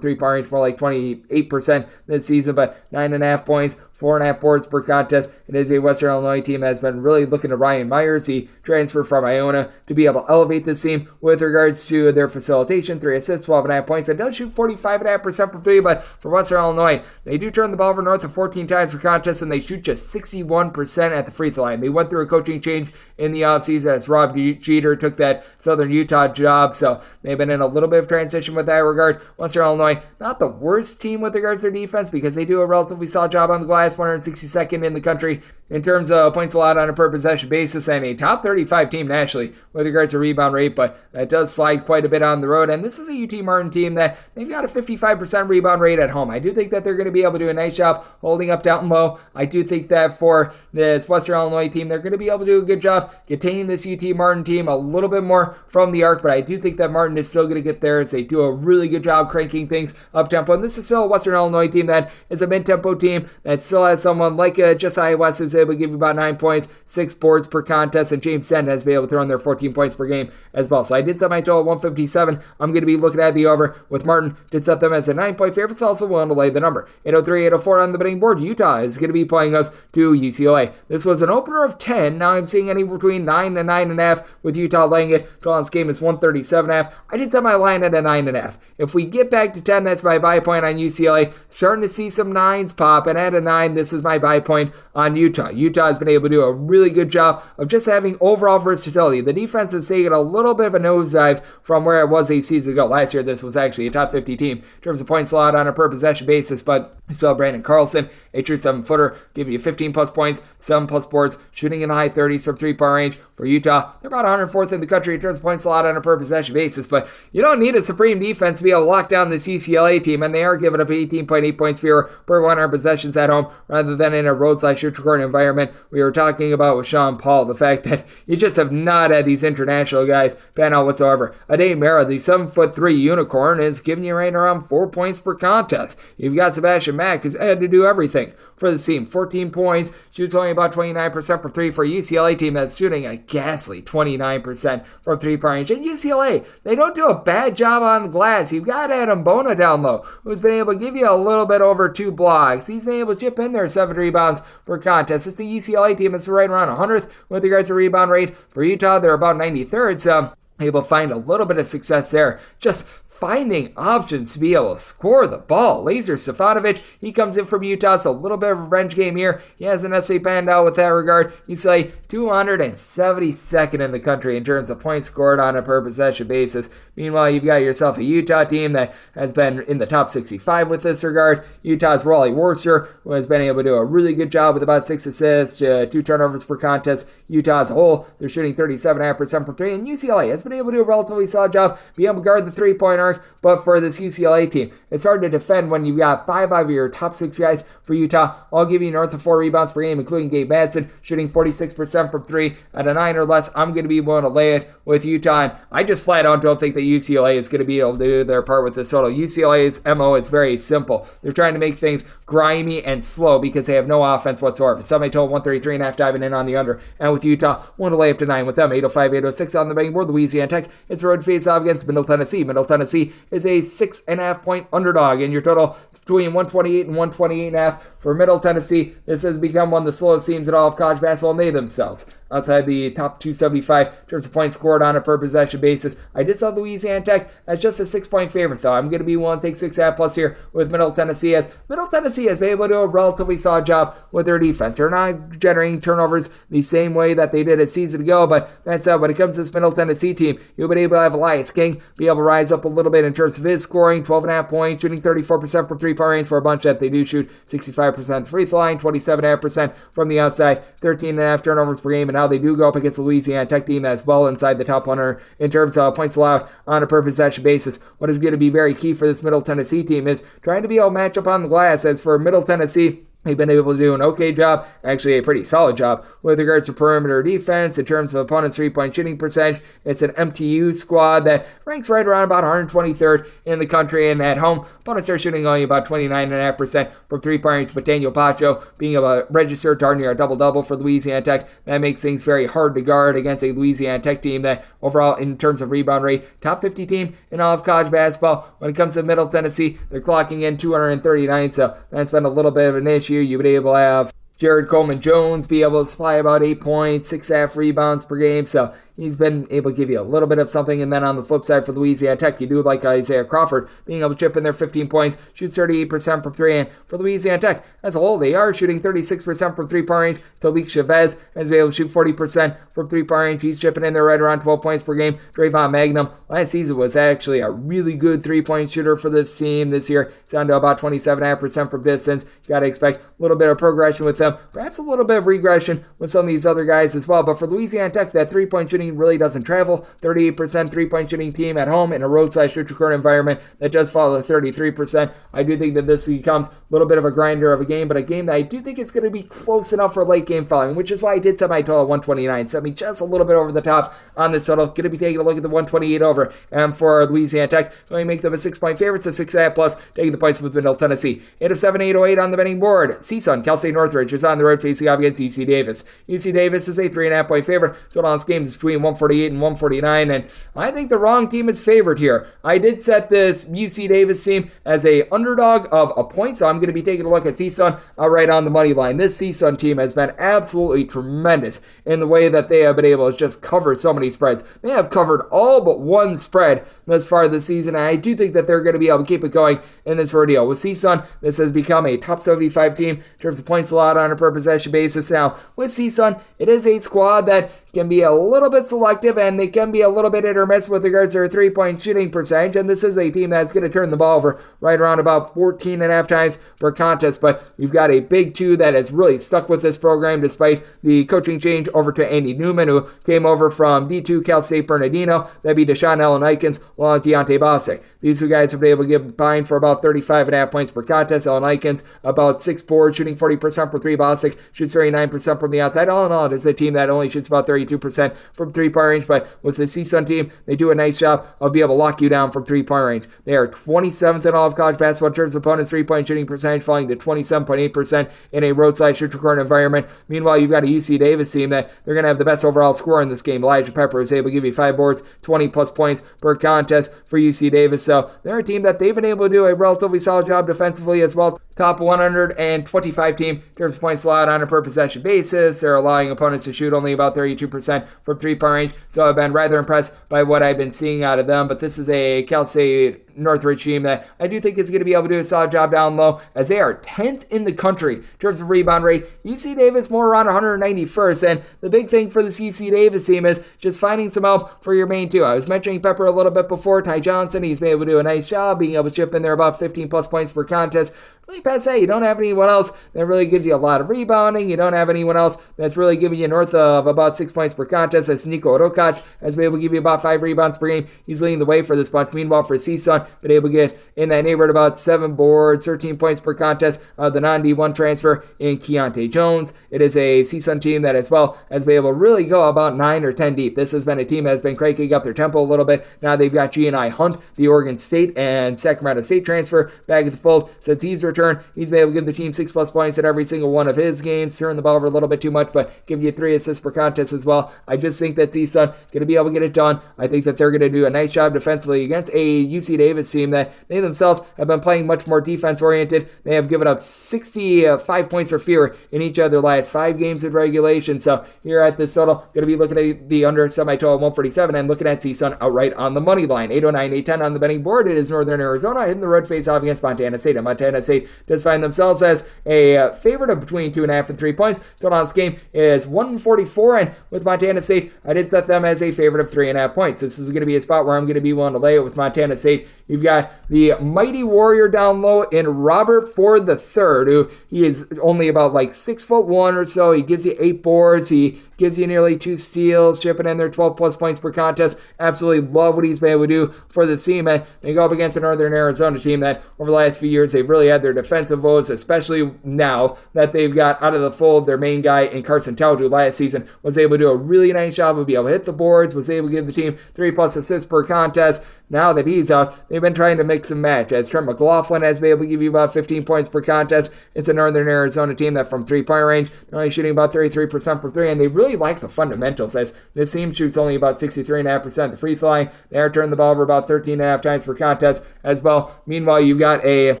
three-point range, more like 28% this season, but 9.5 points, 4.5 boards per contest. It is a Western Illinois team that has been really looking to Ryan Myers. He transferred from Iona to be able to elevate this team with regards to their facilitation. 3 assists, 12.5 points. It does shoot 45.5% from 3, but for Western Illinois, they do turn the ball over north of 14 times per contest, and they shoot just 61% at the free throw line. They went through a coaching change in the offseason as Rob Jeter took that Southern Utah job, so they've been in a little bit of transition with that regard. Western Illinois, not the worst team with regards to their defense because they do a relatively solid job on the glass, 162nd in the country in terms of points allowed on a per possession basis and a top 35 team nationally with regards to rebound rate, but that does slide quite a bit on the road. And this is a UT Martin team that they've got a 55% rebound rate at home. I do think that they're going to be able to do a nice job holding up down low. I do think that for this Western Illinois team, they're going to be able to do a good job containing this UT Martin team a little bit more from the arc, but I do think that Martin is still going to get there as they do a really good job cranking things up tempo. And this is still a Western Illinois team that is a mid-tempo team that still has someone like Josiah West who's able to give you about 9 points, 6 boards per contest, and James Senn has been able to throw in their 14 points per game as well. So I did set my total at 157. I'm going to be looking at the over with Martin. Did set them as a 9-point favorite. It's also willing to lay the number. 803, 804 on the betting board. Utah is going to be playing us to UCLA. This was an opener of 10. Now I'm seeing anywhere between 9 and 9.5 with Utah laying it. Total on this game is 137.5. I did set my line at a 9.5. If we get back to 10, that's my buy point on UCLA. Starting to see some 9s pop, and at a 9, this is my buy point on Utah. Utah has been able to do a really good job of just having overall versatility. The defense is taking a little bit of a nosedive from where it was a season ago. Last year, this was actually a top 50 team in terms of points allowed on a per possession basis, but we saw Brandon Carlson, a true 7-footer, give you 15 plus points, 7 plus boards, shooting in the high 30s from 3-point range. For Utah, they're about 104th in the country in terms of points allowed on a per possession basis, but you don't need a supreme defense to be able to lock down this UCLA team, and they are giving up 18.8 points fewer per 100 possessions at home rather than in a roadside-shoot-to-court environment. We were talking about with Sean Paul, the fact that you just have not had these international guys pan out whatsoever. Ade Mera, the 7'3" unicorn, is giving you right around 4 points per contest. You've got Sebastian Mack, who's had to do everything for the team. 14 points, shoots only about 29% from 3 for a UCLA team that's shooting a ghastly 29% from 3-point range. And UCLA, they don't do a bad job on the glass. You've got Adam Bona down low, who's been able to give you a little bit over 2 blocks. He's been able to chip in there 7 rebounds per contest. It's a UCLA team that's right around 100th with regards to rebound rate. For Utah, they're about 93rd, so able to find a little bit of success there. Just finding options to be able to score the ball. Laser Stefanovic, he comes in from Utah. It's a little bit of a revenge game here. He hasn't necessarily panned out with that regard. He's like 272nd in the country in terms of points scored on a per possession basis. Meanwhile, you've got yourself a Utah team that has been in the top 65 with this regard. Utah's Raleigh Worcester, who has been able to do a really good job with about 6 assists, 2 turnovers per contest. Utah as a whole, they're shooting 37.5% from 3, and UCLA has been able to do a relatively solid job being able to guard the 3-point arc. But for this UCLA team, it's hard to defend when you've got 5 out of your top 6 guys for Utah. I'll give you north of 4 rebounds per game, including Gabe Madison, shooting 46% from 3 at a 9 or less. I'm going to be willing to lay it with Utah, and I just flat out don't think that UCLA is going to be able to do their part with this total. UCLA's MO is very simple. They're trying to make things grimy and slow because they have no offense whatsoever. Somebody told 133.5 diving in on the under, and with Utah, want to lay up to 9 with them. 805, 806 on the betting board. Louisiana Tech, it's a road face-off against Middle Tennessee. Middle Tennessee is a 6.5-point underdog, and your total is between 128 and 128.5. For Middle Tennessee, this has become one of the slowest teams in all of college basketball, and they themselves outside the top 275 in terms of points scored on a per possession basis. I did sell Louisiana Tech as just a 6-point favorite, though. I'm going to be willing to take 6.5 plus here with Middle Tennessee, as Middle Tennessee has been able to do a relatively solid job with their defense. They're not generating turnovers the same way that they did a season ago, but that said, when it comes to this Middle Tennessee team, you'll be able to have Elias King be able to rise up a little bit in terms of his scoring. 12.5 points, shooting 34% from 3-point range for a bunch that they do shoot 65% free throw line, 27.5% from the outside, 13.5 turnovers per game, and now they do go up against the Louisiana Tech team as well inside the top 100 in terms of points allowed on a per possession basis. What is going to be very key for this Middle Tennessee team is trying to be able to match up on the glass, as for Middle Tennessee, they've been able to do an okay job, actually a pretty solid job, with regards to perimeter defense. In terms of opponents' 3-point shooting percentage, it's an MTU squad that ranks right around about 123rd in the country, and at home, opponents are shooting only about 29.5% from 3-point range, but Daniel Pacho being able to register darn near a double-double for Louisiana Tech, that makes things very hard to guard against a Louisiana Tech team that overall, in terms of rebound rate, top 50 team in all of college basketball. When it comes to Middle Tennessee, they're clocking in 239, so that's been a little bit of an issue. You've been able to have Jared Coleman-Jones be able to supply about 8 points, 6.5 rebounds per game. So he's been able to give you a little bit of something. And then on the flip side for Louisiana Tech, you do like Isaiah Crawford being able to chip in there 15 points, shoots 38% from 3, and for Louisiana Tech as a whole, they are shooting 36% from 3-point range. Talik Chavez has been able to shoot 40% from 3-point range. He's chipping in there right around 12 points per game. Drayvon Magnum last season was actually a really good 3-point shooter for this team. This year, it's down to about 27.5% from distance. You got to expect a little bit of progression with them, perhaps a little bit of regression with some of these other guys as well. But for Louisiana Tech, that 3-point shooting really doesn't travel. 38% 3-point shooting team at home in a roadside-neutral court environment that does fall to 33%. I do think that this becomes a little bit of a grinder of a game, but a game that I do think is going to be close enough for late game following, which is why I did set my total at 129. Set me just a little bit over the top on this total. Going to be taking a look at the 128 over. And for Louisiana Tech, going to make them a 6-point favorite, so 6.5 plus, taking the points with Middle Tennessee. 8 of 7, 808 on the betting board. CSUN, Cal State Northridge is on the road facing off against UC Davis. UC Davis is a 3.5 point favorite. Total on this game is between 148 and 149, and I think the wrong team is favored here. I did set this UC Davis team as a underdog of a point, so I'm going to be taking a look at CSUN right on the money line. This CSUN team has been absolutely tremendous in the way that they have been able to just cover so many spreads. They have covered all but one spread thus far this season, and I do think that they're going to be able to keep it going in this ordeal. With CSUN, this has become a top 75 team in terms of points allowed on a per possession basis. Now, with CSUN, it is a squad that can be a little bit selective, and they can be a little bit hit or miss with regards to their 3-point shooting percentage, and this is a team that's going to turn the ball over right around about 14.5 times per contest, but you've got a big two that has really stuck with this program despite the coaching change over to Andy Newman, who came over from D2 Cal State Bernardino. That'd be Deshaun Allen Ikens along with Deontay Bostic. These two guys have been able to get combined for about 35.5 points per contest. Allen Ikens about 6 boards, shooting 40% from 3. Bostic shoots 39% from the outside. All in all, it is a team that only shoots about 32% from 3-point range, but with the CSUN team, they do a nice job of being able to lock you down from 3-point range. They are 27th in all of college basketball in terms of opponents' 3-point shooting percentage, falling to 27.8% in a roadside neutral court environment. Meanwhile, you've got a UC Davis team that they're going to have the best overall score in this game. Elijah Pepper is able to give you 5 boards, 20 plus points per contest for UC Davis. So they're a team that they've been able to do a relatively solid job defensively as well. Top 125 team in terms of points allowed on a per possession basis. They're allowing opponents to shoot only about 32% from 3-point range. So I've been rather impressed by what I've been seeing out of them. But this is a Cal State Northridge team that I do think is going to be able to do a solid job down low, as they are 10th in the country in terms of rebound rate. UC Davis more around 191st, and the big thing for this UC Davis team is just finding some help for your main two. I was mentioning Pepper a little bit before. Ty Johnson, he's been able to do a nice job being able to chip in there about 15 plus points per contest. Really passe. You don't have anyone else that really gives you a lot of rebounding. You don't have anyone else that's really giving you north of about 6 points per contest. As Niko Rokac has been able to give you about 5 rebounds per game. He's leading the way for this bunch. Meanwhile, for CSUN, been able to get in that neighborhood about 7 boards, 13 points per contest. The non-D1 transfer in Keontae Jones. It is a CSUN team that as well has been able to really go about 9 or 10 deep. This has been a team that has been cranking up their tempo a little bit. Now they've got G&I Hunt, the Oregon State and Sacramento State transfer, back at the fold. Since he's returned, he's been able to give the team 6 plus points in every single one of his games. Turn the ball over a little bit too much, but give you 3 assists per contest as well. I just think that CSUN going to be able to get it done. I think that they're going to do a nice job defensively against a UC Davis team that they themselves have been playing much more defense-oriented. They have given up 65 points or fewer in each of their last 5 games in regulation. So here at this total, going to be looking at the under semi-total 147 and looking at CSUN outright on the money line. 809, 810 on the betting board. It is Northern Arizona hitting the road face-off against Montana State. And Montana State does find themselves as a favorite of between 2.5 and 3 points. Total on this game is 144, and with Montana State, I did set them as a favorite of 3.5 points. This is going to be a spot where I'm going to be willing to lay it with Montana State. You've got the mighty warrior down low in Robert Ford III, who he is only about like 6'1" or so. He gives you 8 boards. He gives you nearly 2 steals, shipping in there 12 plus points per contest. Absolutely love what he's been able to do for the team. And they go up against a Northern Arizona team that over the last few years they've really had their defensive woes, especially now that they've got out of the fold their main guy in Carson Towd, who last season was able to do a really nice job of being able to hit the boards, was able to give the team 3 plus assists per contest. Now that he's out, they've been trying to mix and match, as Trent McLaughlin has been able to give you about 15 points per contest. It's a Northern Arizona team that from 3-point range, they're only shooting about 33% from 3, and they really like the fundamentals, as this team shoots only about 63.5% the free throw line. They are turning the ball over about 13.5 times per contest as well. Meanwhile, you've got a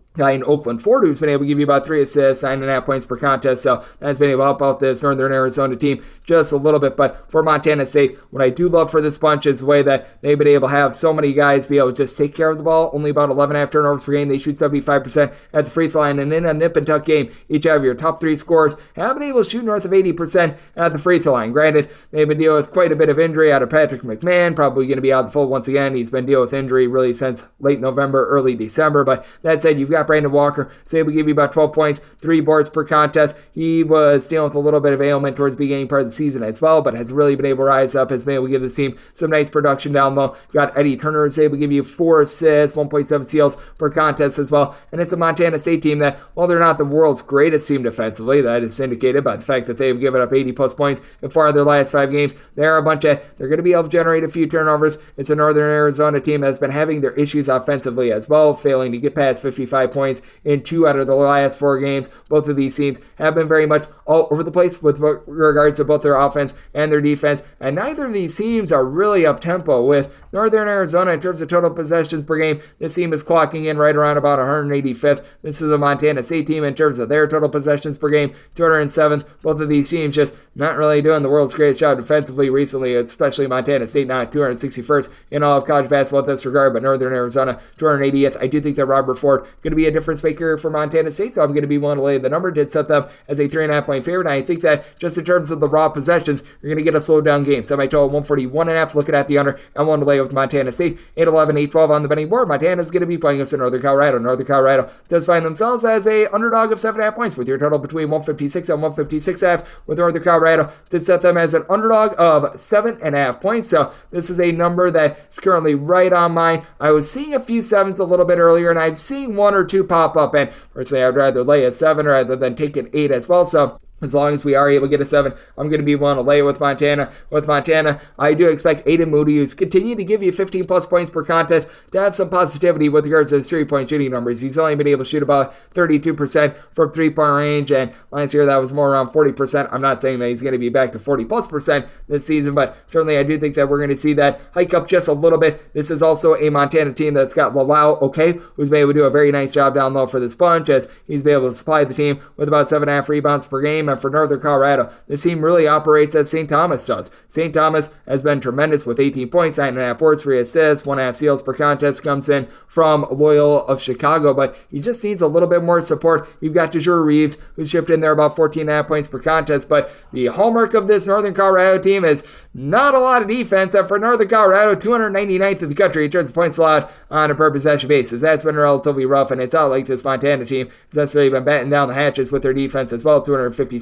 guy in Oakland Ford who's been able to give you about 3 assists, 9.5 points per contest, so that's been able to help out this Northern Arizona team just a little bit. But for Montana State, what I do love for this bunch is the way that they've been able to have so many guys be able to just take care of the ball, only about 11.5 turnovers per game. They shoot 75% at the free throw line, and in a nip and tuck game, each of your top 3 scorers have been able to shoot north of 80% at the free throw line. Granted, they've been dealing with quite a bit of injury out of Patrick McMahon, probably going to be out of the fold once again. He's been dealing with injury really since late November, early December, but that said, you've got Brandon Walker, so able to give you about 12 points, 3 boards per contest. He was dealing with a little bit of ailment towards the beginning part of the season as well, but has really been able to rise up, has been able to give this team some nice production down low. You've got Eddie Turner, who's able to give you 4 assists, 1.7 steals per contest as well, and it's a Montana State team that, while they're not the world's greatest team defensively, that is indicated by the fact that they've given up 80-plus points in 4 of their last 5 games. They're they're going to be able to generate a few turnovers. It's a Northern Arizona team that's been having their issues offensively as well, failing to get past 55 points in 2 out of the last 4 games. Both of these teams have been very much all over the place with regards to both their offense and their defense, and neither of these teams are really up-tempo. With Northern Arizona, in terms of total possessions per game, this team is clocking in right around about 185th. This is a Montana State team in terms of their total possessions per game, 207th. Both of these teams just not really doing the world's greatest job defensively recently, especially Montana State now at 261st in all of college basketball in this regard, but Northern Arizona 280th. I do think that Robert Ford going to be a difference maker for Montana State, so I'm going to be willing to lay the number. Did set them as a 3.5 point favorite, and I think that just in terms of the raw possessions, you're going to get a slowed down game. Semi-total 141.5, looking at the under, and one to lay with Montana State. 8-11, 8-12 on the betting board. Montana's going to be playing us in Northern Colorado. Northern Colorado does find themselves as a underdog of 7.5 points, with your total between 156 and 156.5, with Northern Colorado did set them as an underdog of 7.5 points. So this is a number that's currently right on mine. I was seeing a few 7s a little bit earlier, and I've seen 1 or 2 pop up, and personally I'd rather lay a 7 rather than take an 8 as well. So as long as we are able to get a 7, I'm going to be willing to lay with Montana. With Montana, I do expect Aiden Moody, who's continuing to give you 15-plus points per contest, to have some positivity with regards to his 3-point shooting numbers. He's only been able to shoot about 32% from 3-point range, and last year that was more around 40%. I'm not saying that he's going to be back to 40-plus% this season, but certainly I do think that we're going to see that hike up just a little bit. This is also a Montana team that's got Lalau Oke, who's been able to do a very nice job down low for this bunch, as he's been able to supply the team with about 7.5 rebounds per game. And for Northern Colorado, this team really operates as St. Thomas does. St. Thomas has been tremendous with 18 points, 9.5 boards, 3 assists, 1.5 steals per contest. Comes in from Loyola of Chicago, but he just needs a little bit more support. You've got DeJure Reeves, who's shipped in there about 14.5 points per contest, but the hallmark of this Northern Colorado team is not a lot of defense. And for Northern Colorado, 299th in the country in terms of points allowed on a per possession basis. That's been relatively rough, and it's not like this Montana team has necessarily been batting down the hatches with their defense as well. 256th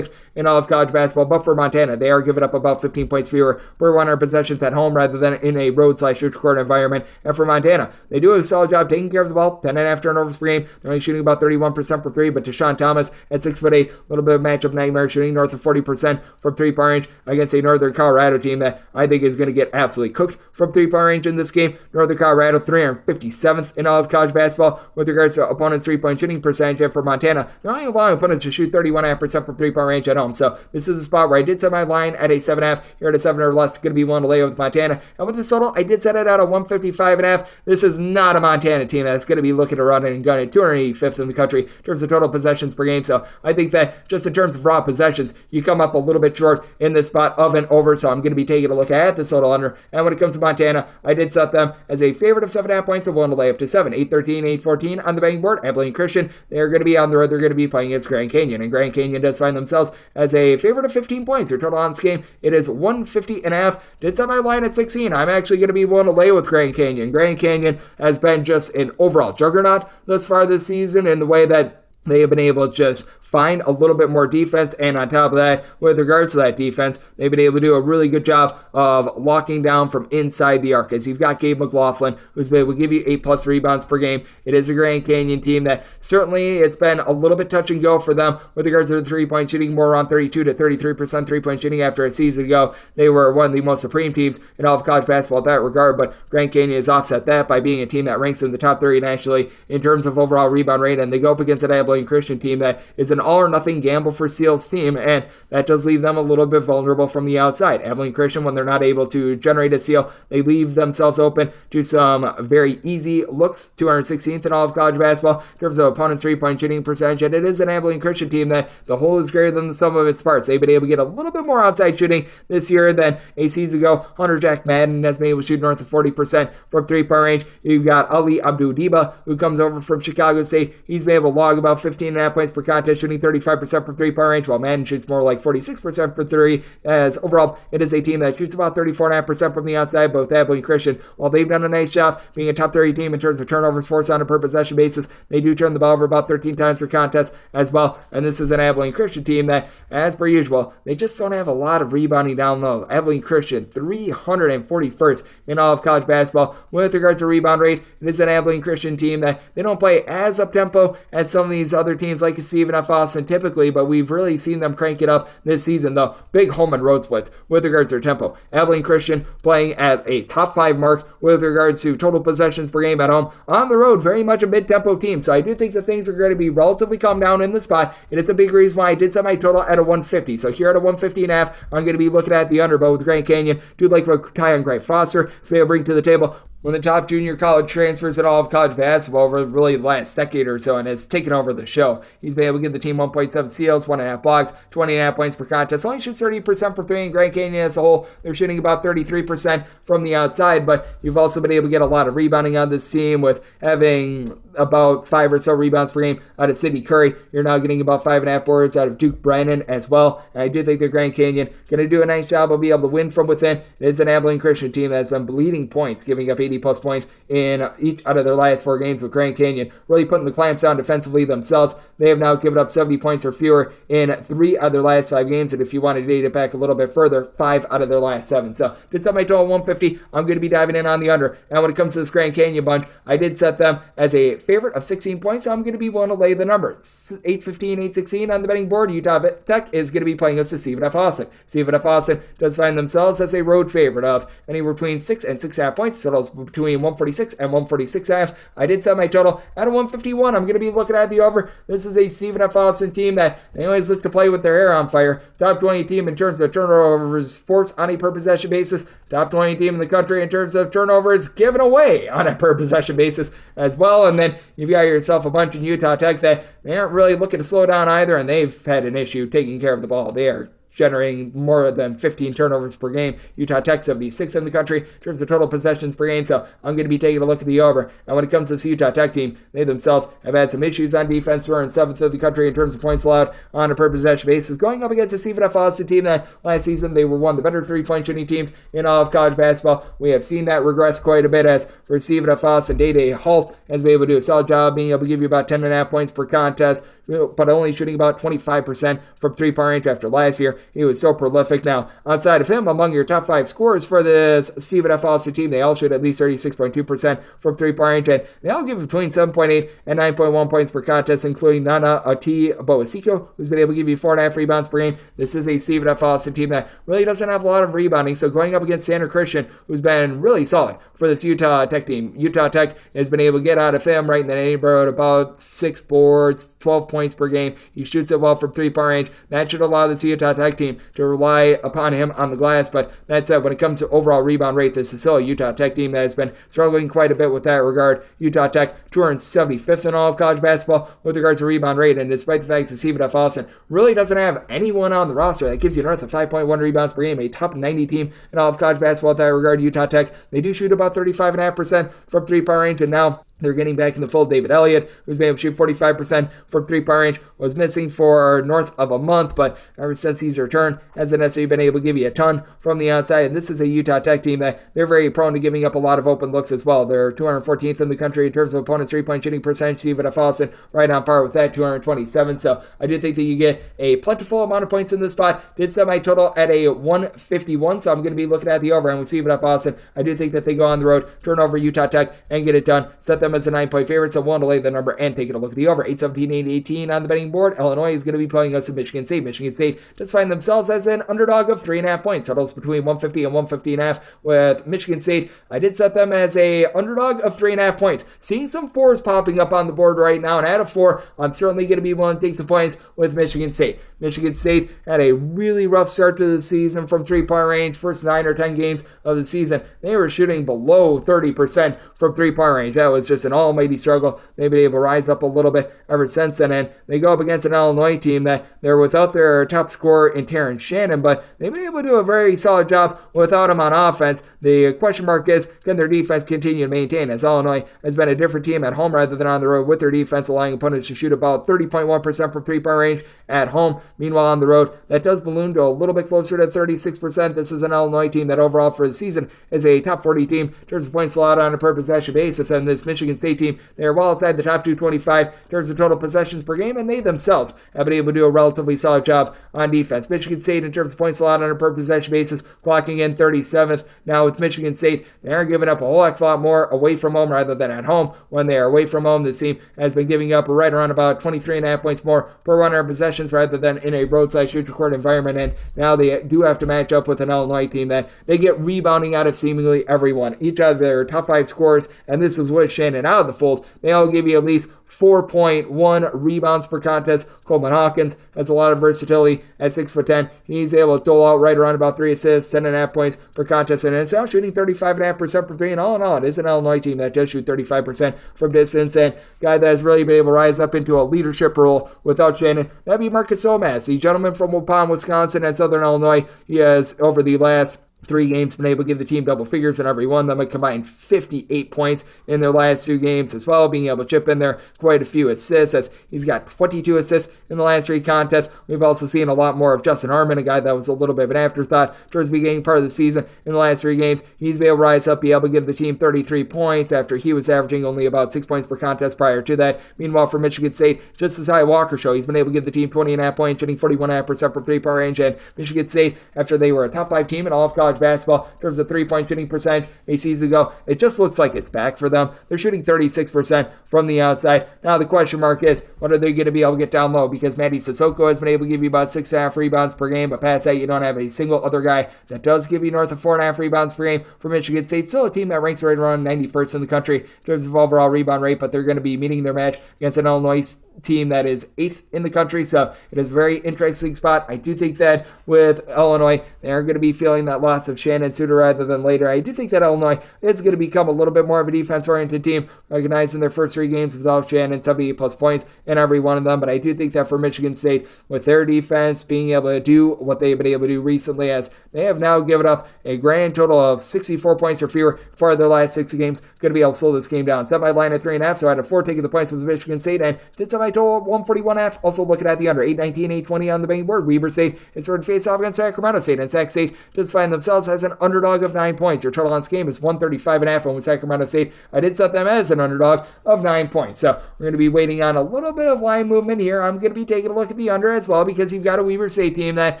in all of college basketball, but for Montana, they are giving up about 15 points fewer per 100 possessions at home rather than in a road/neutral court environment. And for Montana, they do a solid job taking care of the ball, 10.5 turnovers per game. They're only shooting about 31% for 3, but Deshaun Thomas at 6'8", a little bit of matchup nightmare, shooting north of 40% from 3-point range against a Northern Colorado team that I think is going to get absolutely cooked from 3-point range in this game. Northern Colorado 357th in all of college basketball with regards to opponents' 3-point shooting percentage. And for Montana, they're only allowing opponents to shoot 31.5% from 3-point range at home. So this is a spot where I did set my line at a 7.5. Here at a 7 or less, going to be one to lay with Montana. And with the total, I did set it out at 155.5. This is not a Montana team that's going to be looking to run and gun at 285th in the country in terms of total possessions per game. So I think that just in terms of raw possessions, you come up a little bit short in this spot of an over. So I'm going to be taking a look at the total under. And when it comes to Montana, I did set them as a favorite of 7.5 points, so one to lay up to 7. 8-13, 8-14 on the betting board. Abilene Christian, they're going to be on the road. They're going to be playing against Grand Canyon. And Grand Canyon does find themselves as a favorite of 15 points. Their total on this game, it is 150.5. Did set my line at 16. I'm actually going to be one to lay with Grand Canyon. Grand Canyon has been just an overall juggernaut thus far this season in the way that they have been able to just find a little bit more defense, and on top of that, with regards to that defense, they've been able to do a really good job of locking down from inside the arc. As you've got Gabe McLaughlin, who's been able to give you 8+ rebounds per game. It is a Grand Canyon team that certainly it's been a little bit touch and go for them with regards to the 3-point shooting, more around 32 to 33% 3-point shooting after a season ago. They were one of the most supreme teams in all of college basketball in that regard, but Grand Canyon has offset that by being a team that ranks in the top 30 nationally in terms of overall rebound rate, and they go up against an Abilene Christian team that is an all-or-nothing gamble for Seals team, and that does leave them a little bit vulnerable from the outside. Abilene Christian, when they're not able to generate a seal, they leave themselves open to some very easy looks, 216th in all of college basketball in terms of opponents' three-point shooting percentage, and it is an Abilene Christian team that the whole is greater than the sum of its parts. They've been able to get a little bit more outside shooting this year than a season ago. Hunter Jack Madden has been able to shoot north of 40% from three-point range. You've got Ali Abdul-Diba, who comes over from Chicago State. He's been able to log about 15.5 points per contest, shooting 35% from three-point range, while Madden shoots more like 46% for three, as overall it is a team that shoots about 34.5% from the outside. Both Abilene Christian, while they've done a nice job being a top 30 team in terms of turnovers forced on a per possession basis, they do turn the ball over about 13 times per contest as well, and this is an Abilene Christian team that, as per usual, they just don't have a lot of rebounding down low. Abilene Christian, 341st in all of college basketball with regards to rebound rate. It is an Abilene Christian team that they don't play as up-tempo as some of these other teams like Stephen F. Austin typically, but we've really seen them crank it up this season, though. Big home and road splits with regards to their tempo. Abilene Christian playing at a top 5 mark with regards to total possessions per game at home. On the road, very much a mid-tempo team, so I do think that things are going to be relatively calm down in the spot, and it's a big reason why I did set my total at a 150. So here at a 150.5, I'm going to be looking at the under, but with Grand Canyon, do like what Tyon Grant Foster is able to bring to the table. One of the top junior college transfers in all of college basketball over really the last decade or so, and has taken over the show. He's been able to give the team 1.7 steals, 1.5 blocks, 20.5 points per contest. Only shoots 30% from three in Grand Canyon as a whole. They're shooting about 33% from the outside, but you've also been able to get a lot of rebounding on this team with having about 5 or so rebounds per game out of Sidney Curry. You're now getting about 5.5 boards out of Duke Brennan as well. And I do think that Grand Canyon going to do a nice job of being able to win from within. It is an Abilene Christian team that has been bleeding points, giving up 80-plus points in each out of their last 4 games, with Grand Canyon really putting the clamps down defensively themselves. They have now given up 70 points or fewer in 3 out of their last 5 games, and if you want to date it back a little bit further, 5 out of their last 7. So did set my total 150. I'm going to be diving in on the under. And when it comes to this Grand Canyon bunch, I did set them as a favorite of 16 points, so I'm going to be willing to lay the number. 815, 816 on the betting board. Utah Tech is going to be playing us to Stephen F. Austin. Stephen F. Austin does find themselves as a road favorite of anywhere between 6 and 6.5 points. Totals between 146 and 146.5. I did set my total at a 151. I'm going to be looking at the over. This is a Stephen F. Austin team that they always look to play with their hair on fire. Top 20 team in terms of turnovers forced on a per possession basis. Top 20 team in the country in terms of turnovers given away on a per possession basis as well. And then you've got yourself a bunch in Utah Tech that they aren't really looking to slow down either, and they've had an issue taking care of the ball. They are generating more than 15 turnovers per game. Utah Tech 76th in the country in terms of total possessions per game, so I'm going to be taking a look at the over. And when it comes to this Utah Tech team, they themselves have had some issues on defense. We're in 7th of the country in terms of points allowed on a per possession basis, going up against the Stephen F. Austin team that last season they were one of the better three-point shooting teams in all of college basketball. We have seen that regress quite a bit, as for Stephen F. Austin, Day-Day Hall has been able to do a solid job being able to give you about 10.5 points per contest, but only shooting about 25% from three-point range after last year. He was so prolific. Now, outside of him, among your top 5 scorers for this Stephen F. Austin team, they all shoot at least 36.2% from three-point range, and they all give between 7.8 and 9.1 points per contest, including Nana Ati Boasiko, who's been able to give you 4.5 rebounds per game. This is a Stephen F. Austin team that really doesn't have a lot of rebounding, so going up against Sandra Christian, who's been really solid for this Utah Tech team. Utah Tech has been able to get out of him right in the neighborhood about 6 boards, 12 points per game. He shoots it well from three-point range. That should allow this Utah Tech team to rely upon him on the glass, but that said, when it comes to overall rebound rate, this is still a Utah Tech team that has been struggling quite a bit with that regard. Utah Tech 275th in all of college basketball with regards to rebound rate, and despite the fact that Stephen F. Austin really doesn't have anyone on the roster that gives you north of 5.1 rebounds per game, a top 90 team in all of college basketball with that regard, Utah Tech, they do shoot about 35.5% from three-point range, and now they're getting back in the fold. David Elliott, who's been able to shoot 45% from three-point range, was missing for north of a month, but ever since he's returned, hasn't necessarily been able to give you a ton from the outside. And this is a Utah Tech team that they're very prone to giving up a lot of open looks as well. They're 214th in the country in terms of opponents' three-point shooting percentage. Stephen F. Austin right on par with that, 227. So I do think that you get a plentiful amount of points in this spot. Did set my total at a 151, so I'm going to be looking at the over. And with Stephen F. Austin, I do think that they go on the road, turn over Utah Tech, and get it done. Set them them as a 9-point favorite, so willing to lay the number and taking a look at the over. 8-17, 8-18 on the betting board. Illinois is going to be playing us at Michigan State. Michigan State does find themselves as an underdog of 3.5 points. Totals between 150 and 150.5 with Michigan State. I did set them as a underdog of 3.5 points. Seeing some fours popping up on the board right now, and at a 4, I'm certainly going to be willing to take the points with Michigan State. Michigan State had a really rough start to the season from 3-point range. First 9 or 10 games of the season, they were shooting below 30% from 3-point range. That was just an almighty struggle. They've been able to rise up a little bit ever since then, and they go up against an Illinois team that they're without their top scorer in Terrence Shannon, but they've been able to do a very solid job without him on offense. The question mark is, can their defense continue to maintain, as Illinois has been a different team at home rather than on the road, with their defense allowing opponents to shoot about 30.1% from 3-point range at home. Meanwhile, on the road, that does balloon to a little bit closer to 36%. This is an Illinois team that overall for the season is a top 40 team in terms of points allowed on a per possession basis, and this Michigan State team, they are well outside the top 225 in terms of total possessions per game, and they themselves have been able to do a relatively solid job on defense. Michigan State, in terms of points allowed on a per possession basis, clocking in 37th. Now with Michigan State, they are giving up a whole heck of a lot more away from home rather than at home. When they are away from home, this team has been giving up right around about 23.5 points more per 100 possessions rather than in a roadside shoot-to-court environment, and now they do have to match up with an Illinois team that they get rebounding out of seemingly everyone. Each of their top 5 scorers, and this is with Shannon out of the fold, they all give you at least 4.1 rebounds per contest. Coleman Hawkins has a lot of versatility at 6'10". He's able to dole out right around about 3 assists, 10.5 points per contest, and it's now shooting 35.5% from 3. And all in all, it is an Illinois team that does shoot 35% from distance, and guy that has really been able to rise up into a leadership role without Shannon, that'd be Marcus Omas, the gentleman from Waupun, Wisconsin, and Southern Illinois. He has, over the last 3 games, been able to give the team double figures in every one of them, a combined 58 points in their last 2 games as well, being able to chip in there quite a few assists, as he's got 22 assists in the last 3 contests. We've also seen a lot more of Justin Harmon, a guy that was a little bit of an afterthought towards the beginning part of the season. In the last 3 games, he's been able to rise up, be able to give the team 33 points after he was averaging only about 6 points per contest prior to that. Meanwhile, for Michigan State, just as Ty Walker show, he's been able to give the team 20.5 points, shooting 41.5% from 3-point range, and Michigan State, after they were a top 5 team in all of college basketball in terms of 3-point shooting percentage a season ago, it just looks like it's back for them. They're shooting 36% from the outside. Now the question mark is, what are they going to be able to get down low? Because Matty Sissoko has been able to give you about 6.5 rebounds per game, but past that, you don't have a single other guy that does give you north of 4.5 rebounds per game for Michigan State. Still a team that ranks right around 91st in the country in terms of overall rebound rate, but they're going to be meeting their match against an Illinois team that is 8th in the country, so it is a very interesting spot. I do think that with Illinois, they are going to be feeling that loss of Shannon sooner rather than later. I do think that Illinois is going to become a little bit more of a defense-oriented team, recognizing their first 3 games without Shannon, 78-plus points in every one of them, but I do think that for Michigan State, with their defense being able to do what they've been able to do recently, as they have now given up a grand total of 64 points or fewer for their last 6 games, going to be able to slow this game down. Set my line at 3.5, so I had a 4 taking the points with Michigan State, and did set my total 141.5. Also looking at the under 819, 820 on the betting board. Weber State is ready to face off against Sacramento St, and Sac State does find themselves as an underdog of 9 points. Their total on this game is 135.5, and with Sacramento State, I did set them as an underdog of 9 points. So we're going to be waiting on a little bit of line movement here. I'm going to be taking a look at the under as well, because you've got a Weber State team that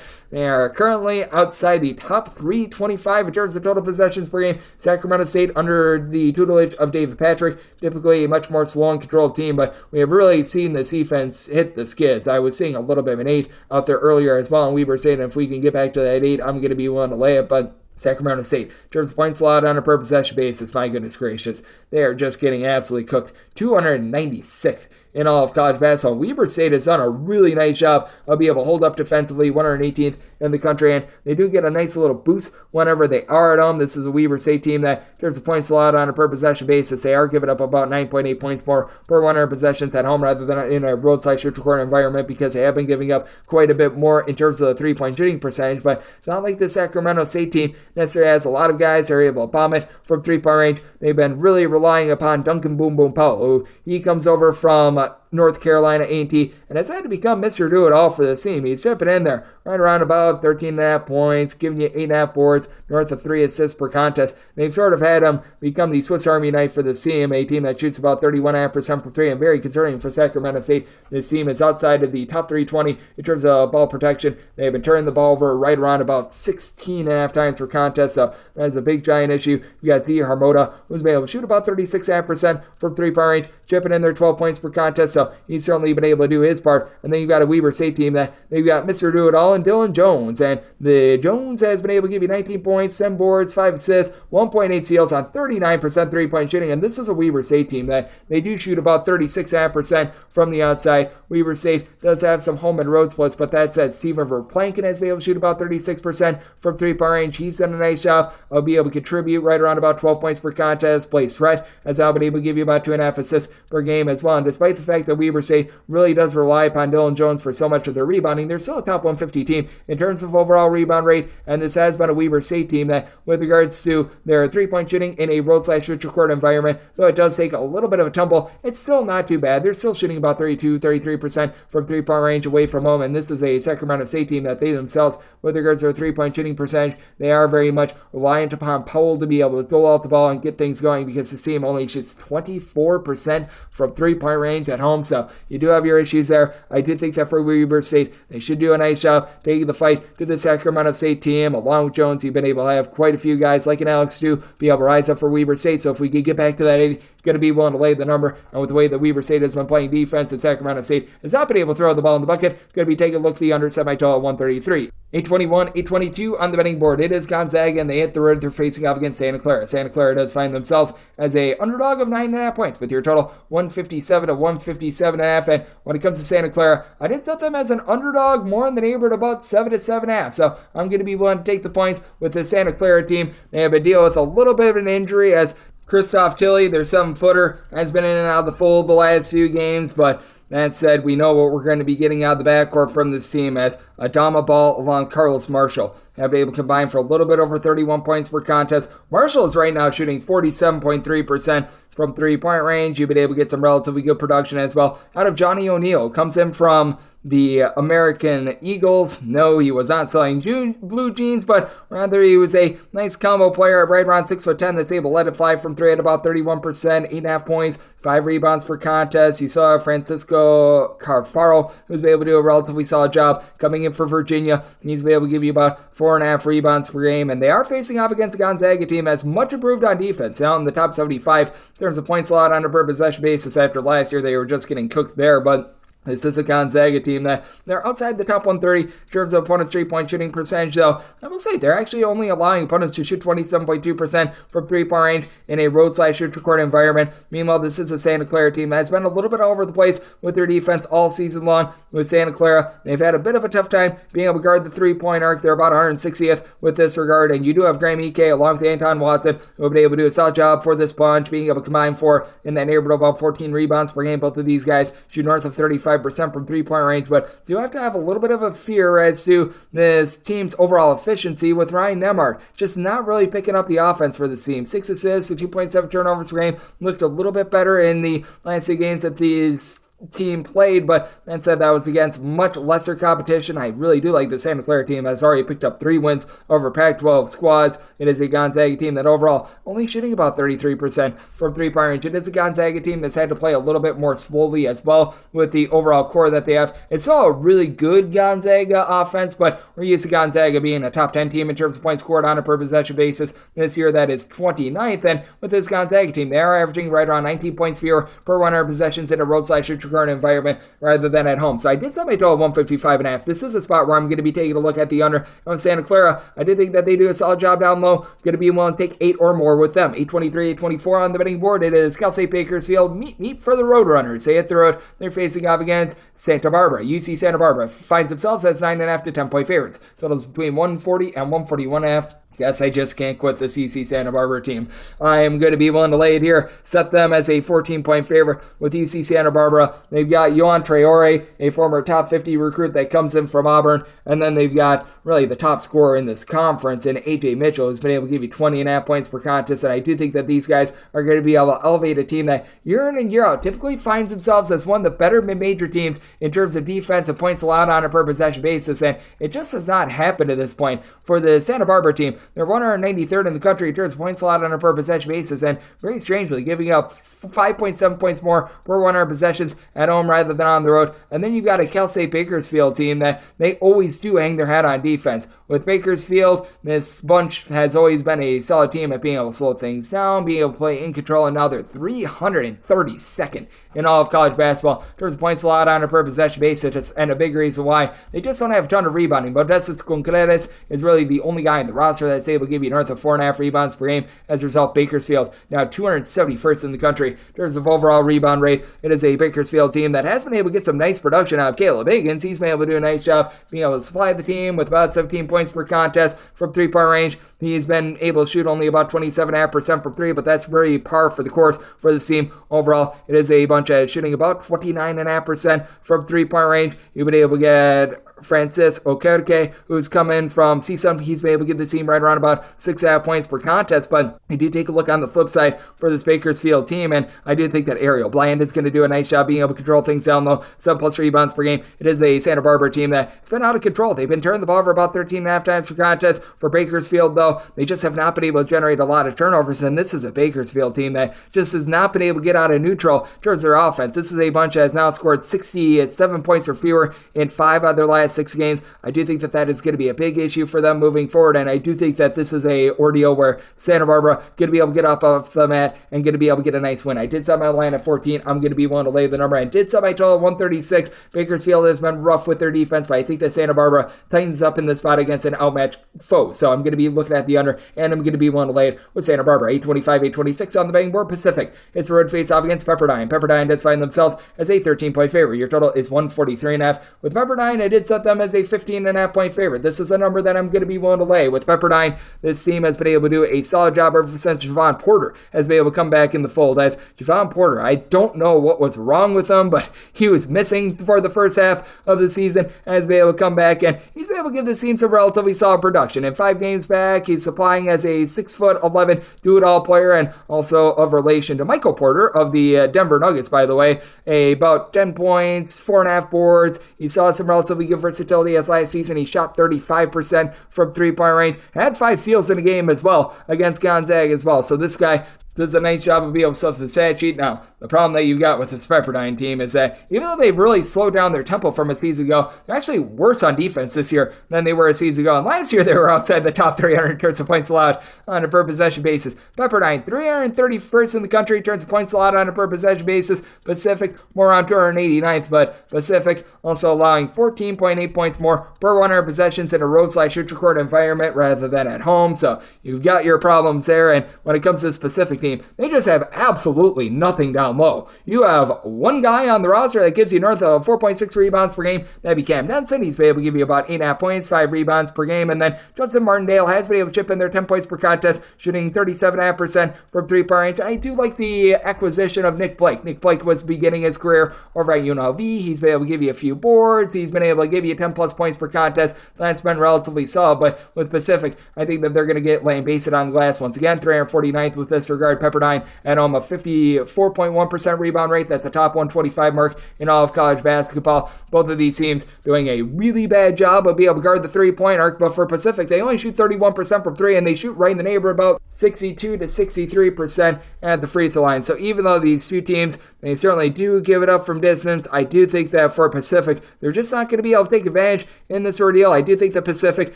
they are currently outside the top 325 in terms of total possessions per game. Sacramento State, under the tutelage of David Patrick, typically a much more slow and controlled team, but we have really seen this defense hit the skids. I was seeing a little bit of an 8 out there earlier as well, and Weber State, and if we can get back to that 8, I'm going to be willing to lay it, but Sacramento State, in terms of points allowed on a per possession basis, my goodness gracious, they are just getting absolutely cooked. 296th in all of college basketball. Weber State has done a really nice job of being able to hold up defensively, 118th in the country, and they do get a nice little boost whenever they are at home. This is a Weber State team that, in terms of points allowed on a per possession basis, they are giving up about 9.8 points more per 100 possessions at home rather than in a roadside shoot-to-court environment, because they have been giving up quite a bit more in terms of the 3-point shooting percentage, but it's not like the Sacramento State team necessarily has a lot of guys that are able to bomb it from 3-point range. They've been really relying upon Duncan Boom Boom Powell, who he comes over from North Carolina A&T, and has had to become Mr. Do-It-All for this team. He's jumping in there right around about 13.5 points, giving you 8.5 boards, north of 3 assists per contest. They've sort of had him become the Swiss Army knife for this team, a team that shoots about 31.5% from 3, and very concerning for Sacramento State. This team is outside of the top 320 in terms of ball protection. They've been turning the ball over right around about 16.5 times per contest, so that is a big, giant issue. You got Z Harmoda, who's been able to shoot about 36.5% from 3-point range, chipping in their 12 points per contest, so he's certainly been able to do his part. And then you've got a Weber State team that they've got Mr. Do-It-All and Dylan Jones, and the Jones has been able to give you 19 points, 7 boards, 5 assists, 1.8 steals on 39% 3-point shooting, and this is a Weber State team that they do shoot about 36.5% from the outside. Weber State does have some home and road splits, but that said, Stephen Verplanken has been able to shoot about 36% from 3-point range. He's done a nice job of being able to contribute right around about 12 points per contest. Blaze Threat has now been able to give you about 2.5 assists per game as well, and despite the fact that Weber State really does rely upon Dylan Jones for so much of their rebounding, they're still a top 150 team in terms of overall rebound rate, and this has been a Weber State team that, with regards to their 3-point shooting in a road/neutral court environment, though it does take a little bit of a tumble, it's still not too bad. They're still shooting about 33% from 3-point range away from home, and this is a Sacramento State team that they themselves, with regards to their 3-point shooting percentage, they are very much reliant upon Powell to be able to dole out the ball and get things going, because this team only shoots 24% from 3-point range at home, so you do have your issues there. I did think that for Weber State, they should do a nice job taking the fight to the Sacramento State team. Along with Jones, you've been able to have quite a few guys like an Alex Stu be able to rise up for Weber State, so if we could get back to that 80, going to be willing to lay the number, and with the way that Weber State has been playing defense, and Sacramento State has not been able to throw the ball in the bucket, going to be taking a look at the under semi-total at 133. 821, 822 on the betting board. It is Gonzaga, and they hit the road. They're facing off against Santa Clara. Santa Clara does find themselves as a underdog of 9.5 points, with your total 157 to 157.5. And when it comes to Santa Clara, I did set them as an underdog more in the neighborhood about 7 to 7.5. So I'm going to be willing to take the points with the Santa Clara team. They have to deal with a little bit of an injury as Christoph Tilley, their 7-footer, has been in and out of the fold the last few games, but that said, we know what we're going to be getting out of the backcourt from this team, as Adama Ball along Carlos Marshall have been able to combine for a little bit over 31 points per contest. Marshall is right now shooting 47.3% from 3-point range. You've been able to get some relatively good production as well out of Johnny O'Neal. Comes in from the American Eagles. No, he was not selling blue jeans, but rather he was a nice combo player, right around 6'10", that's able to let it fly from 3 at about 31%, 8.5 points, 5 rebounds per contest. You saw Francisco Carfaro, who's been able to do a relatively solid job coming in for Virginia. He's been able to give you about 4.5 rebounds per game, and they are facing off against a Gonzaga team that's much improved on defense, now in the top 75 in terms of points allowed on a per possession basis. After last year, they were just getting cooked there, but this is a Gonzaga team that they're outside the top 130 in terms of opponents' 3-point shooting percentage, though I will say they're actually only allowing opponents to shoot 27.2% from 3-point range in a road/neutral court environment. Meanwhile, this is a Santa Clara team that's been a little bit all over the place with their defense all season long. With Santa Clara, they've had a bit of a tough time being able to guard the 3-point arc. They're about 160th with this regard, and you do have Graham Ike along with Anton Watson, who have been able to do a solid job for this bunch, being able to combine for in that neighborhood about 14 rebounds per game. Both of these guys shoot north of 35% from 3-point range, but do have to have a little bit of a fear as to this team's overall efficiency, with Ryan Nembhard just not really picking up the offense for this team. 6 assists, 2.7 turnovers per game, looked a little bit better in the last 2 games that these team played, but that said, that was against much lesser competition. I really do like the Santa Clara team that's already picked up 3 wins over Pac-12 squads. It is a Gonzaga team that overall only shooting about 33% from 3-point range. It is a Gonzaga team that's had to play a little bit more slowly as well with the overall core that they have. It's still a really good Gonzaga offense, but we're used to Gonzaga being a top 10 team in terms of points scored on a per possession basis. This year that is 29th, and with this Gonzaga team, they are averaging right around 19 points fewer per 100 possessions in a road/neutral current environment rather than at home. So I did set my total at 155.5. This is a spot where I'm going to be taking a look at the under on Santa Clara. I did think that they do a solid job down low. Going to be willing to take 8 or more with them. 823, 824 on the betting board. It is Cal State Bakersfield. Meet for the Roadrunners. They hit the road. They're facing off against Santa Barbara. UC Santa Barbara finds themselves as 9.5 to 10-point favorites. Totals between 140 and 141.5. Guess I just can't quit the CC Santa Barbara team. I am going to be willing to lay it here. Set them as a 14-point favorite with UC Santa Barbara. They've got Yohan Traore, a former top 50 recruit that comes in from Auburn. And then they've got really the top scorer in this conference in A.J. Mitchell, who's been able to give you 20.5 points per contest. And I do think that these guys are going to be able to elevate a team that year in and year out typically finds themselves as one of the better mid-major teams in terms of defense and points allowed on a per possession basis. And it just has not happened to this point for the Santa Barbara team. They're 193rd in the country in terms of points allowed on a per possession basis, and very strangely giving up 5.7 points more per 100 possessions at home rather than on the road. And then you've got a Cal State Bakersfield team that they always do hang their hat on defense. With Bakersfield, this bunch has always been a solid team at being able to slow things down, being able to play in control, and now they're 332nd in all of college basketball in terms of points allowed on a per possession basis, and a big reason why they just don't have a ton of rebounding. Modestas Contreras is really the only guy in the roster that's able to give you north of 4.5 rebounds per game. As a result, Bakersfield now 271st in the country in terms of overall rebound rate. It is a Bakersfield team that has been able to get some nice production out of Caleb Higgins. He's been able to do a nice job being able to supply the team with about 17 points per contest from three-point range. He's been able to shoot only about 27.5% from three, but that's very par for the course for this team. Overall, it is a bunch of shooting about 29.5% from three-point range. You've been able to get Francis Okerke, who's come in from CSUN. He's been able to give the team right around about 6.5 points per contest, but I do take a look on the flip side for this Bakersfield team, and I do think that Ariel Bland is going to do a nice job being able to control things down low, 7+ rebounds per game. It is a Santa Barbara team that's been out of control. They've been turning the ball over about 13.5 times per contest. For Bakersfield, though, they just have not been able to generate a lot of turnovers, and this is a Bakersfield team that just has not been able to get out of neutral towards their offense. This is a bunch that has now scored 67 points or fewer in 5 out of their last 6 games. I do think that that is going to be a big issue for them moving forward, and I do think that this is a ordeal where Santa Barbara going to be able to get up off the mat and going to be able to get a nice win. I did set my line at 14. I'm going to be willing to lay the number. I did set my total at 136. Bakersfield has been rough with their defense, but I think that Santa Barbara tightens up in this spot against an outmatched foe. So I'm going to be looking at the under, and I'm going to be willing to lay it with Santa Barbara. 825, 826 on the betting board. Pacific. It's a road face-off against Pepperdine. Pepperdine does find themselves as a 13-point favorite. Your total is 143.5. With Pepperdine, I did set them as a 15.5 point favorite. This is a number that I'm going to be willing to lay. With Pepperdine, this team has been able to do a solid job ever since Javon Porter has been able to come back in the fold. As Javon Porter, I don't know what was wrong with him, but he was missing for the first half of the season and has been able to come back, and he's been able to give this team some relatively solid production. In 5 games back, he's supplying as a 6'11" do-it-all player, and also of relation to Michael Porter of the Denver Nuggets, by the way. About 10 points, 4.5 boards. He saw some relatively good versatility as last season. He shot 35% from three-point range. Had 5 steals in a game as well against Gonzaga as well. So this guy does a nice job of being able to stuff the stat sheet. Now, the problem that you've got with this Pepperdine team is that even though they've really slowed down their tempo from a season ago, they're actually worse on defense this year than they were a season ago. And last year, they were outside the top 300 in terms of points allowed on a per possession basis. Pepperdine, 331st in the country in terms of points allowed on a per possession basis. Pacific, more on 289th, but Pacific also allowing 14.8 points more per 100 possessions in a road/record environment rather than at home. So you've got your problems there. And when it comes to this Pacific team, they just have absolutely nothing down low. You have one guy on the roster that gives you north of 4.6 rebounds per game. That'd be Cam Denson. He's been able to give you about 8.5 points, 5 rebounds per game. And then Judson Martindale has been able to chip in their 10 points per contest, shooting 37.5% from three-point range. I do like the acquisition of Nick Blake. Nick Blake was beginning his career over at UNLV. He's been able to give you a few boards. He's been able to give you 10+ points per contest. That's been relatively solid. But with Pacific, I think that they're going to get laying base it on the glass once again. 349th with this regard. Pepperdine at home, a 54.1% rebound rate. That's a top 125 mark in all of college basketball. Both of these teams doing a really bad job of being able to guard the three-point arc, but for Pacific, they only shoot 31% from 3, and they shoot right in the neighborhood about 62 to 63% at the free throw line. So even though these two teams, they certainly do give it up from distance, I do think that for Pacific, they're just not going to be able to take advantage in this ordeal. I do think the Pacific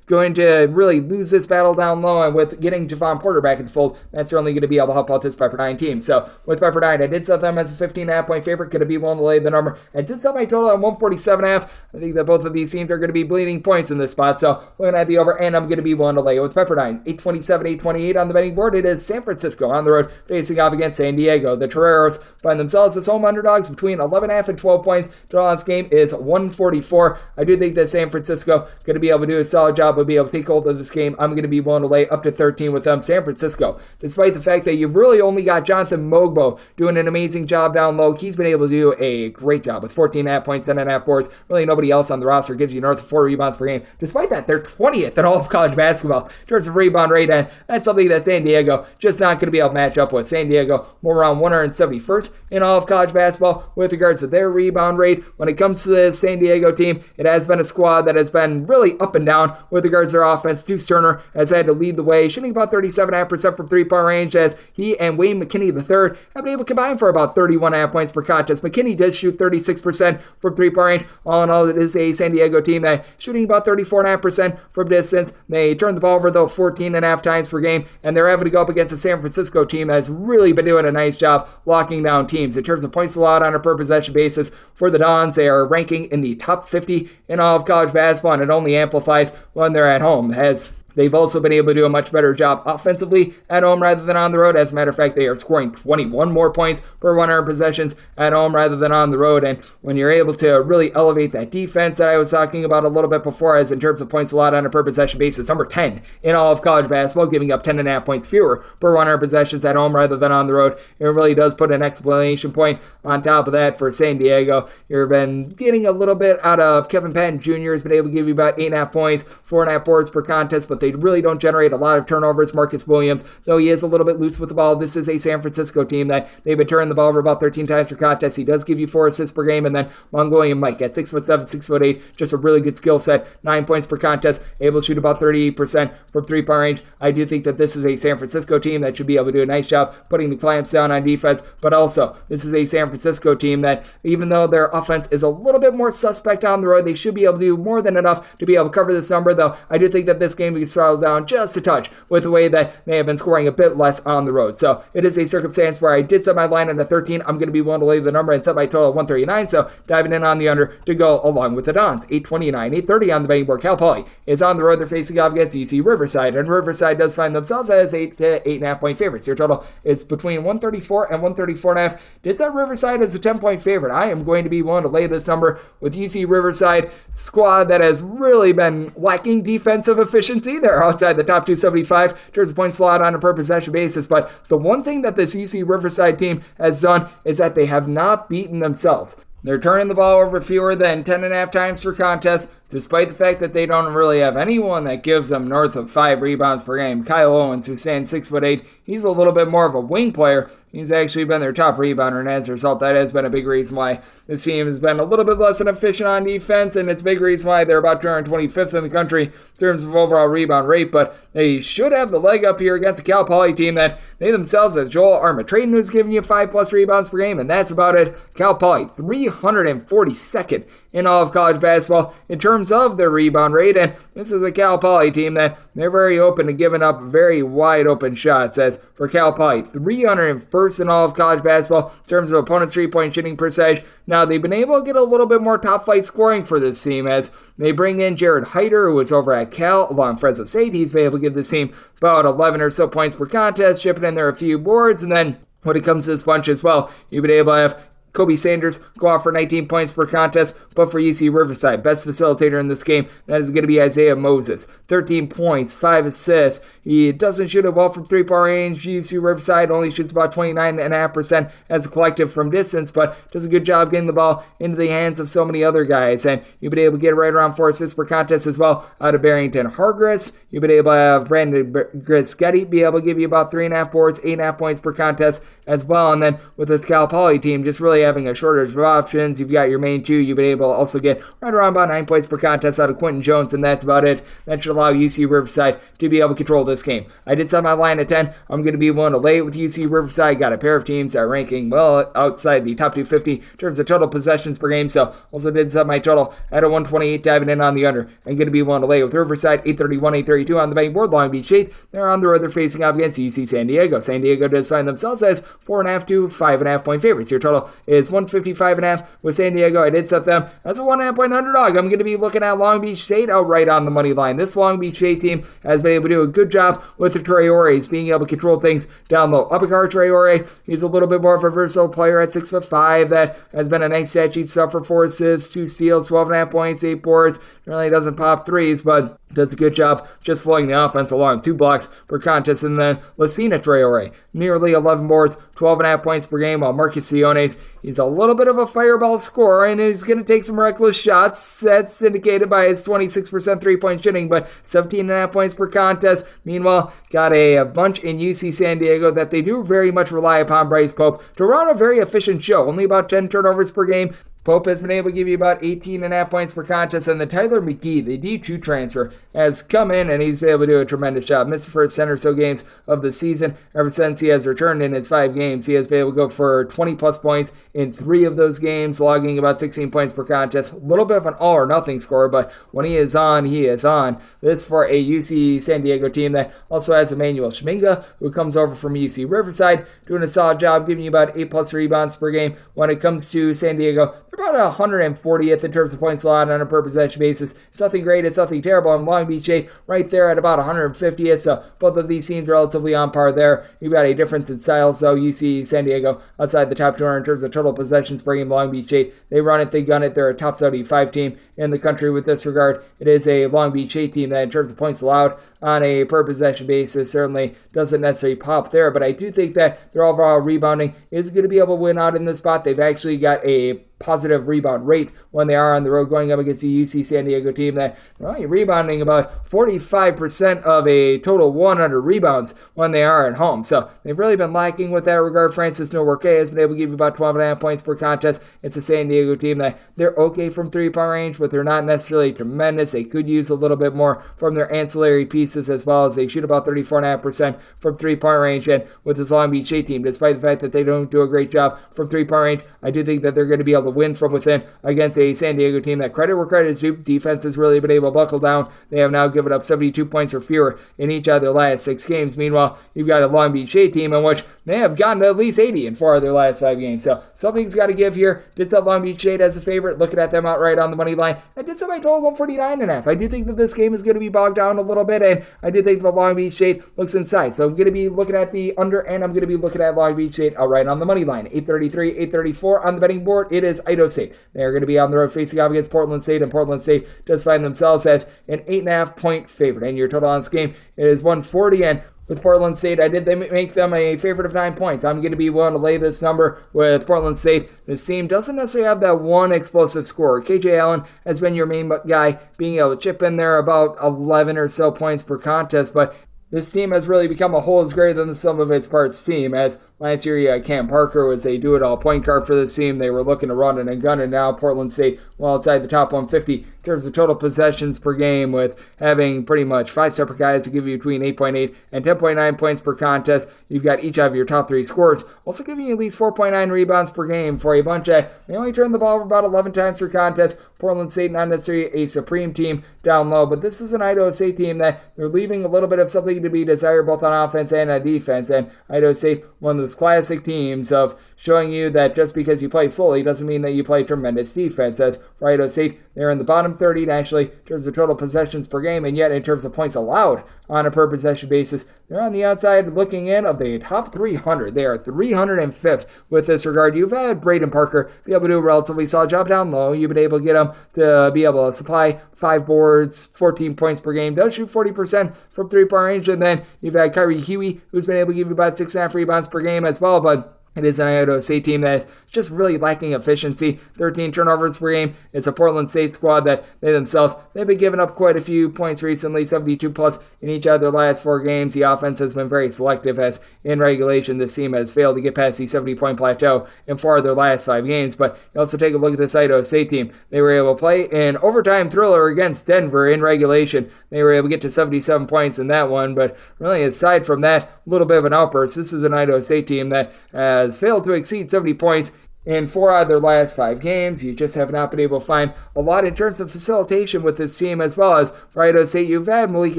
going to really lose this battle down low, and with getting Javon Porter back in the fold, that's certainly going to be able to that'll help out this Pepperdine team. So with Pepperdine, I did set them as a 15.5 point favorite. Going to be willing to lay the number. I did set my total at 147.5. I think that both of these teams are going to be bleeding points in this spot. So looking at the over, and I'm going to be willing to lay it with Pepperdine. 827, 828 on the betting board. It is San Francisco on the road facing off against San Diego. The Toreros find themselves as home underdogs between 11.5 and 12 points. Total on this game is 144. I do think that San Francisco going to be able to do a solid job of being able to take hold of this game. I'm going to be willing to lay up to 13 with them. San Francisco, despite the fact that you've really only got Jonathan Mogbo doing an amazing job down low, he's been able to do a great job with 14.5 points, 10.5 boards. Really nobody else on the roster gives you north of 4 rebounds per game. Despite that, they're 20th in all of college basketball in terms of rebound rate, and that's something that San Diego just not going to be able to match up with. San Diego more around 171st in all of college basketball with regards to their rebound rate. When it comes to the San Diego team, it has been a squad that has been really up and down with regards to their offense. Deuce Turner has had to lead the way, shooting about 37.5% from three-point range, as he and Wayne McKinney III have been able to combine for about 31.5 points per contest. McKinney does shoot 36% from three-point range. All in all, it is a San Diego team that shooting about 34.5% from distance. They turn the ball over, though, 14.5 times per game, and they're having to go up against a San Francisco team that has really been doing a nice job locking down teams. In terms of points allowed on a per possession basis for the Dons, they are ranking in the top 50 in all of college basketball, and it only amplifies when they're at home, as they've also been able to do a much better job offensively at home rather than on the road. As a matter of fact, they are scoring 21 more points per 100 possessions at home rather than on the road. And when you're able to really elevate that defense that I was talking about a little bit before, as in terms of points allowed on a per possession basis, number 10 in all of college basketball, giving up 10.5 points fewer per 100 possessions at home rather than on the road, it really does put an exclamation point on top of that for San Diego. You've been getting a little bit out of Kevin Patton Jr. has been able to give you about 8.5 points, 4.5 boards per contest, but they really don't generate a lot of turnovers. Marcus Williams, though he is a little bit loose with the ball, this is a San Francisco team that they've been turning the ball over about 13 times per contest. He does give you 4 assists per game, and then Mongolian Mike at 6'7", 6'8", just a really good skill set, 9 points per contest, able to shoot about 38% from three-point range. I do think that this is a San Francisco team that should be able to do a nice job putting the clamps down on defense, but also this is a San Francisco team that, even though their offense is a little bit more suspect on the road, they should be able to do more than enough to be able to cover this number, though I do think that this game gets throttled down just a touch with the way that they have been scoring a bit less on the road. So it is a circumstance where I did set my line at a 13. I'm going to be willing to lay the number and set my total at 139. So diving in on the under to go along with the Dons. 829, 830 on the betting board. Cal Poly is on the road. They're facing off against UC Riverside, and Riverside does find themselves as 8 to 8.5 point favorites. Your total is between 134 and 134.5. Did set Riverside as a 10-point favorite. I am going to be willing to lay this number with UC Riverside squad that has really been lacking defensive efficiency. They're outside the top 275 in terms of points allowed on a per possession basis, but the one thing that this UC Riverside team has done is that they have not beaten themselves. They're turning the ball over fewer than 10.5 times per contest, despite the fact that they don't really have anyone that gives them north of 5 rebounds per game. Kyle Owens, who stands 6'8", he's a little bit more of a wing player. He's actually been their top rebounder, and as a result, that has been a big reason why this team has been a little bit less than efficient on defense, and it's a big reason why they're about 225th in the country in terms of overall rebound rate, but they should have the leg up here against the Cal Poly team that they themselves, as Joel Armatradin, who's giving you 5+ rebounds per game, and that's about it. Cal Poly, 342nd in all of college basketball in terms of their rebound rate, and this is a Cal Poly team that they're very open to giving up very wide open shots, as for Cal Poly, 301st in all of college basketball in terms of opponent's three-point shooting percentage. Now, they've been able to get a little bit more top-flight scoring for this team, as they bring in Jared Hyder, who was over at Cal along Fresno State. He's been able to give this team about 11 or so points per contest, chipping in there a few boards, and then when it comes to this bunch as well, you've been able to have Kobe Sanders go off for 19 points per contest, but for UC Riverside, best facilitator in this game, that is going to be Isaiah Moses. 13 points, 5 assists. He doesn't shoot it well from three-point range. UC Riverside only shoots about 29.5% as a collective from distance, but does a good job getting the ball into the hands of so many other guys. And you've been able to get right around 4 assists per contest as well out of Barrington Hargress. You've been able to have Brandon Grischetti be able to give you about 3.5 boards, 8.5 points per contest as well. And then with this Cal Poly team, just really having a shortage of options. You've got your main two. You've been able to also get right around about 9 points per contest out of Quentin Jones, and that's about it. That should allow UC Riverside to be able to control this game. I did set my line at 10. I'm going to be willing to lay it with UC Riverside. Got a pair of teams that are ranking well outside the top 250 in terms of total possessions per game, so also did set my total at a 128, diving in on the under. I'm going to be willing to lay with Riverside, 831, 832 on the betting board. Long Beach State, they're on the road. They're facing off against UC San Diego. San Diego does find themselves as 4.5 to 5.5 point favorites. Your total is 155.5 with San Diego. I did set them as a 1.5 point underdog. I'm going to be looking at Long Beach State outright on the money line. This Long Beach State team has been able to do a good job with the Traores, being able to control things down low. Uppercard Traore, he's a little bit more of a versatile player at 6'5". That has been a nice stat sheet stuff for 4 assists, 2 steals, 12.5 points, 8 boards. Really doesn't pop threes, but does a good job just flowing the offense along. 2 blocks per contest. And then Lucina Traore, nearly 11 boards, 12.5 points per game, while Marcus Siones, he's a little bit of a fireball scorer, and he's going to take some reckless shots. That's indicated by his 26% three-point shooting, but 17.5 points per contest. Meanwhile, got a bunch in UC San Diego that they do very much rely upon Bryce Pope to run a very efficient show. Only about 10 turnovers per game. Pope has been able to give you about 18.5 points per contest, and then Tyler McGee, the D2 transfer, has come in, and he's been able to do a tremendous job. Missed the first 10 or so games of the season. Ever since he has returned in his 5 games, he has been able to go for 20-plus points in 3 of those games, logging about 16 points per contest. A little bit of an all-or-nothing score, but when he is on, he is on. This for a UC San Diego team that also has Emmanuel Schminga, who comes over from UC Riverside, doing a solid job, giving you about 8-plus rebounds per game. When it comes to San Diego, they're about 140th in terms of points allowed on a per possession basis. It's nothing great, it's nothing terrible. I'm Long Beach State right there at about 150th, so both of these teams relatively on par there. You've got a difference in styles, though. UC San Diego outside the top 200 in terms of total possessions per game. Long Beach State, they run it, they gun it. They're a top 75 team in the country with this regard. It is a Long Beach State team that in terms of points allowed on a per possession basis certainly doesn't necessarily pop there, but I do think that their overall rebounding is going to be able to win out in this spot. They've actually got a positive rebound rate when they are on the road going up against the UC San Diego team that only rebounding about 45% of a total 100 rebounds when they are at home. So they've really been lacking with that regard. Francis Nowakeye has been able to give you about 12.5 points per contest. It's a San Diego team that they're okay from three-point range, but they're not necessarily tremendous. They could use a little bit more from their ancillary pieces as well, as they shoot about 34.5% from three-point range. And with this Long Beach State team, despite the fact that they don't do a great job from three-point range, I do think that they're going to be able to win from within against a San Diego team that, credit where credit is due, defense has really been able to buckle down. They have now given up 72 points or fewer in each of their last 6 games. Meanwhile, you've got a Long Beach State team in which they have gotten to at least 80 in 4 of their last 5 games. So something's got to give here. Did set Long Beach State as a favorite, looking at them outright on the money line. I did set my total 149.5. I do think that this game is going to be bogged down a little bit, and I do think that Long Beach State looks inside. So I'm going to be looking at the under, and I'm going to be looking at Long Beach State outright on the money line. 833, 834 on the betting board. It is Idaho State. They're going to be on the road facing off against Portland State, and Portland State does find themselves as an 8.5 point favorite. And your total on this game is 140, and with Portland State, I did make them a favorite of 9 points. I'm going to be willing to lay this number with Portland State. This team doesn't necessarily have that one explosive scorer. KJ Allen has been your main guy, being able to chip in there about 11 or so points per contest, but this team has really become a whole is greater than the sum of its parts team, as last year, Cam Parker was a do-it-all point guard for this team. They were looking to run it and gun it. Now Portland State, well outside the top 150 in terms of total possessions per game, with having pretty much 5 separate guys to give you between 8.8 and 10.9 points per contest. You've got each of your top 3 scorers also giving you at least 4.9 rebounds per game for a bunch of, they only turn the ball over about 11 times per contest. Portland State, not necessarily a supreme team down low, but this is an Idaho State team that they're leaving a little bit of something to be desired both on offense and on defense. And Idaho State, one of those classic teams of showing you that just because you play slowly doesn't mean that you play tremendous defense. As for Idaho State, they're in the bottom 30 nationally in terms of total possessions per game, and yet in terms of points allowed on a per possession basis, they're on the outside looking in of the top 300. They are 305th with this regard. You've had Braden Parker be able to do a relatively solid job down low. You've been able to get him to be able to supply 5 boards, 14 points per game, does shoot 40% from three-point range, and then you've had Kyrie Huey, who's been able to give you about 6.5 rebounds per game as well, but It is an Idaho State team that is just really lacking efficiency. 13 turnovers per game. It's a Portland State squad that they've been giving up quite a few points recently, 72 plus in each of their last 4 games. The offense has been very selective, as in regulation this team has failed to get past the 70-point plateau in 4 of their last 5 games. But you also take a look at this Idaho State team. They were able to play an overtime thriller against Denver in regulation. They were able to get to 77 points in that one, but really aside from that, a little bit of an outburst. This is an Idaho State team that has failed to exceed 70 points in 4 out of their last 5 games. You just have not been able to find a lot in terms of facilitation with this team, as well as for Idaho State, you've had Malik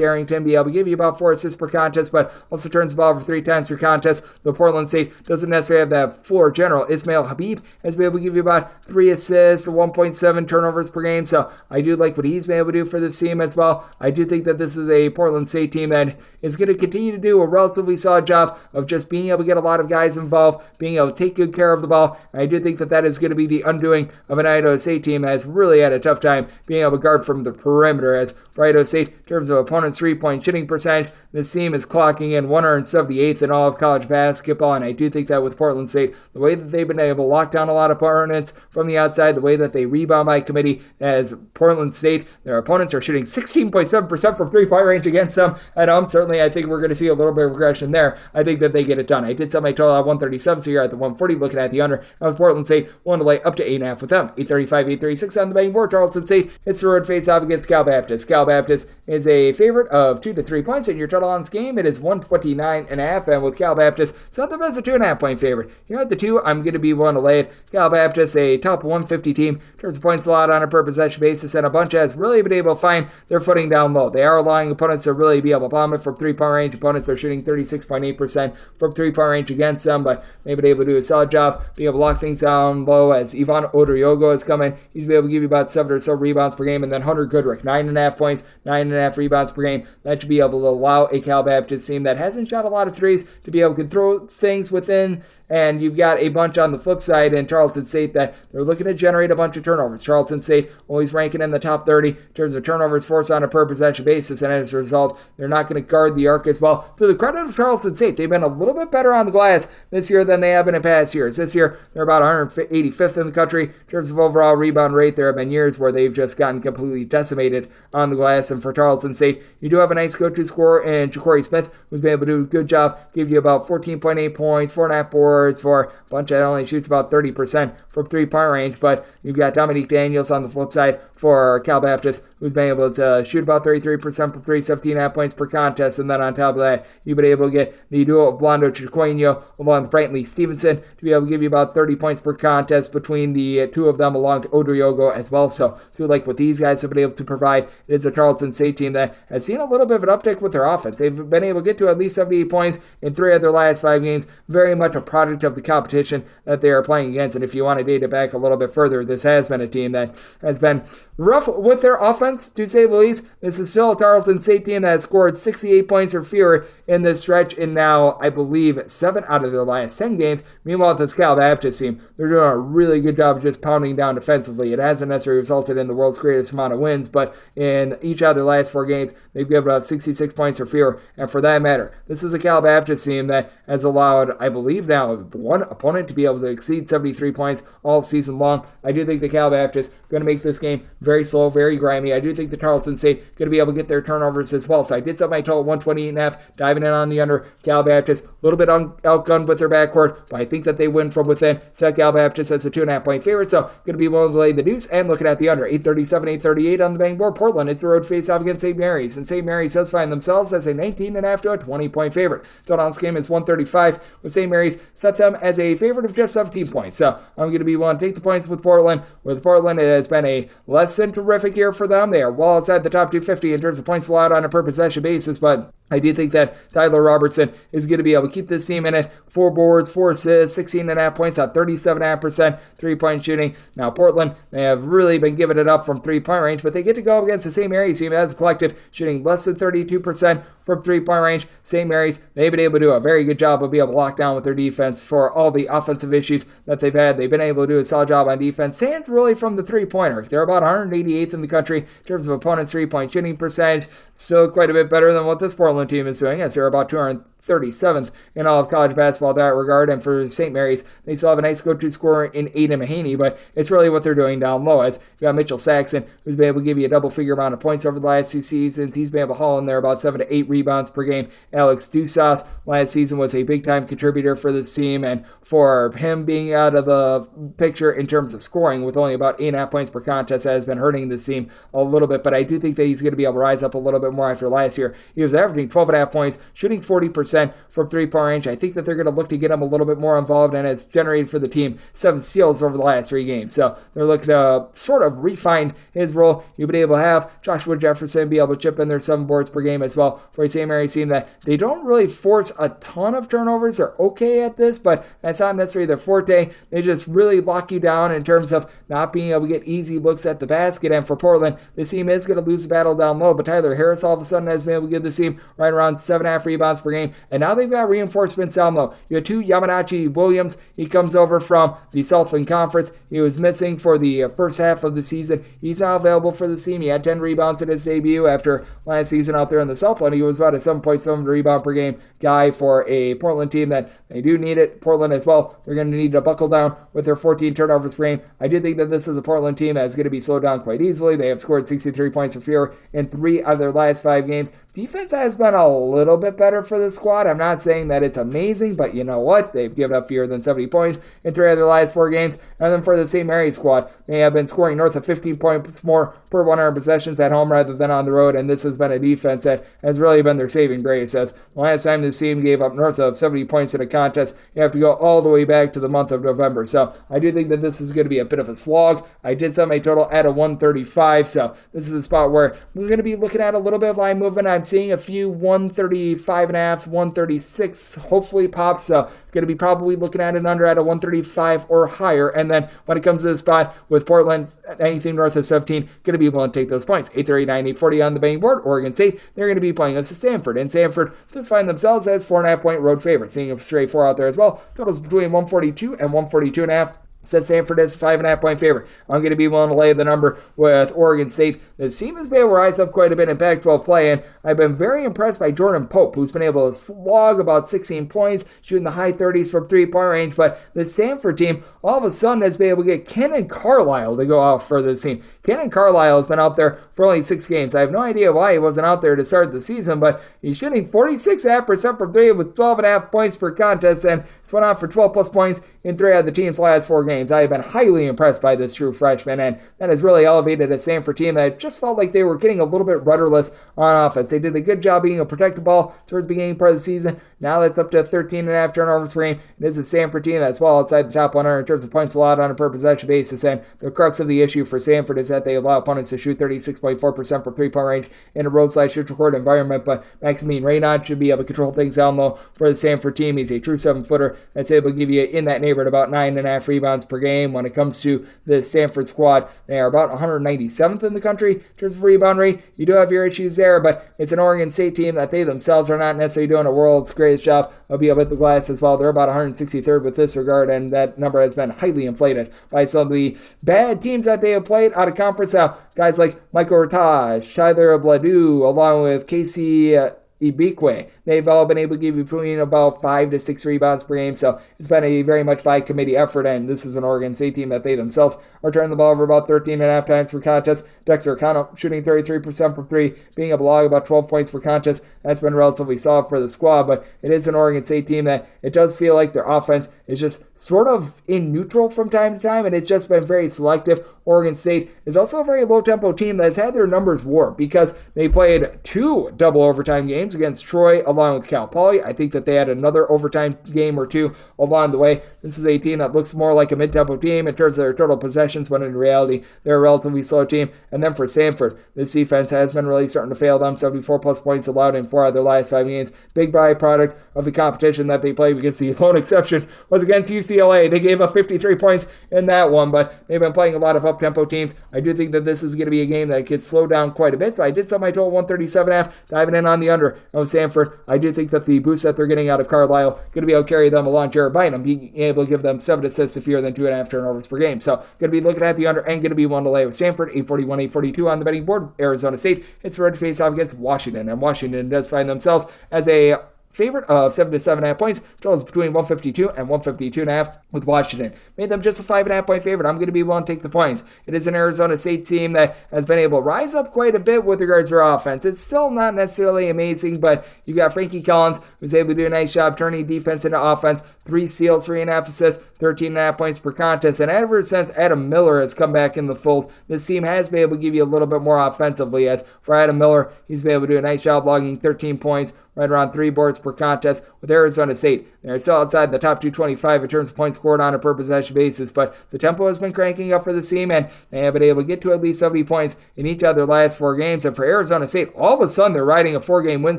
Arrington be able to give you about 4 assists per contest, but also turns the ball over 3 times per contest. The Portland State doesn't necessarily have that floor general. Ismail Habib has been able to give you about 3 assists, 1.7 turnovers per game, so I do like what he's been able to do for this team as well. I do think that this is a Portland State team that is going to continue to do a relatively solid job of just being able to get a lot of guys involved, being able to take good care of the ball, and I do think that is going to be the undoing of an Idaho State team that has really had a tough time being able to guard from the perimeter. As for Idaho State, in terms of opponents' 3-point shooting percentage, this team is clocking in 178th in all of college basketball, and I do think that with Portland State, the way that they've been able to lock down a lot of opponents from the outside, the way that they rebound by committee, as Portland State, their opponents are shooting 16.7% from 3-point range against them at home. Certainly, I think we're going to see a little bit of regression there. I think that they get it done. I did set my total at 137, so you're at the 140, looking at the under. Now with Portland State, one to lay up to 8.5 with them. 835, 836 on the betting board. Tarleton State hits the road face-off against Cal Baptist. Cal Baptist is a favorite of 2 to 3 points, and your total on this game, it is 129.5, and with Cal Baptist, it's not the best, a 2.5-point favorite. Here at the 2, I'm going to be one to lay it. Cal Baptist, a top 150 team, turns the points allowed on a per possession basis, and a bunch has really been able to find their footing down low. They are allowing opponents to really be able to bomb it from 3-point range. Opponents are shooting 36.8% from 3-point range against them, but they've been able to do a solid job being able to lock things down low, as Ivan Odriogo is coming. He's been able to give you about 7 or so rebounds per game, and then Hunter Goodrick, 9.5 points, 9.5 rebounds per game. That should be able to allow a Cal Baptist team that hasn't shot a lot of threes to be able to throw things within. And you've got a bunch on the flip side in Tarleton State that they're looking to generate a bunch of turnovers. Tarleton State always ranking in the top 30 in terms of turnovers forced on a per possession basis, and as a result, they're not going to guard the arc as well. To the credit of Tarleton State, they've been a little bit better on the glass this year than they have been in past years. This year, they're about 185th in the country in terms of overall rebound rate. There have been years where they've just gotten completely decimated on the glass, and for Tarleton State, you do have a nice go-to scorer in Ja'Cory Smith, who's been able to do a good job, give you about 14.8 points, 4.5 boards, for a bunch that only shoots about 30% from 3-point range. But you've got Dominique Daniels on the flip side for Cal Baptist, who's been able to shoot about 33% from 3, 17.5 points per contest. And then on top of that, you've been able to get the duo of Blondo Chiqueno along with Brantley Stevenson to be able to give you about 30 points per contest between the two of them, along with Odriogo as well. So I feel like what these guys have been able to provide, it is a Tarleton State team that has seen a little bit of an uptick with their offense. They've been able to get to at least 78 points in 3 of their last 5 games. Very much a product of the competition that they are playing against. And if you want to date it back a little bit further, this has been a team that has been rough with their offense, to say the least. This is still a Tarleton State team that has scored 68 points or fewer in this stretch in now, I believe, 7 out of their last 10 games. Meanwhile, this Cal Baptist team, they're doing a really good job of just pounding down defensively. It hasn't necessarily resulted in the world's greatest amount of wins, but in each of their last 4 games, they've given up 66 points or fewer. And for that matter, this is a Cal Baptist team that has allowed, I believe now, one opponent to be able to exceed 73 points all season long. I do think the Cal Baptist going to make this game very slow, very grimy. I do think the Tarleton State going to be able to get their turnovers as well. So I did set my total 128.5, diving in on the under. Cal Baptist, a little bit outgunned with their backcourt, but I think that they win from within. Set Cal Baptist as a 2.5-point favorite, so going to be willing to lay the deuce and looking at the under. 837, 838 on the betting board. Portland is the road face-off against St. Mary's, and St. Mary's does find themselves as a 19.5 to a 20-point favorite. Total on this game is 135, with St. Mary's set them as a favorite of just 17 points. So I'm going to be willing to take the points with Portland. With Portland, it has been a less than terrific year for them. They are well outside the top 250 in terms of points allowed on a per possession basis, but I do think that Tyler Robertson is going to be able to keep this team in it. 4 boards, 4 assists, 16.5 points at 37.5%3-point shooting. Now, Portland, they have really been giving it up from 3-point range, but they get to go up against the St. Mary's team as a collective, shooting less than 32% from 3-point range. St. Mary's, they've been able to do a very good job of being able to lock down with their defense for all the offensive issues that they've had. They've been able to do a solid job on defense. Sands really from the 3-pointer. They're about 188th in the country in terms of opponents' 3-point shooting percentage. Still quite a bit better than what this Portland team is doing, as they're about 200 37th in all of college basketball in that regard. And for St. Mary's, they still have a nice go-to scorer in Aiden Mahaney, but it's really what they're doing down low. As you got Mitchell Saxon, who's been able to give you a double-figure amount of points over the last 2 seasons. He's been able to haul in there about 7 to 8 rebounds per game. Alex Dusas last season was a big-time contributor for this team, and for him being out of the picture in terms of scoring with only about 8.5 points per contest, that has been hurting this team a little bit, but I do think that he's going to be able to rise up a little bit more after last year. He was averaging 12.5 points, shooting 40% from three-point range. I think that they're going to look to get him a little bit more involved, and has generated for the team 7 steals over the last 3 games. So they're looking to sort of refine his role. You'll be able to have Joshua Jefferson be able to chip in their 7 boards per game as well for a St. Mary's team that they don't really force a ton of turnovers. They're okay at this, but that's not necessarily their forte. They just really lock you down in terms of not being able to get easy looks at the basket. And for Portland, this team is going to lose the battle down low, but Tyler Harris all of a sudden has been able to give this team right around 7.5 rebounds per game, and now they've got reinforcements down low. You have 2 Yamanachi Williams. He comes over from the Southland Conference. He was missing for the first half of the season. He's now available for the team. He had 10 rebounds in his debut after last season out there in the Southland. He was about a 7.7 rebound per game guy for a Portland team that they do need it. Portland as well, they're going to need to buckle down with their 14 turnovers per game. I do think that this is a Portland team that is going to be slowed down quite easily. They have scored 63 points or fewer in 3 out of their last 5 games. Defense has been a little bit better for the squad. I'm not saying that it's amazing, but you know what? They've given up fewer than 70 points in 3 of their last 4 games. And then for the St. Mary's squad, they have been scoring north of 15 points more per 100 possessions at home rather than on the road. And this has been a defense that has really been their saving grace. As the last time this team gave up north of 70 points in a contest, you have to go all the way back to the month of November. So I do think that this is going to be a bit of a slog. I did set my total at a 135. So this is a spot where we're going to be looking at a little bit of line movement. I'm seeing a few 135.5, 136 hopefully pops. So going to be probably looking at an under at a 135 or higher. And then when it comes to the spot with Portland, anything north of 17, going to be willing to take those points. 839, 840 on the betting board. Oregon State, they're going to be playing us to Stanford. And Stanford does find themselves as 4.5 point road favorites. Seeing a straight 4 out there as well. Totals between 142 and 142.5. Said Stanford is 5.5 point favorite. I'm going to be willing to lay the number with Oregon State. This team has been able to rise up quite a bit in Pac-12 play, and I've been very impressed by Jordan Pope, who's been able to slog about 16 points, shooting the high 30s from 3-point range. But the Stanford team, all of a sudden, has been able to get Kenan Carlisle to go out for this team. Kenan Carlisle has been out there for only 6 games. I have no idea why he wasn't out there to start the season, but he's shooting 46.5% from 3 with 12.5 points per contest, and it's went on for 12-plus points in 3 out of the team's last 4 games. I have been highly impressed by this true freshman, and that has really elevated a Stanford team that just felt like they were getting a little bit rudderless on offense. They did a good job being able to protect the ball towards the beginning part of the season. Now that's up to 13.5 turnovers per game. It is a Stanford team that's well outside the top 100 in terms of points allowed on a per possession basis, and the crux of the issue for Stanford is that they allow opponents to shoot 36.4% from 3-point range in a road/shoot record environment, but Maximine Reynaud should be able to control things down low for the Stanford team. He's a true 7-footer that's able to give you in that neighborhood about 9.5 rebounds per game. When it comes to the Stanford squad, they are about 197th in the country in terms of rebound rate. You do have your issues there, but it's an Oregon State team that they themselves are not necessarily doing a world's greatest job of being able to hit the glass as well. They're about 163rd with this regard, and that number has been highly inflated by some of the bad teams that they have played out of conference. Now, guys like Michael Rataj, Tyler Bladue, along with Casey Ibikwe, they've all been able to give you between about 5 to 6 rebounds per game, so it's been a very much by committee effort, and this is an Oregon State team that they themselves are turning the ball over about 13.5 times per contest. Dexter Connell shooting 33% from 3, being able to log about 12 points per contest. That's been relatively solid for the squad, but it is an Oregon State team that it does feel like their offense is just sort of in neutral from time to time, and it's just been very selective. Oregon State is also a very low-tempo team that has had their numbers warped because they played 2 double overtime games against Troy along with Cal Poly. I think that they had another overtime game or 2 along the way. This is a team that looks more like a mid-tempo team in terms of their total possessions, when in reality, they're a relatively slow team. And then for Stanford, this defense has been really starting to fail them. 74-plus points allowed in 4 out of their last 5 games. Big byproduct of the competition that they played, because the lone exception was against UCLA. They gave up 53 points in that one, but they've been playing a lot of up-tempo teams. I do think that this is going to be a game that gets slowed down quite a bit, so I did set my total 137.5, diving in on the under of Stanford. I do think that the boost that they're getting out of Carlisle going to be able to carry them along. Jared Bynum being able to give them 7 assists fewer than 2.5 turnovers per game. So going to be looking at the under and going to be one to lay with Stanford. 841, 842 on the betting board. Arizona State, it's the red face off against Washington, and Washington does find themselves as a favorite of 7 to 7.5 points. Totals between 152 and 152.5 with Washington. Made them just a 5.5 point favorite. I'm going to be willing to take the points. It is an Arizona State team that has been able to rise up quite a bit with regards to their offense. It's still not necessarily amazing, but you've got Frankie Collins, who's able to do a nice job turning defense into offense. 3 steals, 3.5 assists, 13.5 points per contest. And ever since Adam Miller has come back in the fold, this team has been able to give you a little bit more offensively. As for Adam Miller, he's been able to do a nice job logging 13 points, right around 3 boards per contest with Arizona State. They're still outside the top 225 in terms of points scored on a per possession basis, but the tempo has been cranking up for the team, and they have been able to get to at least 70 points in each of their last 4 games. And for Arizona State, all of a sudden they're riding a 4-game win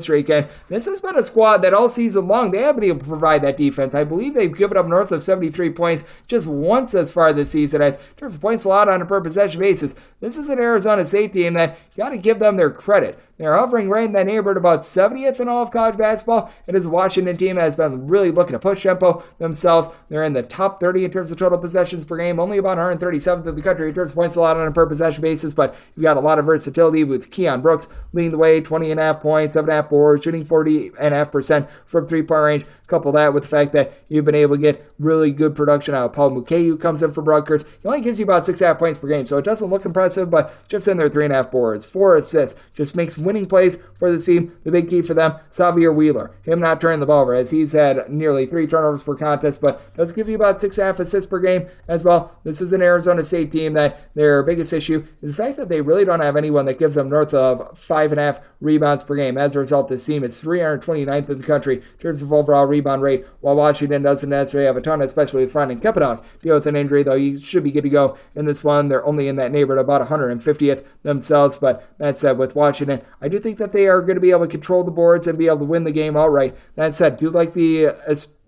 streak, and this has been a squad that all season long they have been able to provide that defense. I believe they've given up north of 73 points just once as far this season. As in terms of points allowed on a per possession basis, this is an Arizona State team that you got to give them their credit. They're hovering right in that neighborhood, about 70th in all of college basketball. It is a Washington team that has been really looking to push tempo themselves. They're in the top 30 in terms of total possessions per game, only about 137th in the country in terms of points allowed on a per possession basis, but you've got a lot of versatility with Keon Brooks leading the way, 20.5 points, 7.5 boards, shooting 40.5% from three-point range. Couple that with the fact that you've been able to get really good production out of Paul Mukay, who comes in for Rutgers. He only gives you about 6.5 points per game, so it doesn't look impressive, but chips in there 3.5 boards, 4 assists, just makes winning plays for the team. The big key for them, Xavier Wheeler, him not turning the ball over, as he's had nearly 3 turnovers per contest, but does give you about 6.5 assists per game as well. This is an Arizona State team that their biggest issue is the fact that they really don't have anyone that gives them north of 5.5 rebounds per game. As a result, this team is 329th in the country in terms of overall rebound rate, while Washington doesn't necessarily have a ton, especially with Fran and Kepadon deal with an injury, though he should be good to go in this one. They're only in that neighborhood about 150th themselves, but that said, with Washington, I do think that they are going to be able to control the boards and be able to win the game outright. That said, do like the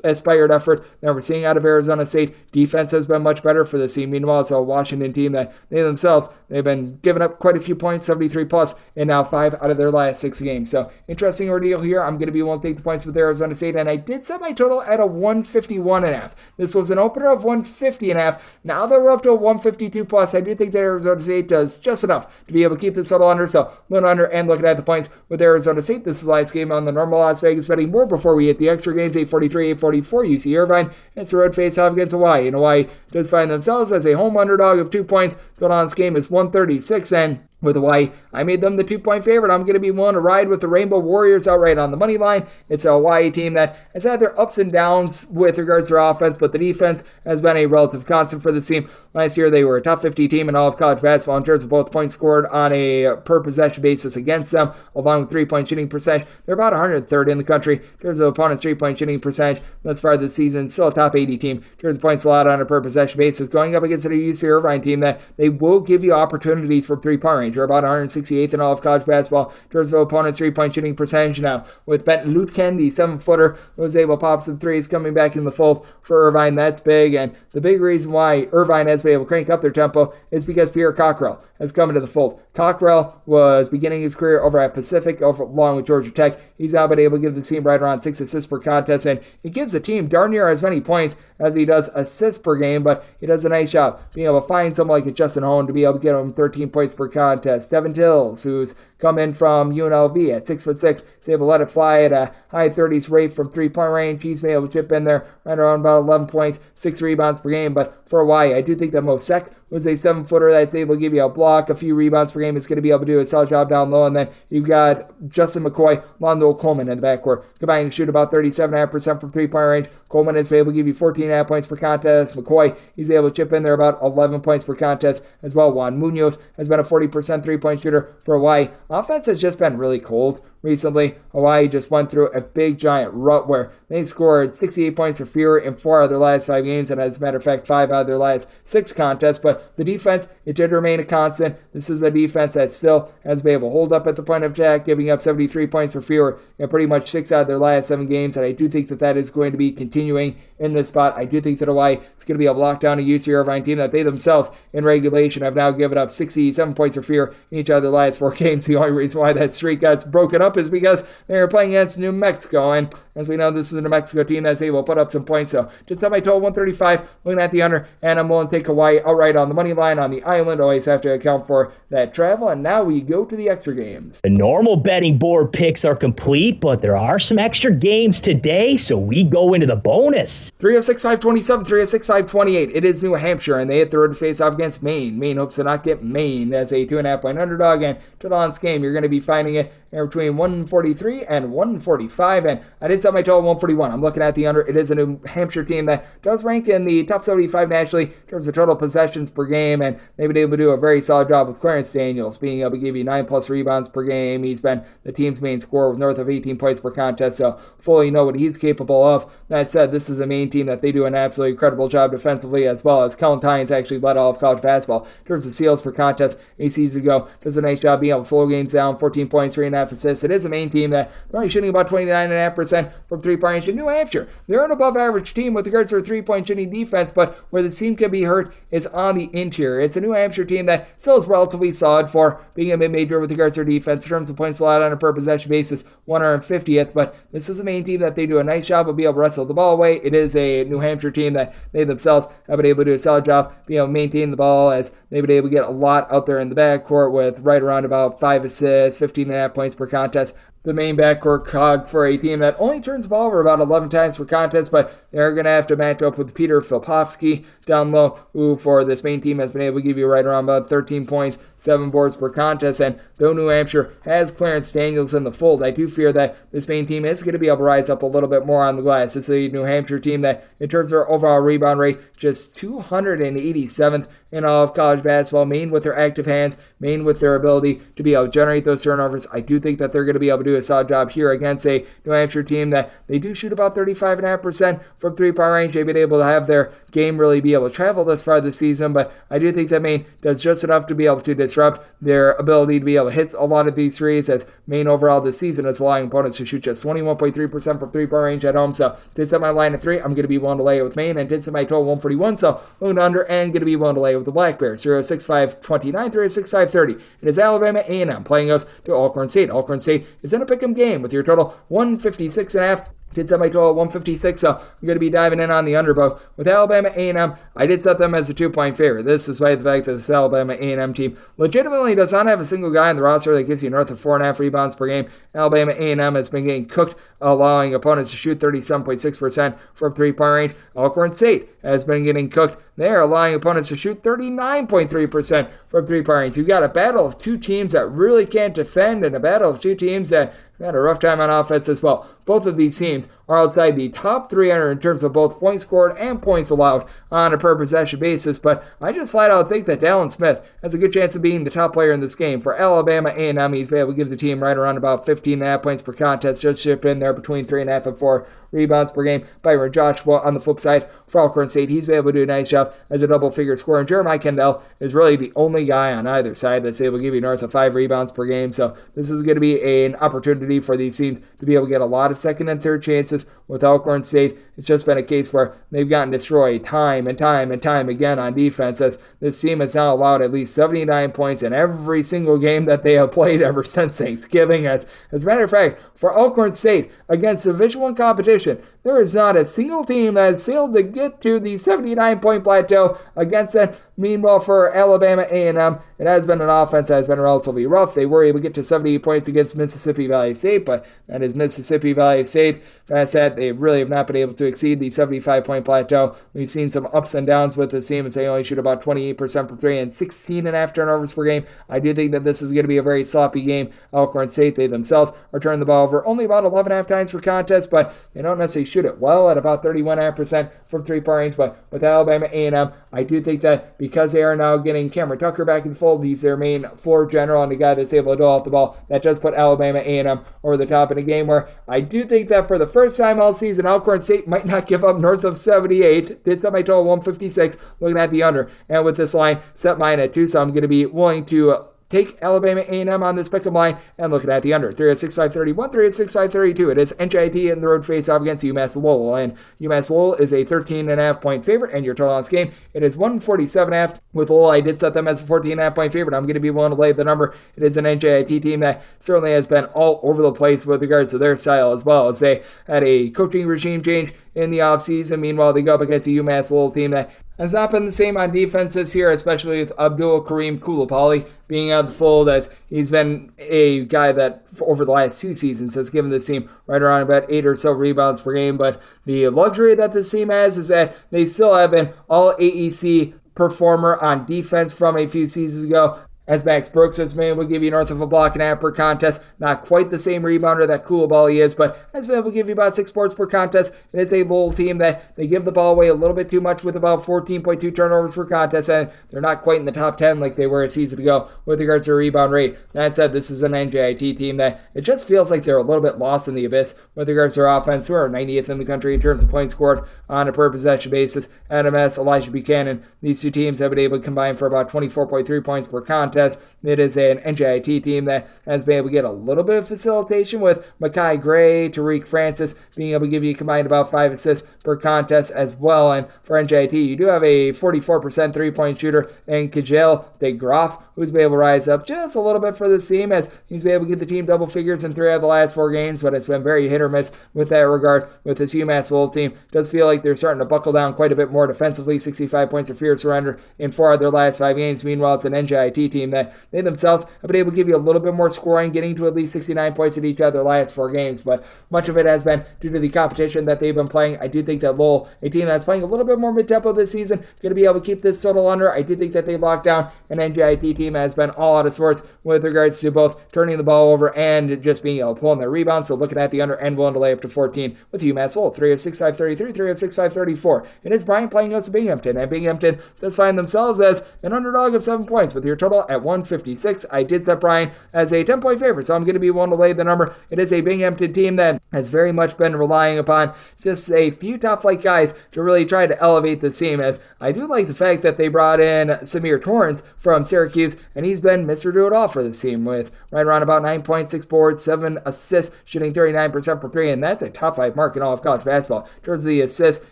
aspired effort that we're seeing out of Arizona State. Defense has been much better for this team. Meanwhile, it's a Washington team that they've been giving up quite a few points, 73 plus, in now 5 out of their last 6 games. So interesting ordeal here. I'm going to be willing to take the points with Arizona State, and I did set my total at a 151.5. This was an opener of 150.5. Now that we're up to a 152 plus, I do think that Arizona State does just enough to be able to keep this total under. So a little under, and looking at the points with Arizona State. This is the last game on the normal Las Vegas betting board before we hit the extra games, 843, 844. UC Irvine. It's a road face-off against Hawaii, and Hawaii does find themselves as a home underdog of 2 points. Total on this game is 136, and with Hawaii, I made them the 2-point favorite. I'm going to be willing to ride with the Rainbow Warriors outright on the money line. It's a Hawaii team that has had their ups and downs with regards to their offense, but the defense has been a relative constant for this team. Last year, they were a top 50 team in all of college basketball in terms of both points scored on a per-possession basis against them, along with 3-point shooting percentage. They're about 103rd in the country in terms of opponents' 3-point shooting percentage. Thus far this season, still a top 80 team in terms of points allowed on a per-possession basis, going up against a UC Irvine team that they will give you opportunities from 3-point range. They're about 168th in all of college basketball in terms of opponents' 3-point shooting percentage now. With Benton Lutken, the 7-footer, who was able to pop some threes coming back in the fold for Irvine, that's big. And the big reason why Irvine has been able to crank up their tempo is because Pierre Cockrell has come into the fold. Cockrell was beginning his career over at Pacific, along with Georgia Tech. He's now been able to give the team right around 6 assists per contest, and he gives the team darn near as many points as he does assists per game, but he does a nice job being able to find someone like a Justin Hone to be able to get him 13 points per contest. Devin Tills, who's come in from UNLV at 6'6", is able to let it fly at a high 30s rate from 3-point range. He's been able to chip in there right around about 11 points, 6 rebounds per game, but for Hawaii, I do think that Mosek was a 7-footer that's able to give you a block, a few rebounds per game. It's going to be able to do a solid job down low. And then you've got Justin McCoy, Londo Coleman in the backcourt, combining to shoot about 37.5% from 3-point range. Coleman is able to give you 14.5 points per contest. McCoy, he's able to chip in there about 11 points per contest as well. Juan Munoz has been a 40% 3-point shooter for Hawaii. Offense has just been really cold recently. Hawaii just went through a big giant rut where they scored 68 points or fewer in 4 out of their last 5 games, and as a matter of fact, 5 out of their last 6 contests. But the defense, it did remain a constant. This is a defense that still has been able to hold up at the point of attack, giving up 73 points or fewer in pretty much 6 out of their last 7 games, and I do think that that is going to be continuing in this spot. I do think that Hawaii is going to be able to lock down a UC Irvine team that they themselves in regulation have now given up 67 points or fewer in each of their last 4 games. The only reason why that streak got broken up is because they were playing against New Mexico, and as we know, this is a New Mexico team that's able to put up some points. So just set my total 135, looking at the under, and I'm willing to take Hawaii outright on the money line on the island. Always have to account for that travel. And now we go to the extra games. The normal betting board picks are complete, but there are some extra games today, so we go into the bonus. 306-527, 306-528. It is New Hampshire, and they hit the road to face off against Maine. Maine hopes to not get Maine as a 2.5-point underdog, and total on this game, you're going to be finding it between 143 and 145, and I did set my total 141. I'm looking at the under. It is a New Hampshire team that does rank in the top 75 nationally in terms of total possessions per game, and they've been able to do a very solid job with Clarence Daniels being able to give you 9+ rebounds per game. He's been the team's main scorer with north of 18 points per contest, so fully know what he's capable of. That said, this is a Maine team that they do an absolutely incredible job defensively, as well as Kellen Tynes actually led all of college basketball in terms of steals per contest 8 seasons ago. Does a nice job being able to slow games down, 14 points, 3.5 assists. It is a Maine team that they're only shooting about 29.5% from three-point range. In New Hampshire, they're an above-average team with regards to their three-point shooting defense, but where the team can be hurt is on the interior. It's a New Hampshire team that still is relatively solid for being a mid-major with regards to their defense in terms of points allowed on a per-possession basis, 150th, but this is a Maine team that they do a nice job of being able to wrestle the ball away. It is a New Hampshire team that they themselves have been able to do a solid job being able to maintain the ball, as they've been able to get a lot out there in the backcourt with right around about 5 assists, 15.5 points per contest. The main backcourt cog for a team that only turns the ball over about 11 times per contest, but they're going to have to match up with Peter Filipowski down low, who for this Maine team has been able to give you right around about 13 points, 7 boards per contest. And though New Hampshire has Clarence Daniels in the fold, I do fear that this Maine team is going to be able to rise up a little bit more on the glass. It's a New Hampshire team that, in terms of their overall rebound rate, just 287th in all of college basketball. Maine with their active hands, Maine with their ability to be able to generate those turnovers. I do think that they're going to be able to do a solid job here against a New Hampshire team that they do shoot about 35.5% from three-point range. They've been able to have their game really be able to travel this far this season, but I do think that Maine does just enough to be able to disrupt their ability to be able to hit a lot of these threes, as Maine overall this season is allowing opponents to shoot just 21.3% from three-point range at home. So did set my line at 3. I'm going to be willing to lay it with Maine, and did set my total 141, so moving under and going to be willing to lay it with the Black Bears. 06529, 36530. It is Alabama A&M playing us to Alcorn St. Alcorn St is in a pick'em game with your total 156.5. Did set my total at 156, so I'm going to be diving in on the underbow. With Alabama A&M, I did set them as a 2-point favorite. This despite the fact that this Alabama A&M team legitimately does not have a single guy in the roster that gives you north of 4.5 rebounds per game. Alabama A&M has been getting cooked, allowing opponents to shoot 37.6% from three-point range. Alcorn St has been getting cooked. They are allowing opponents to shoot 39.3% from three-point range. You've got a battle of two teams that really can't defend, and a battle of two teams that had a rough time on offense as well. Both of these teams are outside the top 300 in terms of both points scored and points allowed on a per-possession basis, but I just flat out think that Dallin Smith has a good chance of being the top player in this game. For Alabama A&M, he's been able to give the team right around about 15.5 points per contest, just ship in there between 3.5 and 4 rebounds per game. Byron Joshua on the flip side for Alcorn State, he's been able to do a nice job as a double-figure scorer, and Jeremiah Kendall is really the only guy on either side that's able to give you north of 5 rebounds per game, so this is going to be an opportunity for these teams to be able to get a lot of second and third chances. With Alcorn State, it's just been a case where they've gotten destroyed time and time and time again on defense, as this team has now allowed at least 79 points in every single game that they have played ever since Thanksgiving. As a matter of fact, for Alcorn State, against Division I competition, there is not a single team that has failed to get to the 79-point plateau against them. Meanwhile, for Alabama A&M, it has been an offense that has been relatively rough. They were able to get to 78 points against Mississippi Valley State, but that is Mississippi Valley State. That said, they really have not been able to exceed the 75-point plateau. We've seen some ups and downs with this team, and they only shoot about 28% from 3 and 16.5 turnovers per game. I do think that this is going to be a very sloppy game. Alcorn State, they themselves are turning the ball over only about 11.5 times per contest, but they don't necessarily shoot it well at about 31.5% from three-point range. But with Alabama A&M, I do think that because they are now getting Cameron Tucker back in the fold, he's their main floor general and a guy that's able to dole off the ball, that does put Alabama A&M over the top in a game where I do think that for the first time all season, Alcorn State might not give up north of 78. Did set my total 156, looking at the under. And with this line, set mine at 2, so I'm going to be willing to take Alabama A&M on this pick'em line and looking at the under. 306-531, 306-532. It is NJIT in the road face-off against UMass Lowell, and UMass Lowell is a 13.5 point favorite, and your total on this game, it is 147.5. With Lowell, I did set them as a 14.5 point favorite. I'm going to be willing to lay the number. It is an NJIT team that certainly has been all over the place with regards to their style, as well as they had a coaching regime change in the offseason. Meanwhile, they go up against a UMass Lowell team that has not been the same on defense this year, especially with Abdul Kareem Kulipali being out of the fold, as he's been a guy that over the last 2 seasons has given this team right around about 8 or so rebounds per game. But the luxury that this team has is that they still have an all-AEC performer on defense from a few seasons ago, as Max Brooks has been able to give you north of a block and a half per contest. Not quite the same rebounder that Coulibaly is, but has been able to give you about 6 boards per contest. And it's a Lowell team that they give the ball away a little bit too much with about 14.2 turnovers per contest, and they're not quite in the top 10 like they were a season ago with regards to rebound rate. That said, this is an NJIT team that it just feels like they're a little bit lost in the abyss with regards to their offense, who are 90th in the country in terms of points scored on a per possession basis. Adam S., Elijah Buchanan, these two teams have been able to combine for about 24.3 points per contest. It is an NJIT team that has been able to get a little bit of facilitation with Makai Gray, Tariq Francis being able to give you combined about 5 assists per contest as well. And for NJIT, you do have a 44% three-point shooter in Kajal DeGroff, who's been able to rise up just a little bit for this team, as he's been able to get the team double figures in 3 out of the last 4 games, but it's been very hit or miss with that regard with this UMass Lowell team. It does feel like they're starting to buckle down quite a bit more defensively, 65 points of fear surrender in 4 of their last 5 games. Meanwhile, it's an NJIT team that they themselves have been able to give you a little bit more scoring, getting to at least 69 points in each of their last 4 games, but much of it has been due to the competition that they've been playing. I do think that Lowell, a team that's playing a little bit more mid-tempo this season, going to be able to keep this total under. I do think that they locked down an NJIT team that has been all out of sorts with regards to both turning the ball over and just being able to pull in their rebounds. So looking at the under and willing to lay up to 14 with UMass Lowell. 306-533, 306-534. It is Bryant playing against Binghamton, and Binghamton does find themselves as an underdog of 7 points with your total at 156. I did set Bryant as a 10-point favorite, so I'm going to be willing to lay the number. It is a Binghamton team that has very much been relying upon just a few top-flight guys to really try to elevate this team, as I do like the fact that they brought in Samir Torrance from Syracuse, and he's been Mr. Do-It-All for this team with right around about 9.6 boards, 7 assists, shooting 39% from 3, and that's a top 5 mark in all of college basketball. In terms of the assists,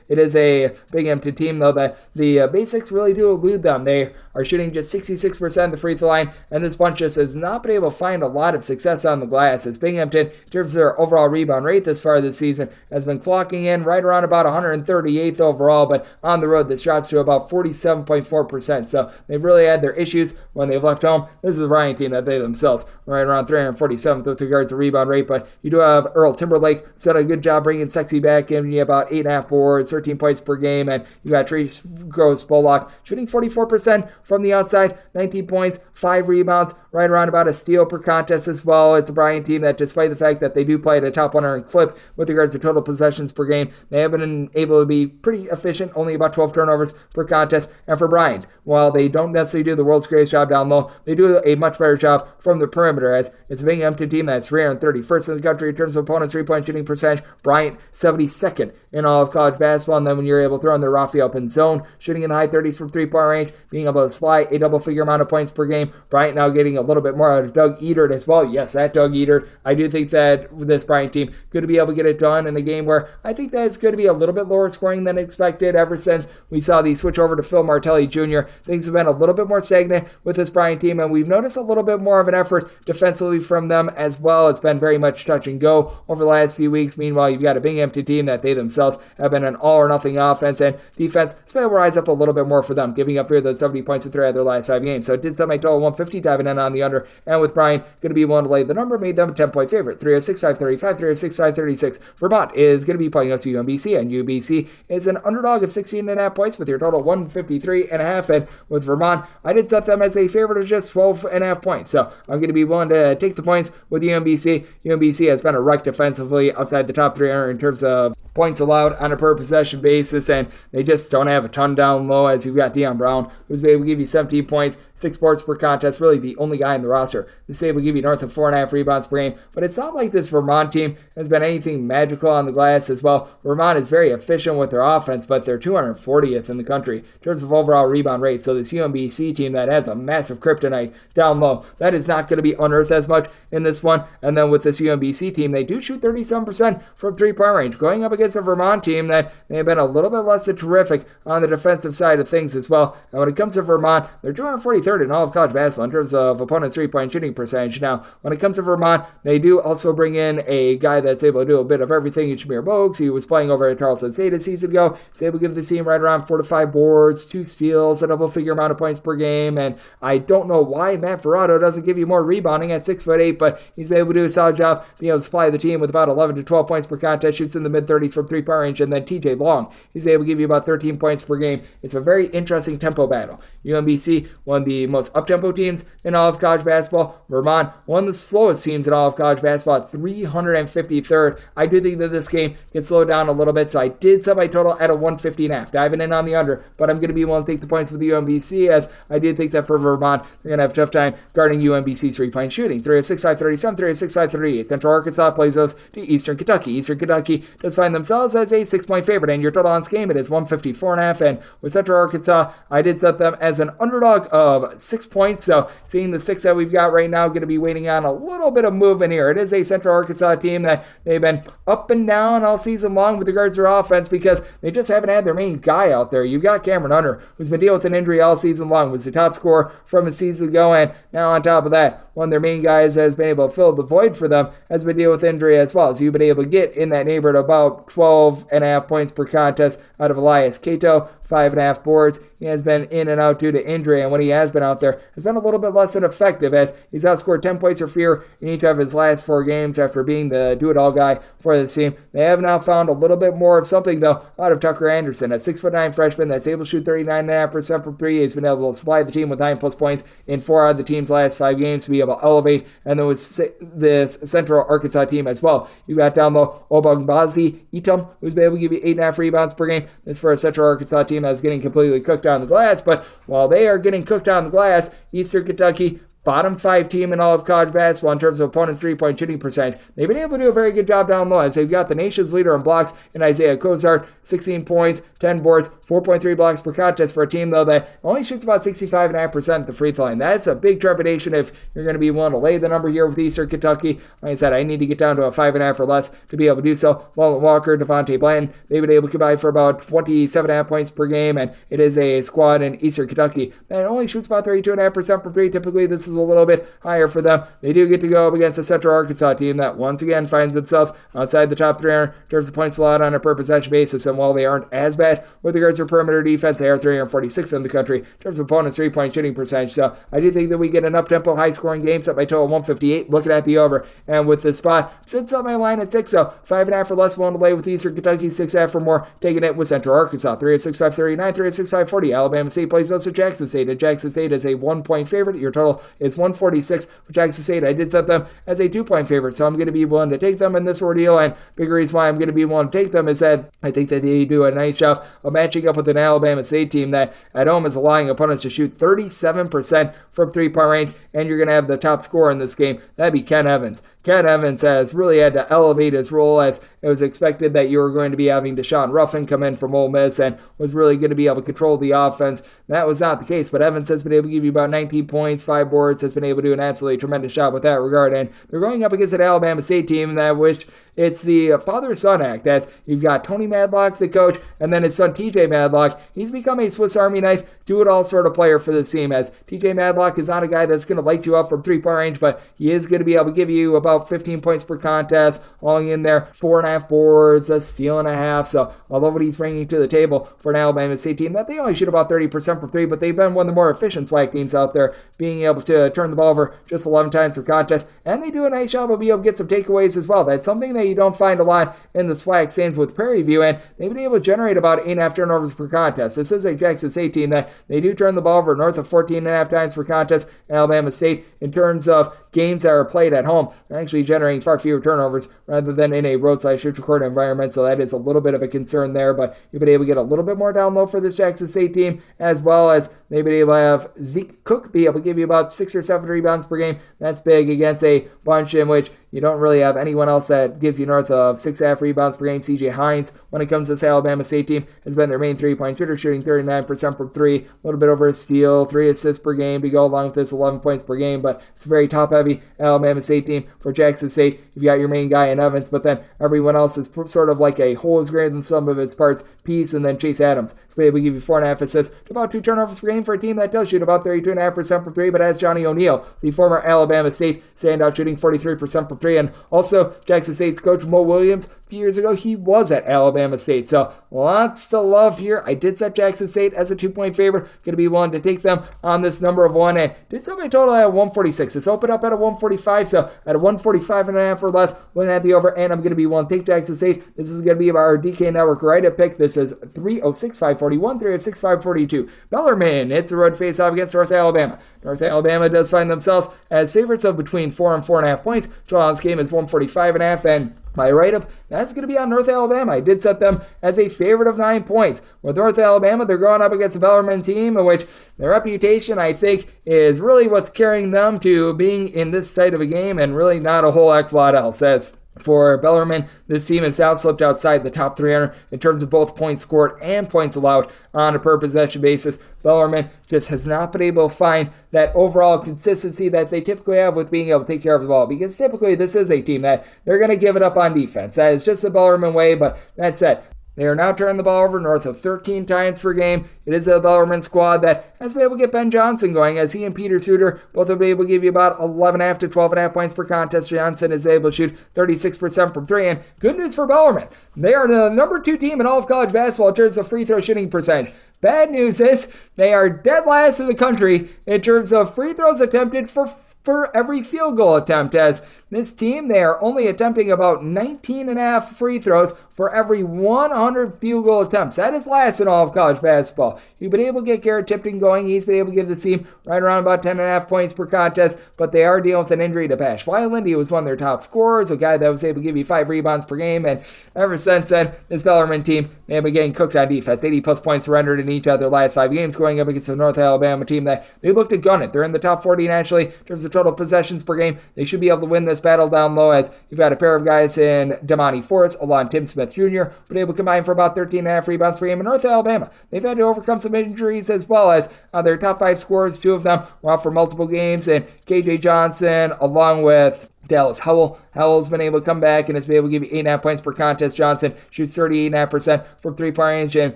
it is a Binghamton team, though, that the basics really do elude them. They are shooting just 66% of the free throw line, and this bunch just has not been able to find a lot of success on the glass, as Binghamton, in terms of their overall rebound rate this far this season, has been clocking in right around about 138th overall, but on the road this drops to about 47.4%, so they've really had their issues when they've left home. This is the Bryant team that they themselves right around 347th with regards to rebound rate, but you do have Earl Timberlake, who's done a good job bringing Sexy back, giving you about 8.5 boards, 13 points per game, and you got Trace Gross Bullock shooting 44% from the outside, 19 points, 5 rebounds, right around about a steal per contest as well. It's a Bryant team that, despite the fact that they do play at a top 100 clip with regards to total possessions per game, they have been able to be pretty efficient, only about 12 turnovers per contest. And for Bryant, while they don't necessarily do the world's greatest job down low, they do a much better job from the perimeter, as it's a Binghamton team that's 331st in the country in terms of opponents' 3-point shooting percentage. Bryant, 72nd in all of college basketball, and then when you're able to throw in the Raphael Pinzone, shooting in the high 30s from 3-point range, being able to supply a double-figure amount of points per game. Bryant now getting a little bit more out of Doug Edert as well. Yes, that Doug Edert. I do think that this Bryant team going to be able to get it done in a game where I think that it's going to be a little bit lower scoring than expected. Ever since we saw the switch over to Phil Martelli Jr., things have been a little bit more stagnant with this Bryant team, and we've noticed a little bit more of an effort defensively from them as well. It's been very much touch and go over the last few weeks. Meanwhile, you've got a Binghamton team that they themselves have been an all-or-nothing offense, and defense has been able to rise up a little bit more for them, giving up 70 points to 3 out of their last 5 games. So it did set my total 150, diving in on the under, and with Bryant going to be willing to lay the number, made them a 10-point favorite. 306-535, 306-536. Vermont is going to be playing against UMBC, and UMBC is an underdog of 16.5 points with your total 153.5, and with Vermont, I did set them as a favorite of just 12.5 points. So I'm going to be willing to take the points with UMBC. UMBC has been a wreck defensively outside the top 300 in terms of points allowed on a per possession basis, and they just don't have a ton down low, as you've got Deion Brown, who's been able to to give you 17 points, 6 boards per contest, really the only guy in the roster that's able to give you north of 4.5 rebounds per game. But it's not like this Vermont team has been anything magical on the glass as well. Vermont is very efficient with their offense, but they're 240th in the country in terms of overall rebound rate. So this UMBC team that has a massive kryptonite down low, that is not going to be unearthed as much in this one. And then with this UMBC team, they do shoot 37% from three-point range, going up against a Vermont team that they have been a little bit less than terrific on the defensive side of things as well. And when it comes to Vermont, they're 243rd in all of college basketball in terms of opponents' three-point shooting percentage. Now, when it comes to Vermont, they do also bring in a guy that's able to do a bit of everything in Shamir Bogues. He was playing over at Tarleton St a season ago. He's able to give the team right around 4 to 5 boards, 2 steals, a double-figure amount of points per game. And I don't know why Matt Ferrato doesn't give you more rebounding at 6'8", but he's been able to do a solid job being able to supply the team with about 11 to 12 points per contest, shoots in the mid-30s from three-point range. And then TJ Long, he's able to give you about 13 points per game. It's a very interesting tempo battle. UMBC, one of the most up-tempo teams in all of college basketball. Vermont, one of the slowest teams in all of college basketball at 353rd. I do think that this game gets slowed down a little bit, so I did set my total at a 150.5, diving in on the under, but I'm going to be willing to take the points with the UMBC, as I do think that for Vermont, they're going to have a tough time guarding UMBC's three-point shooting. 306-537, 306-538. Central Arkansas plays those to Eastern Kentucky. Eastern Kentucky does find themselves as a 6-point favorite, and your total on this game, it is 154.5, and with Central Arkansas, I did set them as an underdog of 6 points, so seeing the 6 that we've got right now, going to be waiting on a little bit of movement here. It is a Central Arkansas team that they've been up and down all season long with regards to their offense because they just haven't had their main guy out there. You've got Cameron Hunter, who's been dealing with an injury all season long, was the top scorer from a season ago, and now on top of that, one of their main guys has been able to fill the void for them, has been dealing with injury as well. So you've been able to get in that neighborhood about 12.5 points per contest out of Elias Cato, 5.5 boards. He has been in and out due to injury, and when he has been out there, has been a little bit less than effective, as he's outscored 10 points or fewer in each of his last 4 games after being the do-it-all guy for this team. They have now found a little bit more of something, though, out of Tucker Anderson, a 6'9" freshman that's able to shoot 39.5% from 3. He's been able to supply the team with 9+ points in 4 out of the team's last 5 games to be able to elevate, and then with this Central Arkansas team as well. You've got down low Obangbazi Itam, who's been able to give you 8.5 rebounds per game. This for a Central Arkansas team that's getting completely cooked on the glass, but while they are getting cooked on the glass, Eastern Kentucky, bottom 5 team in all of college basketball in terms of opponents' three-point shooting percentage. They've been able to do a very good job down low, as they've got the nation's leader in blocks in Isaiah Kozart, 16 points, 10 boards, 4.3 blocks per contest for a team, though, that only shoots about 65.5% at the free throw line. That's a big trepidation if you're going to be willing to lay the number here with Eastern Kentucky. Like I said, I need to get down to a 5.5 or less to be able to do so. Walton Walker, Devontae Blanton, they've been able to combine for about 27.5 points per game, and it is a squad in Eastern Kentucky that only shoots about 32.5% from 3. Typically, this is a little bit higher for them. They do get to go up against a Central Arkansas team that once again finds themselves outside the top 300 in terms of points allowed on a per possession basis, and while they aren't as bad with regards to perimeter defense, they are 346th in the country in terms of opponents' three-point shooting percentage. So I do think that we get an up-tempo, high-scoring game set by total 158, looking at the over, and with the spot, sits up my line at 6, so 5.5 or less willing to lay with Eastern Kentucky, 6.5 or more, taking it with Central Arkansas, 306-539, 306-540. Alabama State plays versus Jackson State, and Jackson State is a 1-point favorite. Your total is 146 for Jackson State. I did set them as a 2-point favorite, so I'm going to be willing to take them in this ordeal, and big reason why I'm going to be willing to take them is that I think that they do a nice job of matching up with an Alabama State team that at home is allowing opponents to shoot 37% from three-point range, and you're going to have the top scorer in this game. That'd be Ken Evans. Ken Evans has really had to elevate his role, as it was expected that you were going to be having Deshaun Ruffin come in from Ole Miss and was really going to be able to control the offense. That was not the case, but Evans has been able to give you about 19 points, 5 boards, has been able to do an absolutely tremendous job with that regard, and they're going up against an Alabama State team that which it's the father-son act, as you've got Tony Madlock, the coach, and then his son TJ Madlock. He's become a Swiss Army knife, do-it-all sort of player for this team, as TJ Madlock is not a guy that's going to light you up from three-point range, but he is going to be able to give you about 15 points per contest, hauling in there 4.5 boards, a steal and a half. So I love what he's bringing to the table for an Alabama State team that they only shoot about 30% from 3, but they've been one of the more efficient SWAC teams out there, being able to turn the ball over just 11 times per contest, and they do a nice job of being able to get some takeaways as well. That's something that you don't find a lot in the SWAC, stands with Prairie View, and they've been able to generate about 8.5 turnovers per contest. This is a Jackson State team that they do turn the ball over north of 14.5 times per contest. Alabama State, in terms of games that are played at home, they're actually generating far fewer turnovers rather than in a roadside-shoot record environment, so that is a little bit of a concern there, but you've been able to get a little bit more down low for this Jackson State team, as well as they've been able to have Zeke Cook be able to give you about 6 or 7 rebounds per game. That's big against a bunch in which you don't really have anyone else that gives you north of 6.5 rebounds per game. C.J. Hines, when it comes to this Alabama State team, has been their main three-point shooter, shooting 39% from 3, a little bit over a steal, 3 assists per game to go along with this 11 points per game, but it's a very top-heavy Alabama State team. For Jackson State, you've got your main guy in Evans, but then everyone else is sort of like a whole is greater than some of its parts piece, and then Chase Adams is able to give you 4.5 assists to about 2 turnovers per game for a team that does shoot about 32.5% from 3, but has Johnny O'Neal, the former Alabama State standout, shooting 43% from 3, and also Jackson State's coach Mo Williams, a few years ago, he was at Alabama State, so lots to love here. I did set Jackson State as a 2-point favorite, going to be willing to take them on this number of 1, and did set my total at 146. It's opened up at a 145, so at a 145.5 or less, looking at the over, and I'm going to be willing to take Jackson State. This is going to be our DK Network right at pick. This is 306-541, 306-542. Bellarmine, it's a road face-off against North Alabama. North Alabama does find themselves as favorites of between 4 and 4.5 points. Total game is 145.5, and my write-up, that's going to be on North Alabama. I did set them as a favorite of 9 points. With North Alabama, they're going up against a Bellarmine team, in which their reputation, I think, is really what's carrying them to being in this side of a game, and really not a whole heck of a lot else. As for Bellarmine, this team has now slipped outside the top 300 in terms of both points scored and points allowed on a per possession basis. Bellarmine just has not been able to find that overall consistency that they typically have with being able to take care of the ball, because typically this is a team that they're going to give it up on defense. That is just the Bellarmine way, but that said, they are now turning the ball over north of 13 times per game. It is a Bellarmine squad that has been able to get Ben Johnson going, as he and Peter Suter both have been able to give you about 11.5 to 12.5 points per contest. Johnson is able to shoot 36% from 3, and good news for Bellarmine. They are the number 2 team in all of college basketball in terms of free throw shooting percentage. Bad news is they are dead last in the country in terms of free throws attempted for every field goal attempt, as this team, they are only attempting about 19.5 free throws for every 100 field goal attempts. That is last in all of college basketball. You've been able to get Garrett Tipton going. He's been able to give the team right around about 10.5 points per contest, but they are dealing with an injury to Bash Lindy, who was one of their top scorers, a guy that was able to give you 5 rebounds per game, and ever since then, this Bellarmine team, they have been getting cooked on defense. 80-plus points surrendered in each of their last 5 games, going up against the North Alabama team that they look to gun it. They're in the top 40 nationally in terms of total possessions per game. They should be able to win this battle down low, as you've got a pair of guys in Damani Forrest, along Tim Smith Jr., but able to combine for about 13.5 rebounds per game. In North Alabama, they've had to overcome some injuries, as well as their top 5 scorers, 2 of them were out for multiple games, and KJ Johnson, along with Dallas Howell. Howell's been able to come back and has been able to give you 8.5 points per contest. Johnson shoots 38.5% from 3-point range, and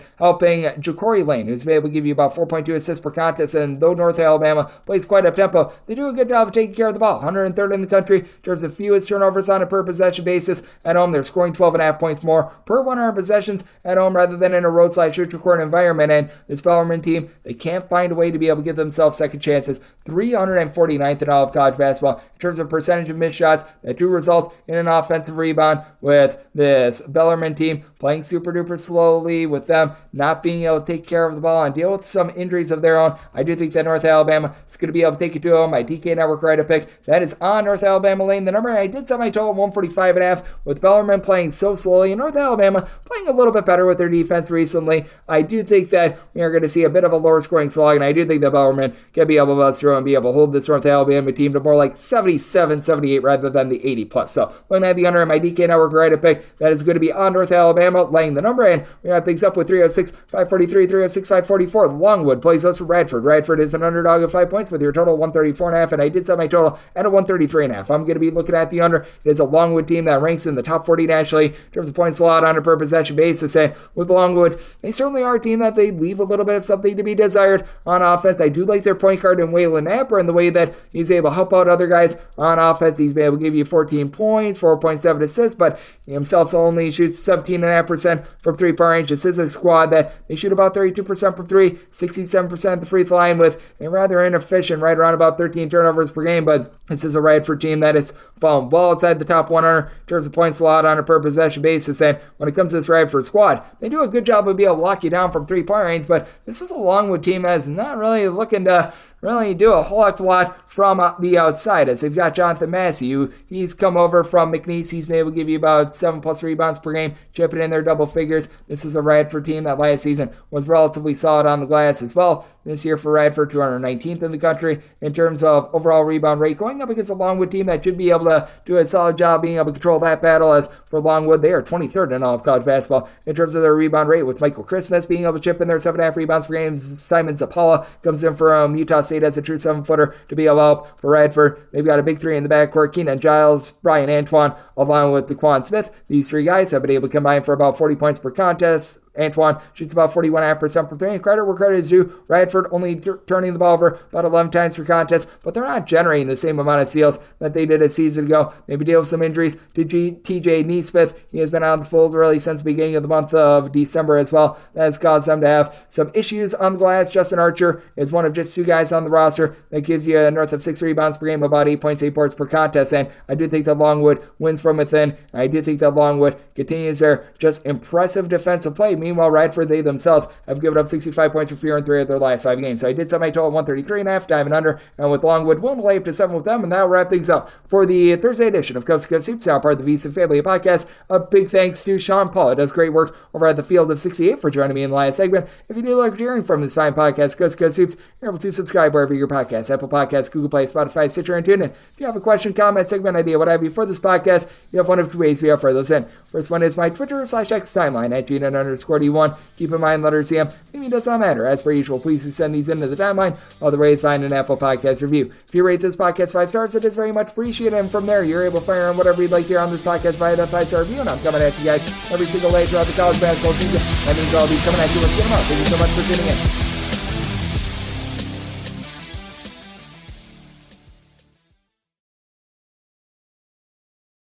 helping Ja'Cory Lane, who's been able to give you about 4.2 assists per contest. And though North Alabama plays quite up tempo, they do a good job of taking care of the ball. 103rd in the country in terms of fewest turnovers on a per possession basis. At home, they're scoring 12.5 points more per 100 possessions at home rather than in a roadside shoot record environment. And this Bellarmine team, they can't find a way to be able to give themselves second chances. 349th in all of college basketball in terms of percentage of missed shots that do result in an offensive rebound, with this Bellarmine team playing super duper slowly, with them not being able to take care of the ball and deal with some injuries of their own. I do think that North Alabama is going to be able to take it to them. My DK Network right pick, that is on North Alabama lane. The number, I did set my total 145.5, with Bellarmine playing so slowly and North Alabama playing a little bit better with their defense recently. I do think that we are going to see a bit of a lower scoring slog, and I do think that Bellarmine can be able to bust through and be able to hold this North Alabama team to more like 77, 78 rather than the 80 plus. So looking at the under in my DK Network right pick, that is going to be on North Alabama laying the number, and we have things up with 306-543, 306-544. Longwood plays us with Radford. Radford is an underdog of 5 points with your total 134.5, and I did set my total at a 133.5. I'm going to be looking at the under. It is a Longwood team that ranks in the top 40 nationally in terms of points allowed on a per possession basis, and with Longwood, they certainly are a team that they leave a little bit of something to be desired on offense. I do like their point guard in Waylon Napper and the way that he's able to help out other guys on offense. He's been able to give you 14 points, 4.7 assists, but he himself only shoots 17.5% from 3-point range. This is a squad that they shoot about 32% from 3, 67% at the free throw line, with a rather inefficient right around about 13 turnovers per game, but this is a Radford team that is falling well outside the top 100 in terms of points allowed on a per possession basis, and when it comes to this Radford squad, they do a good job of being able to lock you down from 3-point range, but this is a Longwood team that is not really looking to really do a whole heck of a lot from the outside, as they've got Jonathan Massey, SIU. He's come over from McNeese. He's been able to give you about 7+ rebounds per game, chipping in their double figures. This is a Radford team that last season was relatively solid on the glass as well. This year for Radford, 219th in the country in terms of overall rebound rate, going up against a Longwood team that should be able to do a solid job being able to control that battle. As for Longwood, they are 23rd in all of college basketball in terms of their rebound rate, with Michael Christmas being able to chip in their 7.5 rebounds per game. Simon Zapala comes in from Utah State as a true 7-footer to be able to help for Radford. They've got a big three in the backcourt: Keenan Giles, Brian Antoine, along with DeQuan Smith. These three guys have been able to combine for about 40 points per contest. Antoine shoots about 41.5% from three, and credit where credit is due. Radford only turning the ball over about 11 times per contest, but they're not generating the same amount of steals that they did a season ago. Maybe deal with some injuries to TJ Neesmith. He has been out of the fold really since the beginning of the month of December as well. That has caused them to have some issues on the glass. Justin Archer is one of just two guys on the roster that gives you north of 6 rebounds per game, about 8.8 boards per contest, and I do think that Longwood wins from within. I do think that Longwood continues their just impressive defensive play. Meanwhile, Radford, they themselves have given up 65 points for 4 in 3 of their last 5 games. So I did set my total at 133.5, diving under, and with Longwood, willing to lay up to 7 with them, and that'll wrap things up for the Thursday edition of Coast to Coast Soup, part of the VC Family Podcast. A big thanks to Sean Paul. It does great work over at the Field of 68 for joining me in the last segment. If you do like hearing from this fine podcast, Coast to Coast Soups, you're able to subscribe wherever your podcasts, Apple Podcasts, Google Play, Spotify, Stitcher, and TuneIn. If you have a question, comment, segment idea, what have you for this podcast, you have one of 2 ways we offer those in. First one is my Twitter/X timeline at GNN_D1. Keep in mind, letters CM. Maybe it does not matter. As per usual, please do send these into the timeline. Other ways, find an Apple Podcast review. If you rate this podcast 5 stars, it is very much appreciated. And from there, you're able to fire on whatever you'd like to hear on this podcast via that 5-star review. And I'm coming at you guys every single day throughout the college basketball season. That means I'll be coming at you with them out. Thank you so much for tuning in.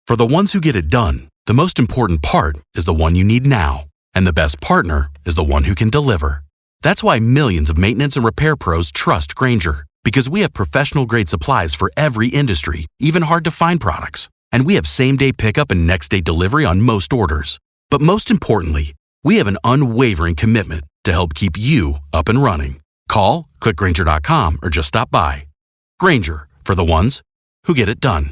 For the ones who get it done, the most important part is the one you need now. And the best partner is the one who can deliver. That's why millions of maintenance and repair pros trust Grainger, because we have professional-grade supplies for every industry, even hard-to-find products. And we have same-day pickup and next-day delivery on most orders. But most importantly, we have an unwavering commitment to help keep you up and running. Call, click Grainger.com, or just stop by. Grainger, for the ones who get it done.